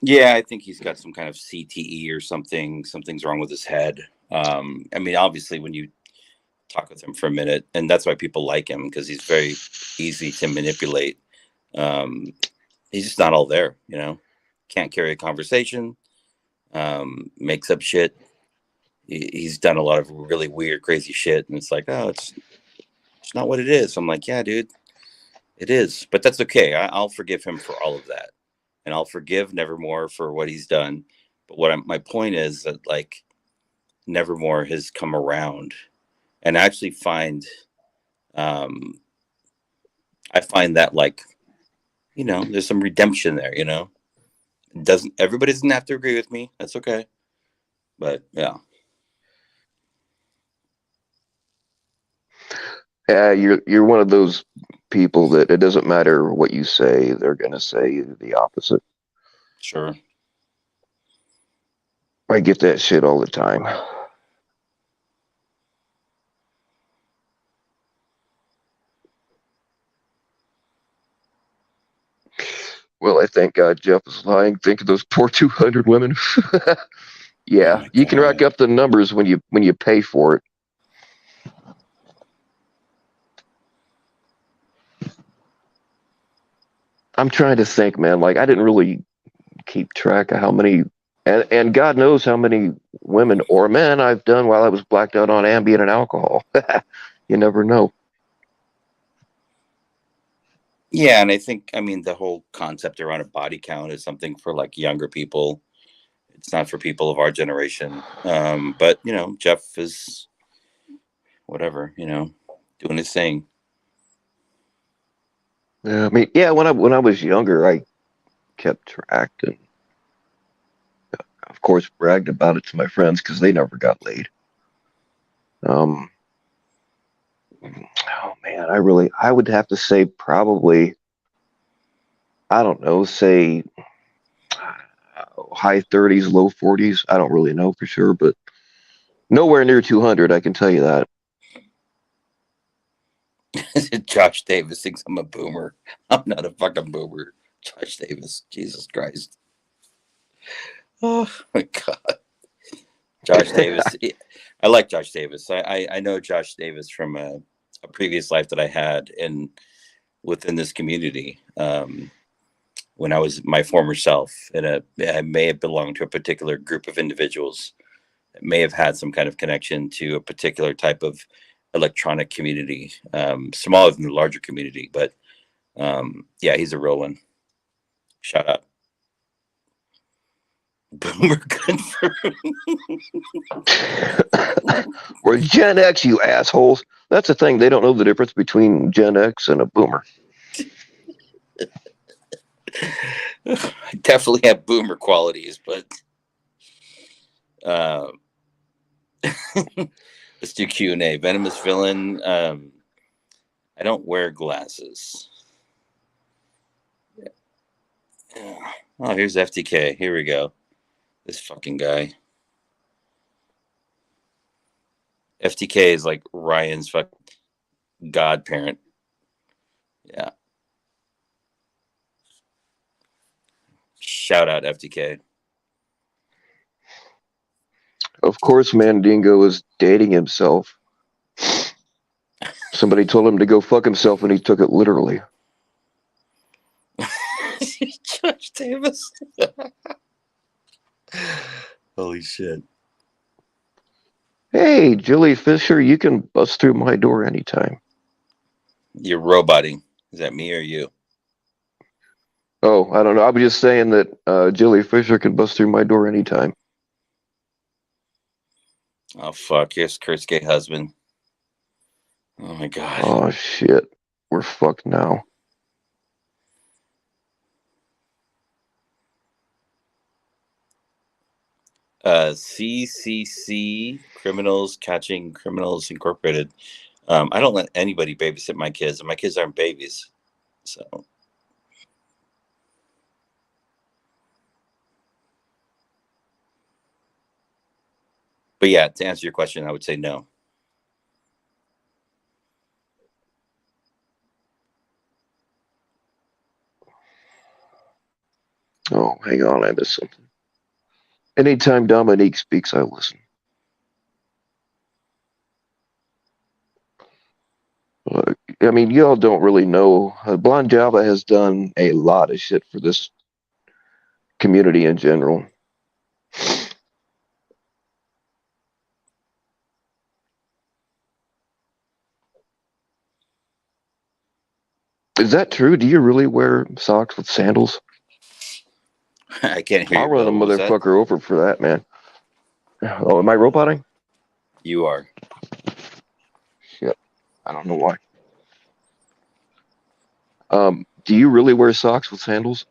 Yeah, I think he's got some kind of CTE or something. Something's wrong with his head. I mean, obviously, when you talk with him for a minute, and that's why people like him, because he's very easy to manipulate. He's just not all there, you know. Can't carry a conversation. Makes up shit. He's done a lot of really weird, crazy shit, and it's like, oh, it's not what it is. I'm like, yeah, dude, it is, but that's okay. I'll forgive him for all of that, and I'll forgive Nevermore for what he's done. But my point is that, like, Nevermore has come around, and I actually find, I find that, like, you know, there's some redemption there. You know, everybody doesn't have to agree with me. That's okay, but yeah. Yeah, you're one of those people that it doesn't matter what you say, they're gonna say the opposite. Sure. I get that shit all the time. Well, I thank God Jeff was lying. Think of those poor 200 women. Yeah, Oh you can rack up the numbers when you pay for it. I'm trying to think, man. Like, I didn't really keep track of how many, and God knows how many women or men I've done while I was blacked out on Ambien and alcohol. You never know. Yeah, and I think, I mean, the whole concept around a body count is something for like younger people. It's not for people of our generation. But you know, Jeff is whatever, you know, doing his thing. Yeah, I mean, yeah. When I was younger, I kept track and, of course, bragged about it to my friends because they never got laid. Oh man, I would have to say probably, I don't know, say high 30s, low 40s. I don't really know for sure, but nowhere near 200. I can tell you that. Josh Davis thinks I'm a boomer. I'm not a fucking boomer. Josh Davis, Jesus Christ. Oh my God. Josh Davis. I like Josh Davis. I know Josh Davis from a previous life that I had within this community. When I was my former self, and I may have belonged to a particular group of individuals that may have had some kind of connection to a particular type of electronic community, smaller than the larger community. But yeah, he's a real one. Shout out. Boomer confirmed. Or Gen X, you assholes. That's the thing. They don't know the difference between Gen X and a boomer. I definitely have boomer qualities, but let's do Q&A. Venomous Villain. I don't wear glasses. Oh, here's FTK. Here we go. This fucking guy. FTK is like Ryan's fucking godparent. Yeah. Shout out FTK. Of course, Mandingo is dating himself. Somebody told him to go fuck himself, and he took it literally. Josh Davis. Holy shit. Hey, Jilly Fisher, you can bust through my door anytime. You're roboting. Is that me or you? Oh, I don't know. I was just saying that Jilly Fisher can bust through my door anytime. Oh, fuck. Here's Kurt's gay husband. Oh, my God. Oh, shit. We're fucked now. CCC, Criminals Catching Criminals Incorporated. I don't let anybody babysit my kids, and my kids aren't babies. So. But yeah, to answer your question, I would say no. Oh, hang on. I missed something. Anytime Dominique speaks, I listen. I mean, y'all don't really know. Blonde Java has done a lot of shit for this community in general. Is that true? Do you really wear socks with sandals? I can't hear I'll you, run a Bill. What was that? motherfucker over for that, man. Oh, am I roboting? You are. Shit. I don't know why. Do you really wear socks with sandals?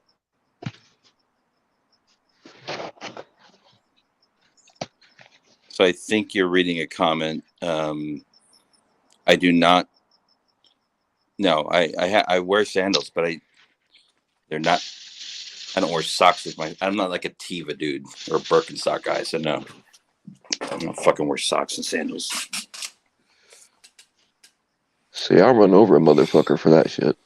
So I think you're reading a comment. I do not. No, I wear sandals, but they're not. I don't wear socks with my. I'm not like a Tiva dude or a Birkenstock guy. So no, I don't fucking wear socks and sandals. See, I'll run over a motherfucker for that shit.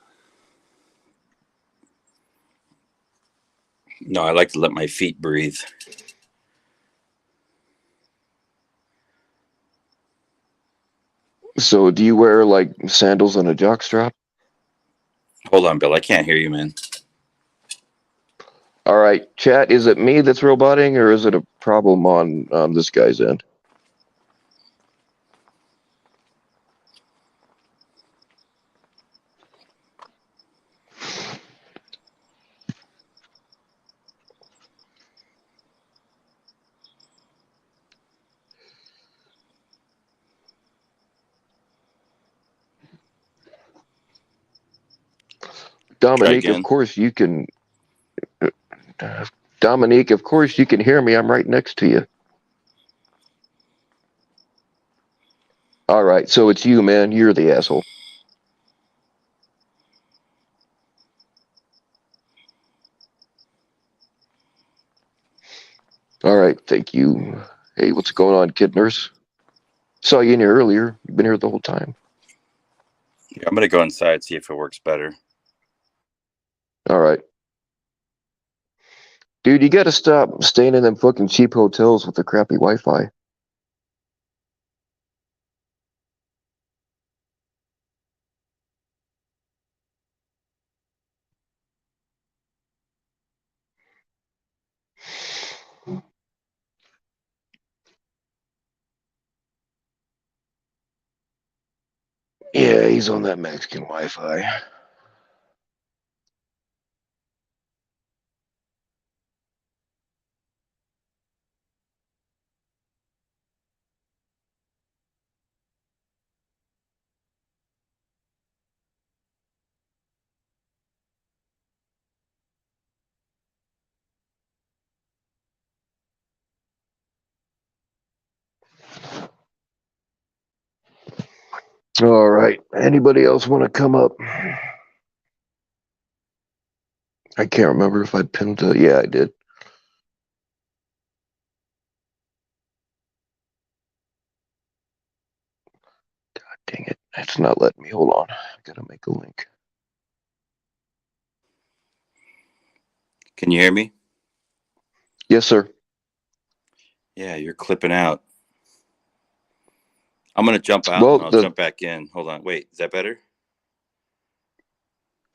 No, I like to let my feet breathe. So, do you wear like sandals and a jockstrap? Hold on, Bill. I can't hear you, man. All right, chat. Is it me that's roboting, or is it a problem on this guy's end? Dominique, of course you can. Dominique, of course you can hear me. I'm right next to you. All right, so it's you, man. You're the asshole. All right, thank you. Hey, what's going on, kid nurse? Saw you in here earlier. You've been here the whole time. Yeah, I'm gonna go inside, see if it works better. All right. Dude, you gotta stop staying in them fucking cheap hotels with the crappy Wi-Fi. Yeah, he's on that Mexican Wi-Fi. All right. Anybody else want to come up? I can't remember if I pinned it. Yeah, I did. God dang it. It's not letting me. Hold on. I gotta make a link. Can you hear me? Yes, sir. Yeah, you're clipping out. I'm gonna jump out Well, and I'll jump back in. Hold on. Wait, is that better?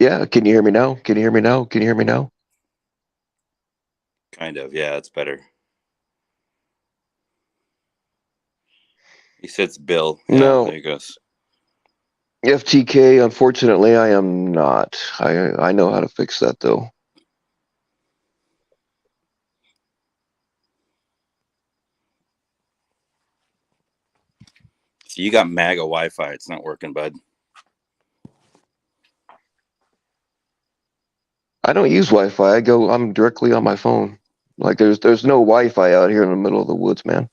yeah. Can you hear me now? Can you hear me now? Can you hear me now? Kind of. Yeah, it's better. He said it's Bill. Yeah, No. there he goes. FTK, unfortunately, I am not. I know how to fix that, though. So you got MAGA Wi-Fi. It's not working, bud. I don't use Wi-Fi. I'm directly on my phone. Like, there's no Wi-Fi out here in the middle of the woods, man.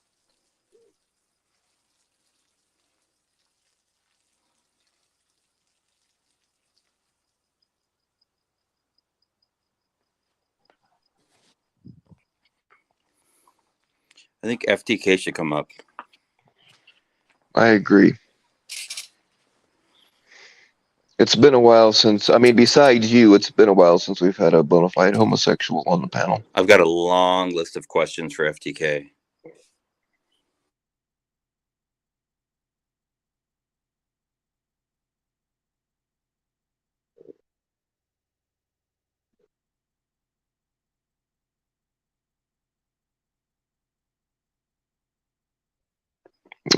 I think FTK should come up. I agree. It's been a while since, I mean, besides you, it's been a while since we've had a bona fide homosexual on the panel. I've got a long list of questions for FTK.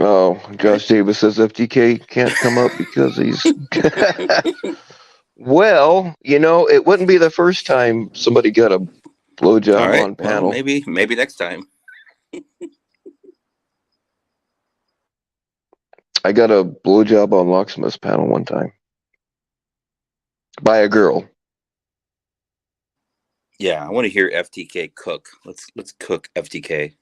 Oh, Josh Davis says FTK can't come up because he's. Well, it wouldn't be the first time somebody got a blowjob All right. on Well, panel. maybe next time. I got a blowjob on Locksmith's panel one time by a girl. Yeah, I want to hear FTK cook. Let's cook FTK.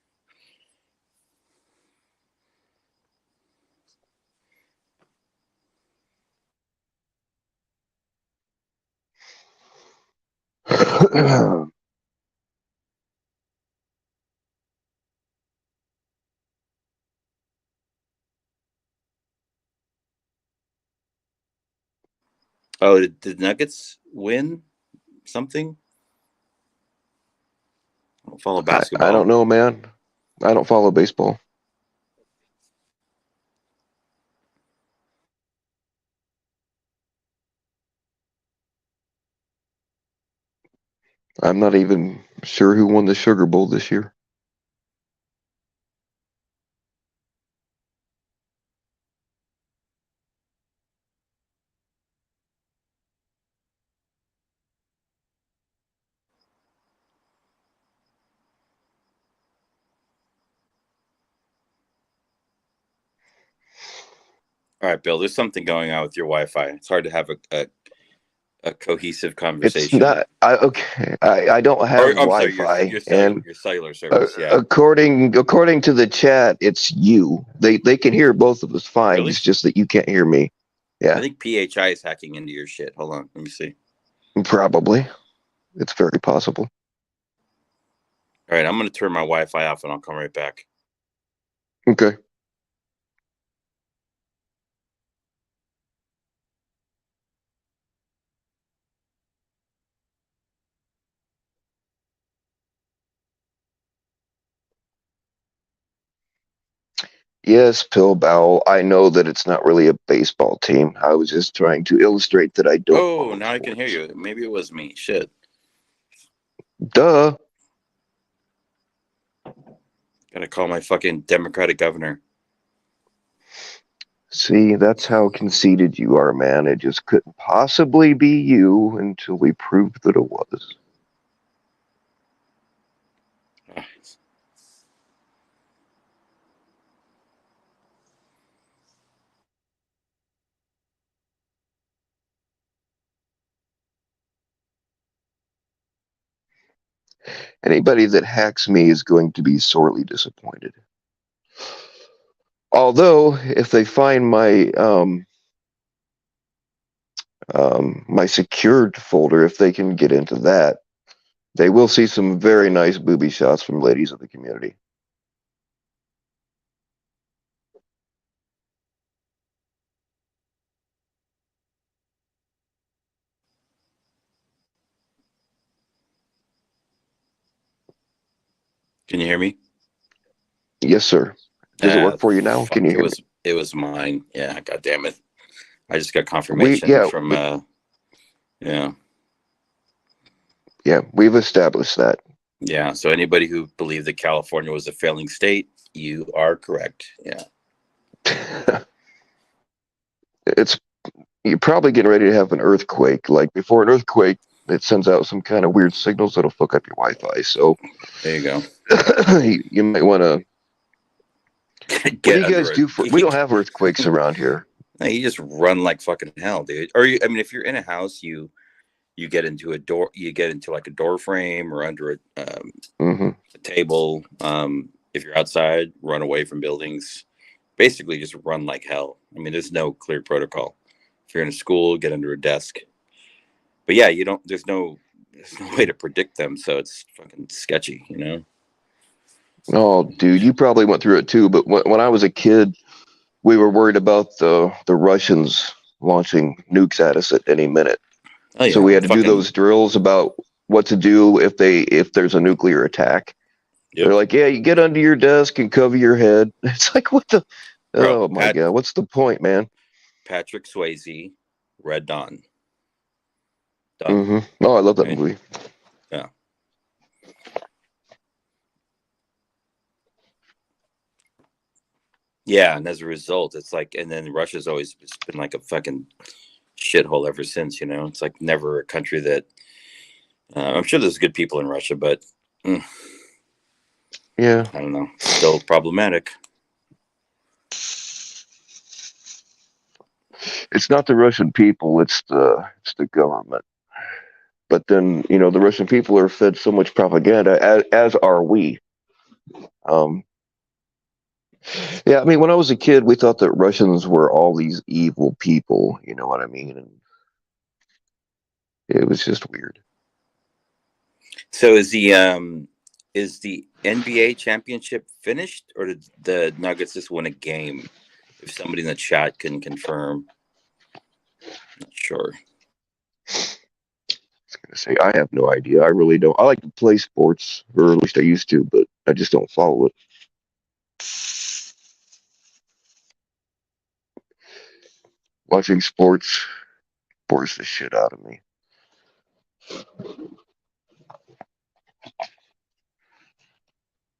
Oh, did the Nuggets win something? I don't follow basketball. I don't know, man. I don't follow baseball. I'm not even sure who won the Sugar Bowl this year. All right, Bill. There's something going on with your Wi-Fi. It's hard to have a cohesive conversation. It's not. Okay. I don't have I'm sorry, Wi-Fi, your cellular service. Yeah. according to the chat, it's you. They can hear both of us fine. Really? It's just that you can't hear me. I Yeah, think PHI is hacking into your shit. Hold on, let me see. probably. It's very possible. All right, I'm going to turn my Wi-Fi off and I'll come right back. Okay. Yes, Pill Bowl. I know that it's not really a baseball team. I was just trying to illustrate that I don't. Oh, now I can hear you. Maybe it was me. Shit. Duh. Gotta call my fucking Democratic governor. See, that's how conceited you are, man. It just couldn't possibly be you until we proved that it was. Anybody that hacks me is going to be sorely disappointed. Although, if they find my secured folder, if they can get into that, they will see some very nice booby shots from ladies of the community. Can you hear me? Yes, sir. Does it work for you now? Fuck, Can you hear me? It was mine. Yeah, god damn it. I just got confirmation from yeah. Yeah, we've established that. Yeah. So anybody who believed that California was a failing state, you are correct. Yeah. You're probably getting ready to have an earthquake. Like before an earthquake, it sends out some kind of weird signals that'll fuck up your Wi-Fi. So There you go. you might want to. What do you guys do for? We don't have earthquakes around here. No, you just run like fucking hell, dude. Or I mean, if you're in a house, you get into a door, you get into like a door frame or under a table. If you're outside, run away from buildings. Basically, just run like hell. I mean, there's no clear protocol. If you're in a school, get under a desk. But yeah, you don't. There's no way to predict them, so it's fucking sketchy, you know. Oh, dude, you probably went through it too. But when I was a kid, we were worried about the Russians launching nukes at us at any minute. Oh, yeah, so we had to do those drills about what to do if there's a nuclear attack. Yep. They're like, yeah, you get under your desk and cover your head. It's like, what the? Bro, oh my god, what's the point, man? Patrick Swayze, Red Dawn. Done. Oh, I love that movie. Yeah. Yeah, and as a result, it's like, and then Russia's always been like a fucking shithole ever since, you know. It's like never a country that I'm sure there's good people in Russia, but yeah, I don't know, still problematic. It's not the Russian people, it's the government. But then, you know, the Russian people are fed so much propaganda, as are we. Yeah, I mean, when I was a kid, we thought that Russians were all these evil people. You know what I mean? And it was just weird. So is the NBA championship finished, or did the Nuggets just win a game? If somebody in the chat can confirm, not sure. I was gonna say I have no idea. I really don't. I like to play sports, or at least I used to, but I just don't follow it. Watching sports bores the shit out of me.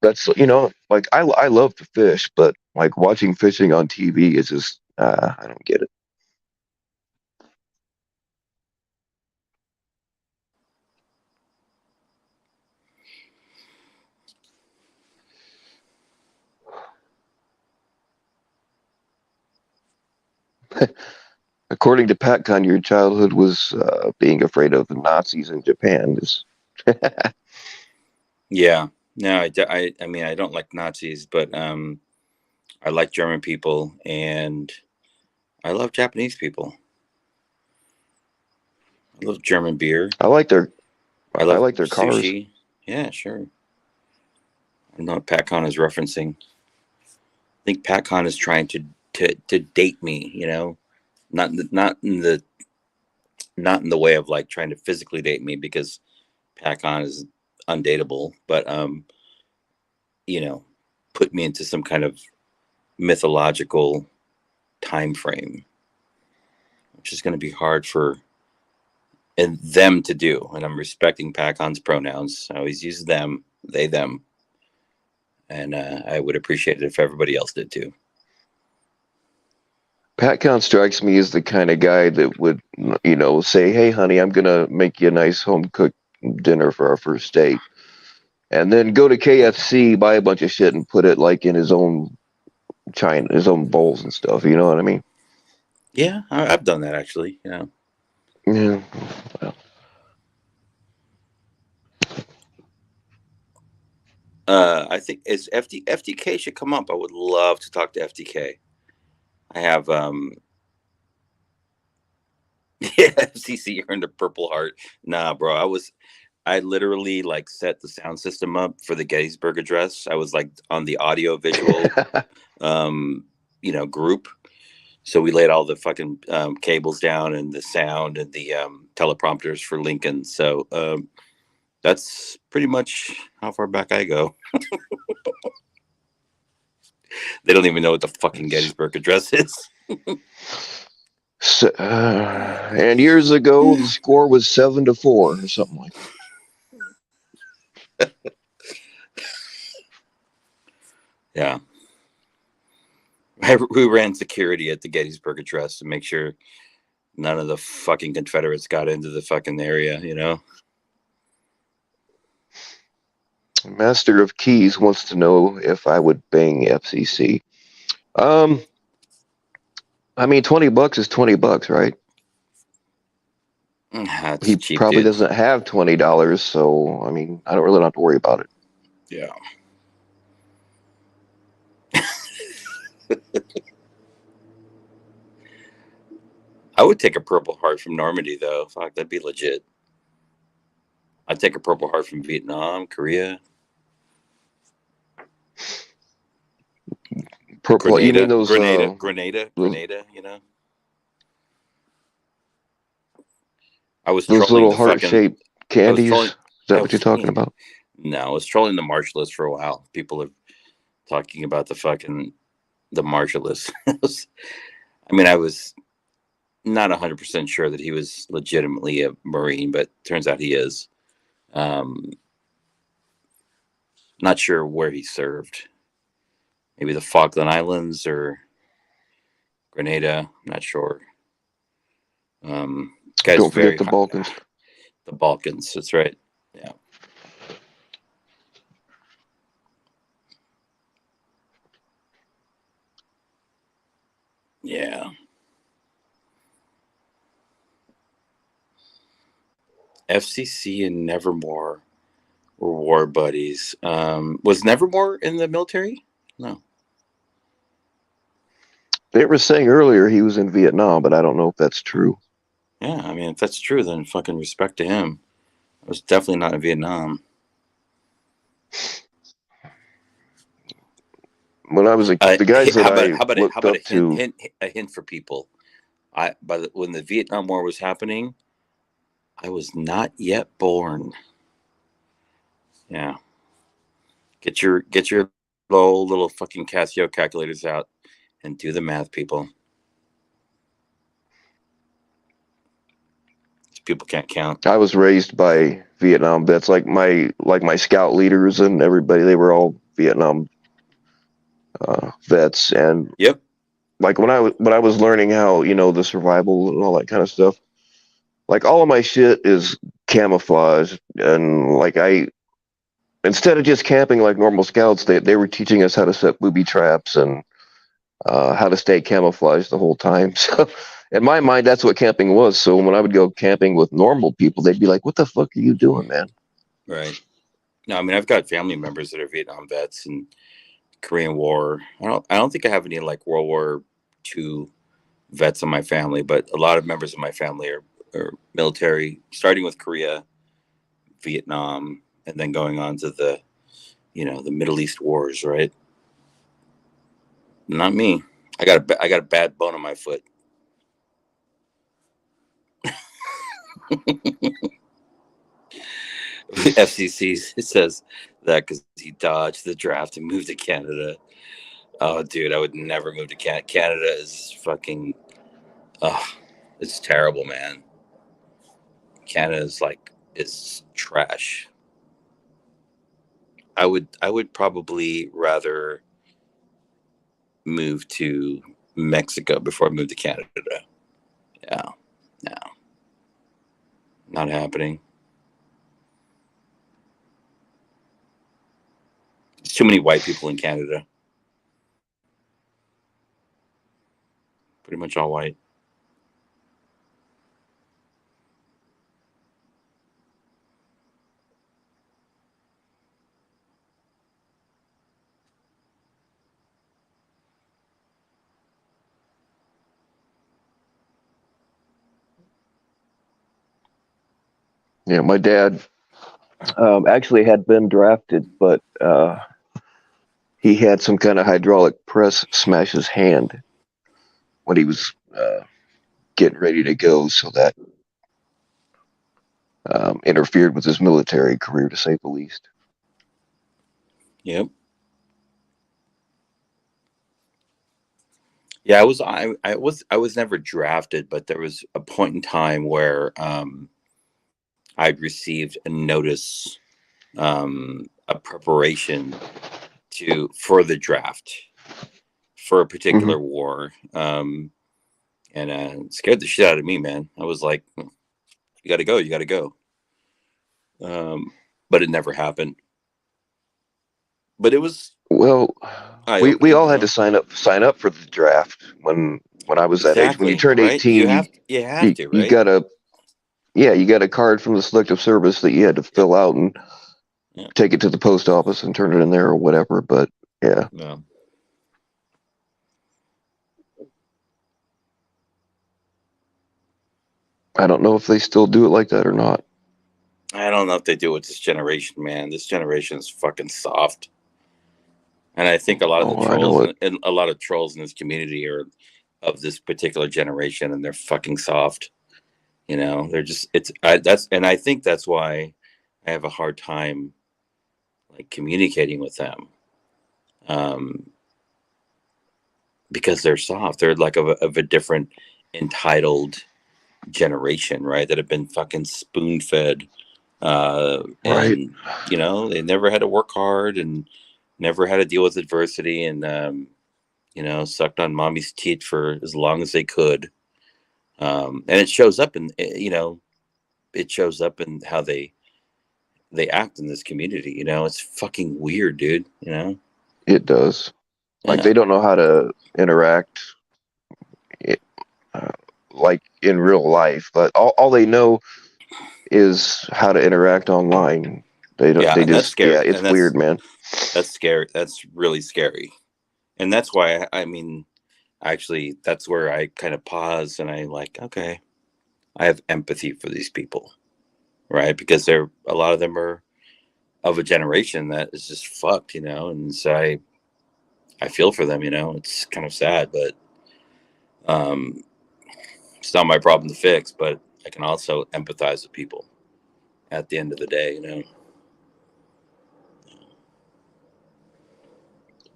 That's, you know, like I love to fish, but like watching fishing on TV is just I don't get it. According to PatCon, your childhood was being afraid of the Nazis in Japan. Yeah, no, I mean, I don't like Nazis, but I like German people, and I love Japanese people. I love German beer. I like their sushi. cars. Yeah, sure. I know what PatCon is referencing. I think PatCon is trying to date me, you know, not in the way of like trying to physically date me, because PatCon is undateable, but you know, put me into some kind of mythological time frame, which is going to be hard for them to do. And I'm respecting PatCon's pronouns. I always use them, they, them, and I would appreciate it if everybody else did too. PatCon strikes me as the kind of guy that would, you know, say, "Hey, honey, I'm gonna make you a nice home cooked dinner for our first date," and then go to KFC, buy a bunch of shit, and put it like in his own his own bowls and stuff. You know what I mean? Yeah, I've done that actually. Yeah. Yeah. Well. I think it's FTK should come up. I would love to talk to FTK. I have yeah, FCC earned a Purple Heart. Nah, bro, I literally like set the sound system up for the Gettysburg Address. I was like on the audio visual you know, group. So we laid all the fucking cables down and the sound and the teleprompters for Lincoln. So That's pretty much how far back I go. They don't even know what the fucking Gettysburg Address is. So, and years ago, the score was 7-4 or something like that. Yeah. We ran security at the Gettysburg Address to make sure none of the fucking Confederates got into the fucking area, you know? Master of Keys wants to know if I would bang FCC. I mean, $20 is $20, right? That's He cheap, probably dude. doesn't have $20, so I mean, I don't really have to worry about it. Yeah. I would take a Purple Heart from Normandy, though. Fuck, that'd be legit. I'd take a Purple Heart from Vietnam, Korea. Purple, you mean those Grenada, you know? I was those trolling little the fucking... heart-shaped candies? trolling- Is that what you're talking about? No, I was trolling the March list for a while. People are talking about the March list. I mean, I was not 100% sure that he was legitimately a Marine, but turns out he is. Not sure where he served. Maybe the Falkland Islands or Grenada. I'm not sure. Guy's Don't very forget the Balkans. The Balkans, that's right. Yeah. Yeah. FCC and Nevermore were war buddies. Was Nevermore in the military? No. They were saying earlier he was in Vietnam, but I don't know if that's true. Yeah, I mean, if that's true, then fucking respect to him. I was definitely not in Vietnam. When I was the guys that I how about looked up to, a hint for people? When the Vietnam War was happening, I was not yet born. Yeah. Get your little fucking Casio calculators out and do the math, people. People can't count. I was raised by Vietnam vets, like my scout leaders and everybody. They were all Vietnam vets, and Yep. like when I was learning how, you know, the survival and all that kind of stuff, like all of my shit is camouflage, and like instead of just camping like normal scouts, they were teaching us how to set booby traps and how to stay camouflaged the whole time. So in my mind, that's what camping was. So when I would go camping with normal people, they'd be like, "What the fuck are you doing, man?" Right. No, I mean, I've got family members that are Vietnam vets and Korean War. I don't think I have any like World War II vets in my family, but a lot of members of my family are military, starting with Korea, Vietnam, and then going on to the Middle East wars, right? Not me. I got a bad bone in my foot. FCC, it says that because he dodged the draft and moved to Canada. Oh, dude, I would never move to Canada. Canada is fucking, it's terrible, man. Canada is it's trash. I would probably rather move to Mexico before I move to Canada. Yeah, no, not happening. There's too many white people in Canada. Pretty much all white. Yeah, my dad actually had been drafted, but he had some kind of hydraulic press smash his hand when he was getting ready to go, so that interfered with his military career, to say the least. Yep. Yeah, I was never drafted, but there was a point in time where I'd received a notice, a preparation for the draft for a particular war, and it scared the shit out of me, man. I was like, you got to go, you got to go. But it never happened. But it was Well, we eye-opening, all you had know? to sign up for the draft when I was that age. When you Exactly, turned right? 18, You have to, you right? got a card from the Selective Service that you had to fill out and Yeah. take it to the post office and turn it in there or whatever. But yeah, No. I don't know if they still do it like that or not. I don't know if they do it with this generation, man. This generation is fucking soft. And I think a lot of the Oh, I know trolls it. and a lot of trolls in this community are of this particular generation, and they're fucking soft. You know, they're just I think that's why I have a hard time like communicating with them, because they're soft. They're like of a different entitled generation, right? That have been fucking spoon fed, Right. and you know they never had to work hard and never had to deal with adversity, and you know, sucked on mommy's teat for as long as they could. And it shows up in, you know, it shows up in how they act in this community. You know, it's fucking weird, dude. You know, It does. Like yeah, they don't know how to interact, i- uh, like in real life. But all they know is how to interact online. They don't. yeah, They and that's just. Yeah, scary, it's and weird, man. that's scary. That's really scary, and that's why I mean, actually, that's where I kind of pause and I like, okay, I have empathy for these people, right? Because a lot of them are of a generation that is just fucked, you know, and so I feel for them, you know. It's kind of sad, but it's not my problem to fix, but I can also empathize with people at the end of the day, you know.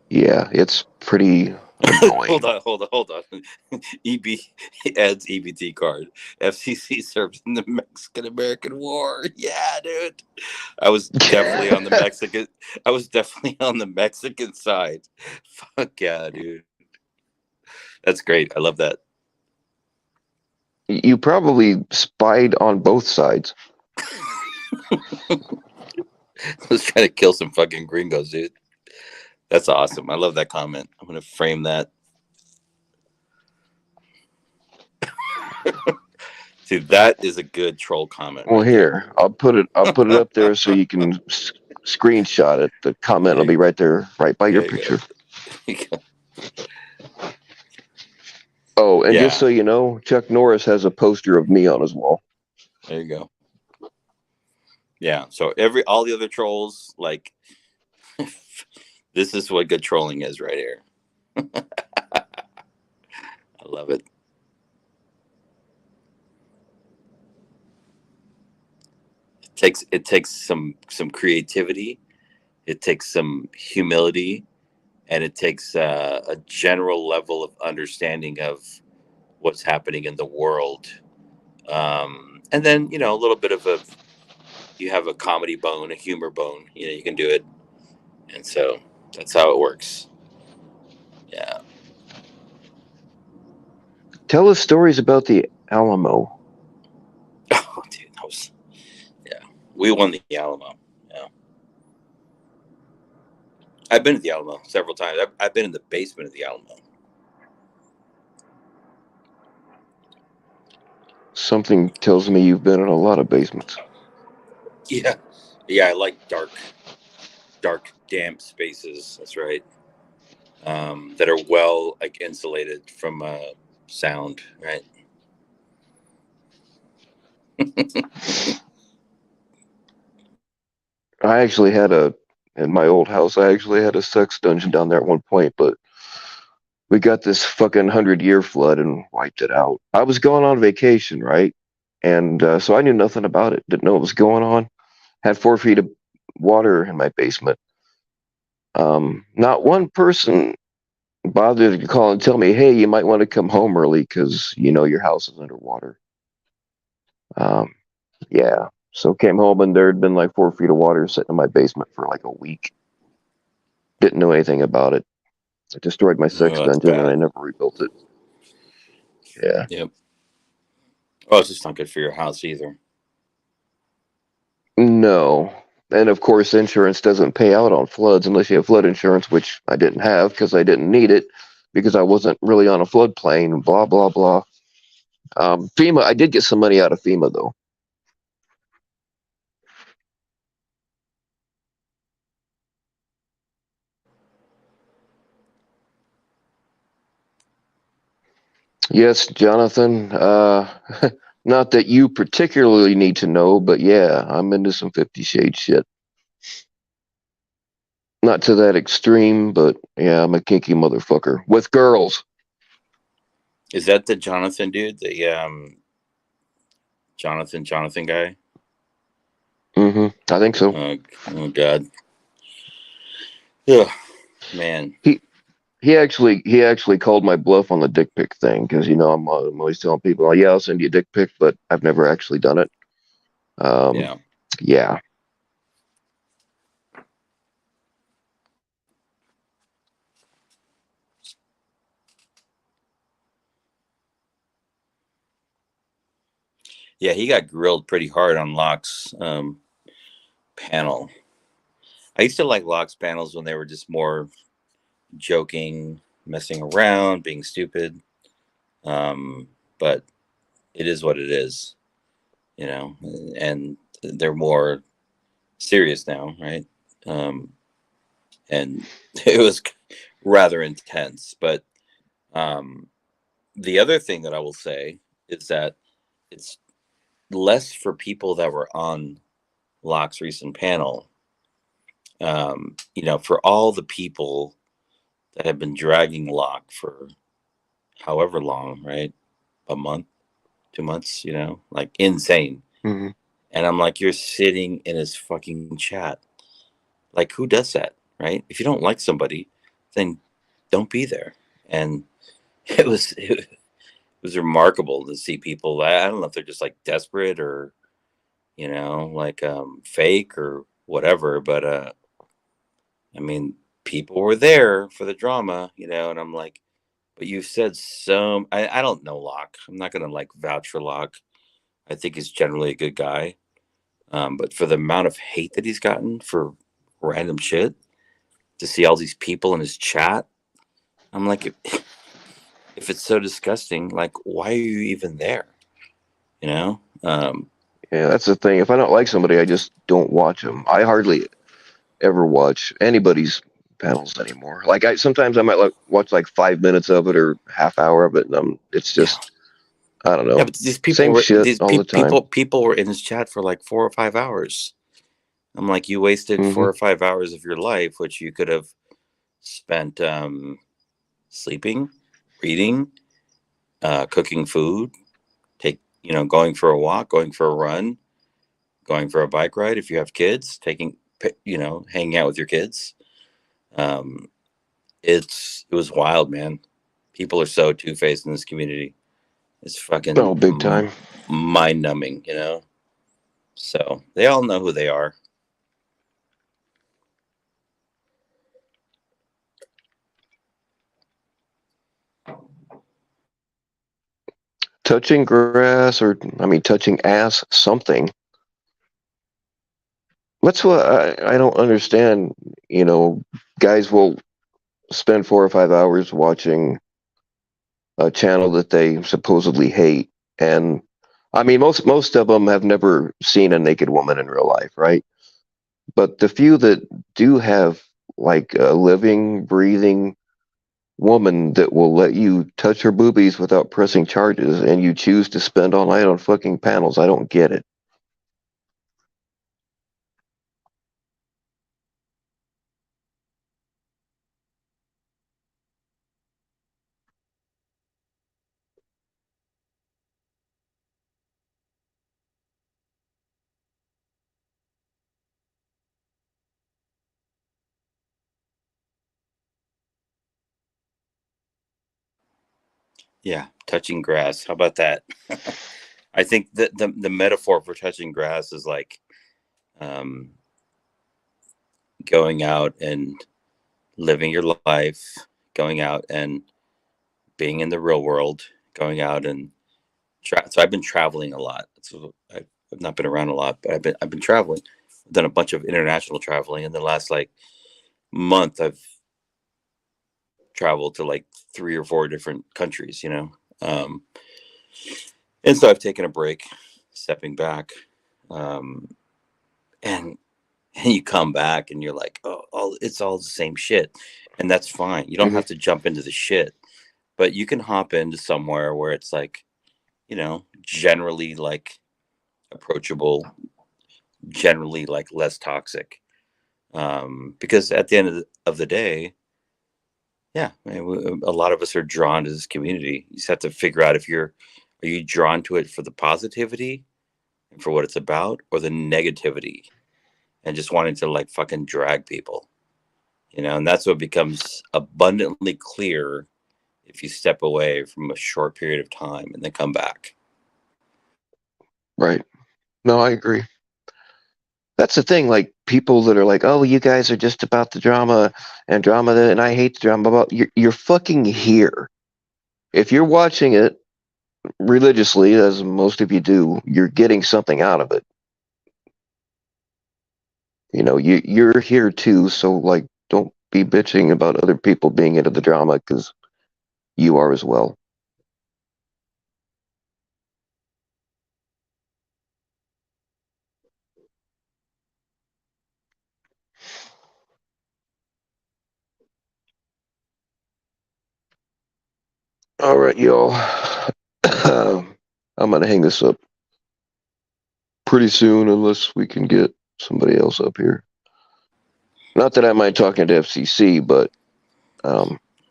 Yeah, it's pretty hold annoying. on, hold on. EB adds EBT card. FCC served in the Mexican American War. Yeah, dude. I was definitely on the Mexican. I was definitely on the Mexican side. Fuck yeah, dude. That's great. I love that. You probably spied on both sides. I was trying to kill some fucking gringos, dude. That's awesome. I love that comment. I'm gonna frame that. Dude, that is a good troll comment Well, right there. here I'll put it up there so you can screenshot it. The comment will be right there, right by your Yeah, picture. you go. Oh, and just Yeah. so you know, Chuck Norris has a poster of me on his wall. There you go. Yeah. So all the other trolls, like, this is what good trolling is right here. I love it. It takes some creativity, it takes some humility, and it takes a general level of understanding of what's happening in the world. And then, you know, a little bit of you have a comedy bone, a humor bone, you know, you can do it. And so that's how it works. Yeah. Tell us stories about the Alamo. Oh, dude, yeah. We won the Alamo. Yeah. I've been to the Alamo several times. I've been in the basement of the Alamo. Something tells me you've been in a lot of basements. Yeah. Yeah, I like dark, damp spaces. That's right. That are well like insulated from sound, right? I actually had in my old house, I actually had a sex dungeon down there at one point, but we got this fucking 100-year flood and wiped it out. I was going on vacation, right? And so I knew nothing about it. Didn't know what was going on. Had 4 feet of water in my basement. Not one person bothered to call and tell me, "Hey, you might want to come home early because your house is underwater." Um, yeah. So came home and there had been like 4 feet of water sitting in my basement for like a week. Didn't know anything about it. It destroyed my sex Oh, that's dungeon and I bad. never rebuilt it. Yeah. Yep. Oh, it's just not good for your house either. No. And of course, insurance doesn't pay out on floods unless you have flood insurance, which I didn't have because I didn't need it because I wasn't really on a floodplain, blah, blah, blah. FEMA, I did get some money out of FEMA though. Yes, Jonathan. Not that you particularly need to know, but yeah, I'm into some 50 Shades shit. Not to that extreme, but yeah, I'm a kinky motherfucker with girls. Is that the Jonathan dude? The Jonathan guy? I think so. Oh God. Yeah, man. He he actually called my bluff on the dick pic thing because I'm always telling people, oh, yeah, I'll send you a dick pic, but I've never actually done it. Um, Yeah. yeah, Yeah, he got grilled pretty hard on Locke's panel. I used to like Locke's panels when they were just more joking, messing around, being stupid. Um, but it is what it is, you know, and they're more serious now, right? Um, and it was rather intense. But um, the other thing that I will say is that it's less for people that were on Locke's recent panel. For all the people that have been dragging Locke for however long, right? A month, 2 months, like insane. hmm And I'm like, you're sitting in his fucking chat. Like, who does that, right? If you don't like somebody, then don't be there. And it was remarkable to see people. I don't know if they're just like desperate or like fake or whatever. But I mean, people were there for the drama, and I'm like, but you've said some. I don't know Locke. I'm not gonna like vouch for Locke. I think he's generally a good guy. But for the amount of hate that he's gotten for random shit, to see all these people in his chat, I'm like, if it's so disgusting, like, why are you even there? You know? yeah, that's the thing. If I don't like somebody, I just don't watch them. I hardly ever watch anybody's panels anymore. Like I sometimes I might watch like 5 minutes of it or half hour of it, and it's Yeah, just I don't yeah. know, But these people same were shit these all the time. people were in his chat for like 4 or 5 hours. I'm like, you wasted hmm 4 or 5 hours of your life, which you could have spent sleeping, reading, cooking food, going for a walk, going for a run, going for a bike ride. If you have kids, hanging out with your kids. Um, it was wild, man. People are so two faced in this community. It's Oh, fucking big time. mind numbing. So they all know who they are. Touching grass or I mean touching ass, something. That's what I don't understand. Guys will spend 4 or 5 hours watching a channel that they supposedly hate, and I mean most of them have never seen a naked woman in real life, right? But the few that do have like a living, breathing woman that will let you touch her boobies without pressing charges, and you choose to spend all night on fucking panels, I don't get it. Yeah, touching grass. How about that? I think that the metaphor for touching grass is like going out and living your life, going out and being in the real world, going out and so I've been traveling a lot. So I've not been around a lot, but I've been traveling. I've done a bunch of international traveling. In the last like month, I've traveled to like 3 or 4 different countries. Um, and so I've taken a break, stepping back, um, and you come back and you're like, oh, it's all the same shit, and that's fine. You don't Mhm. have to jump into the shit, but you can hop into somewhere where it's like, generally like approachable, generally like less toxic. Because at the end of the day, yeah, I mean, a lot of us are drawn to this community. You just have to figure out are you drawn to it for the positivity and for what it's about, or the negativity and just wanting to like fucking drag people, and that's what becomes abundantly clear if you step away from a short period of time and then come back. Right. No, I agree. That's the thing. Like people that are like, "Oh, you guys are just about the drama and I hate the drama." About you're fucking here. If you're watching it religiously, as most of you do, you're getting something out of it. You're here too. So like, don't be bitching about other people being into the drama because you are as well. All right, y'all. I'm gonna hang this up pretty soon, unless we can get somebody else up here. Not that I mind talking to FCC, but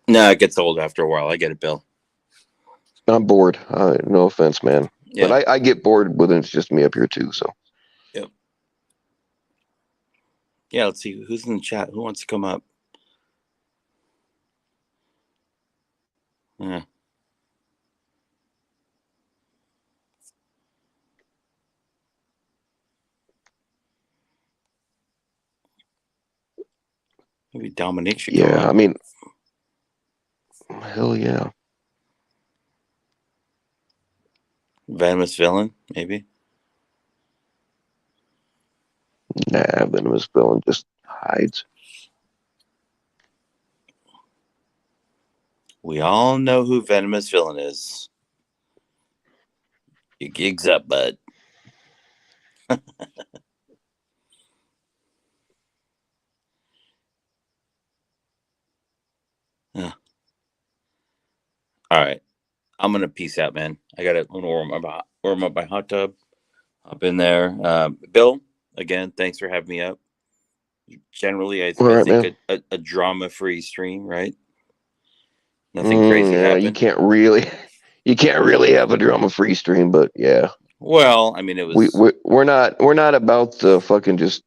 No, it gets old after a while. I get it, Bill. I'm bored. No offense, man, Yeah. but I get bored when it's just me up here too. So Yep. Yeah, let's see who's in the chat. Who wants to come up? Yeah. Maybe Dominique should come yeah, up. I mean, hell yeah. Venomous Villain, maybe. Nah, Venomous Villain just hides. We all know who Venomous Villain is. Your gig's up, bud. Yeah. All right. I'm gonna peace out, man. I'm gonna warm up my hot tub. Hop in there. Bill, again, thanks for having me up. Generally, I All right, think man. a drama-free stream, right? Nothing crazy Yeah, happened. you can't really have a drama-free stream, but yeah, Well, I mean, it we was we we're not about the fucking just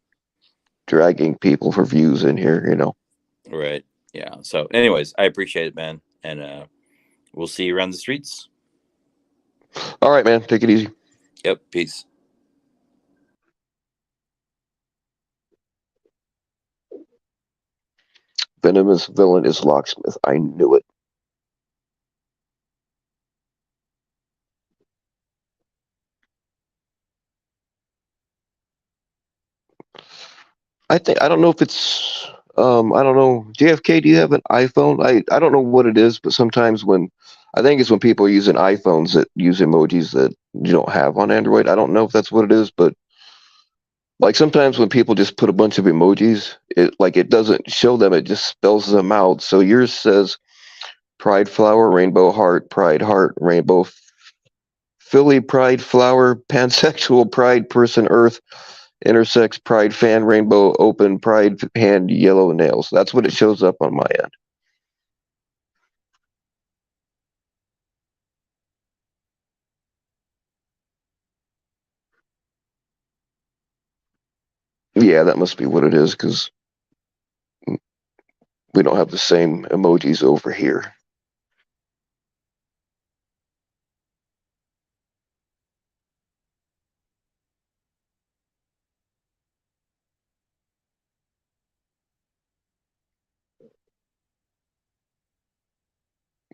dragging people for views in here. right. Yeah. So, anyways, I appreciate it, man, and we'll see you around the streets. All right, man. Take it easy. Yep. Peace. Venomous Villain is Locksmith. I knew it. I don't know if it's I don't know. JFK, do you have an iPhone? I don't know what it is, but sometimes I think it's when people are using iPhones that use emojis that you don't have on Android. I don't know if that's what it is, but like sometimes when people just put a bunch of emojis, it doesn't show them, it just spells them out. So yours says pride flower, rainbow heart, rainbow Philly pride flower, pansexual pride person earth, intersex pride fan, rainbow open pride hand, yellow nails. That's what it shows up on my end. Yeah, that must be what it is, because we don't have the same emojis over here.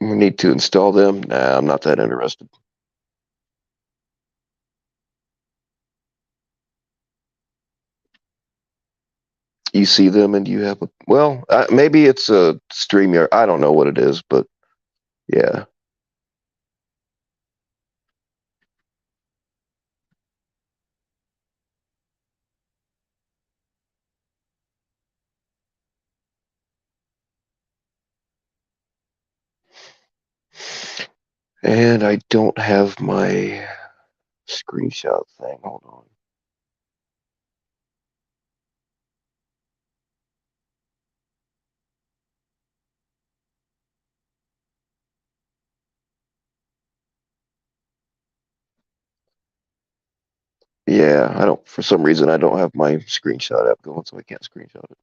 We need to install them. Nah, I'm not that interested. You see them and you have a, well, maybe it's a StreamYard. I don't know what it is, but yeah. And I don't have my screenshot thing. Hold on. Yeah, I don't, for some reason, I don't have my screenshot app going, so I can't screenshot it.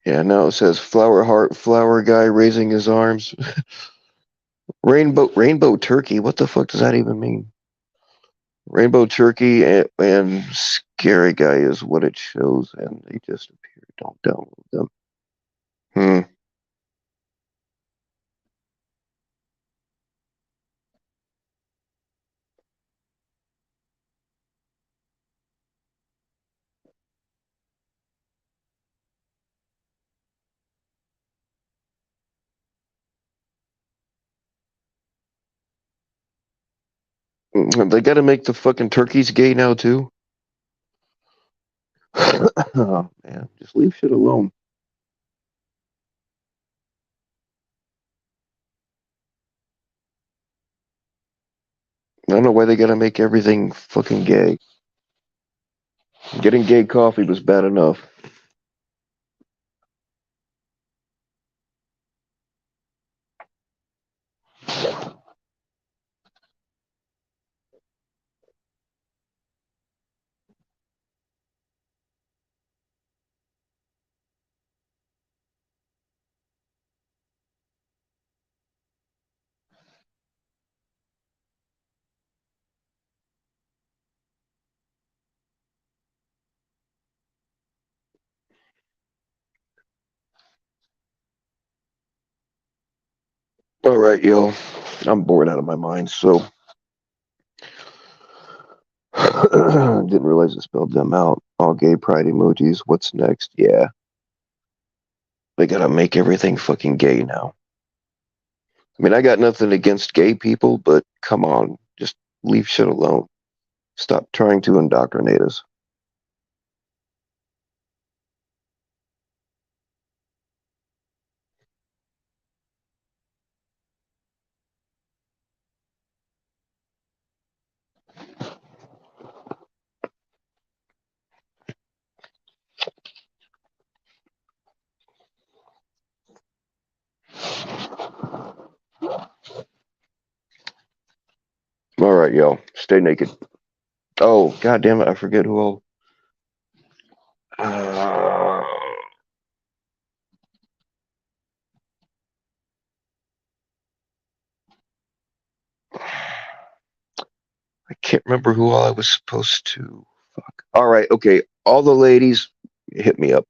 Yeah, now it says flower heart, flower guy raising his arms. Rainbow turkey. What the fuck does that even mean? Rainbow turkey and scary guy is what it shows, and they just appear. Don't download them. They got to make the fucking turkeys gay now too. Oh man, just leave shit alone. I don't know why they got to make everything fucking gay. Getting gay coffee was bad enough. All right, yo, I'm bored out of my mind. So didn't realize it spelled them out. All gay pride emojis. What's next? Yeah, they gotta make everything fucking gay now. I mean, I got nothing against gay people, but come on, just leave shit alone. Stop trying to indoctrinate us. All right, yo, stay naked. Oh, god damn it, I forget who all. I can't remember who all I was supposed to. Fuck. All right, okay. All the ladies, hit me up,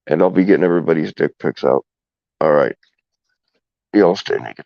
and I'll be getting everybody's dick pics out. All right, y'all stay naked.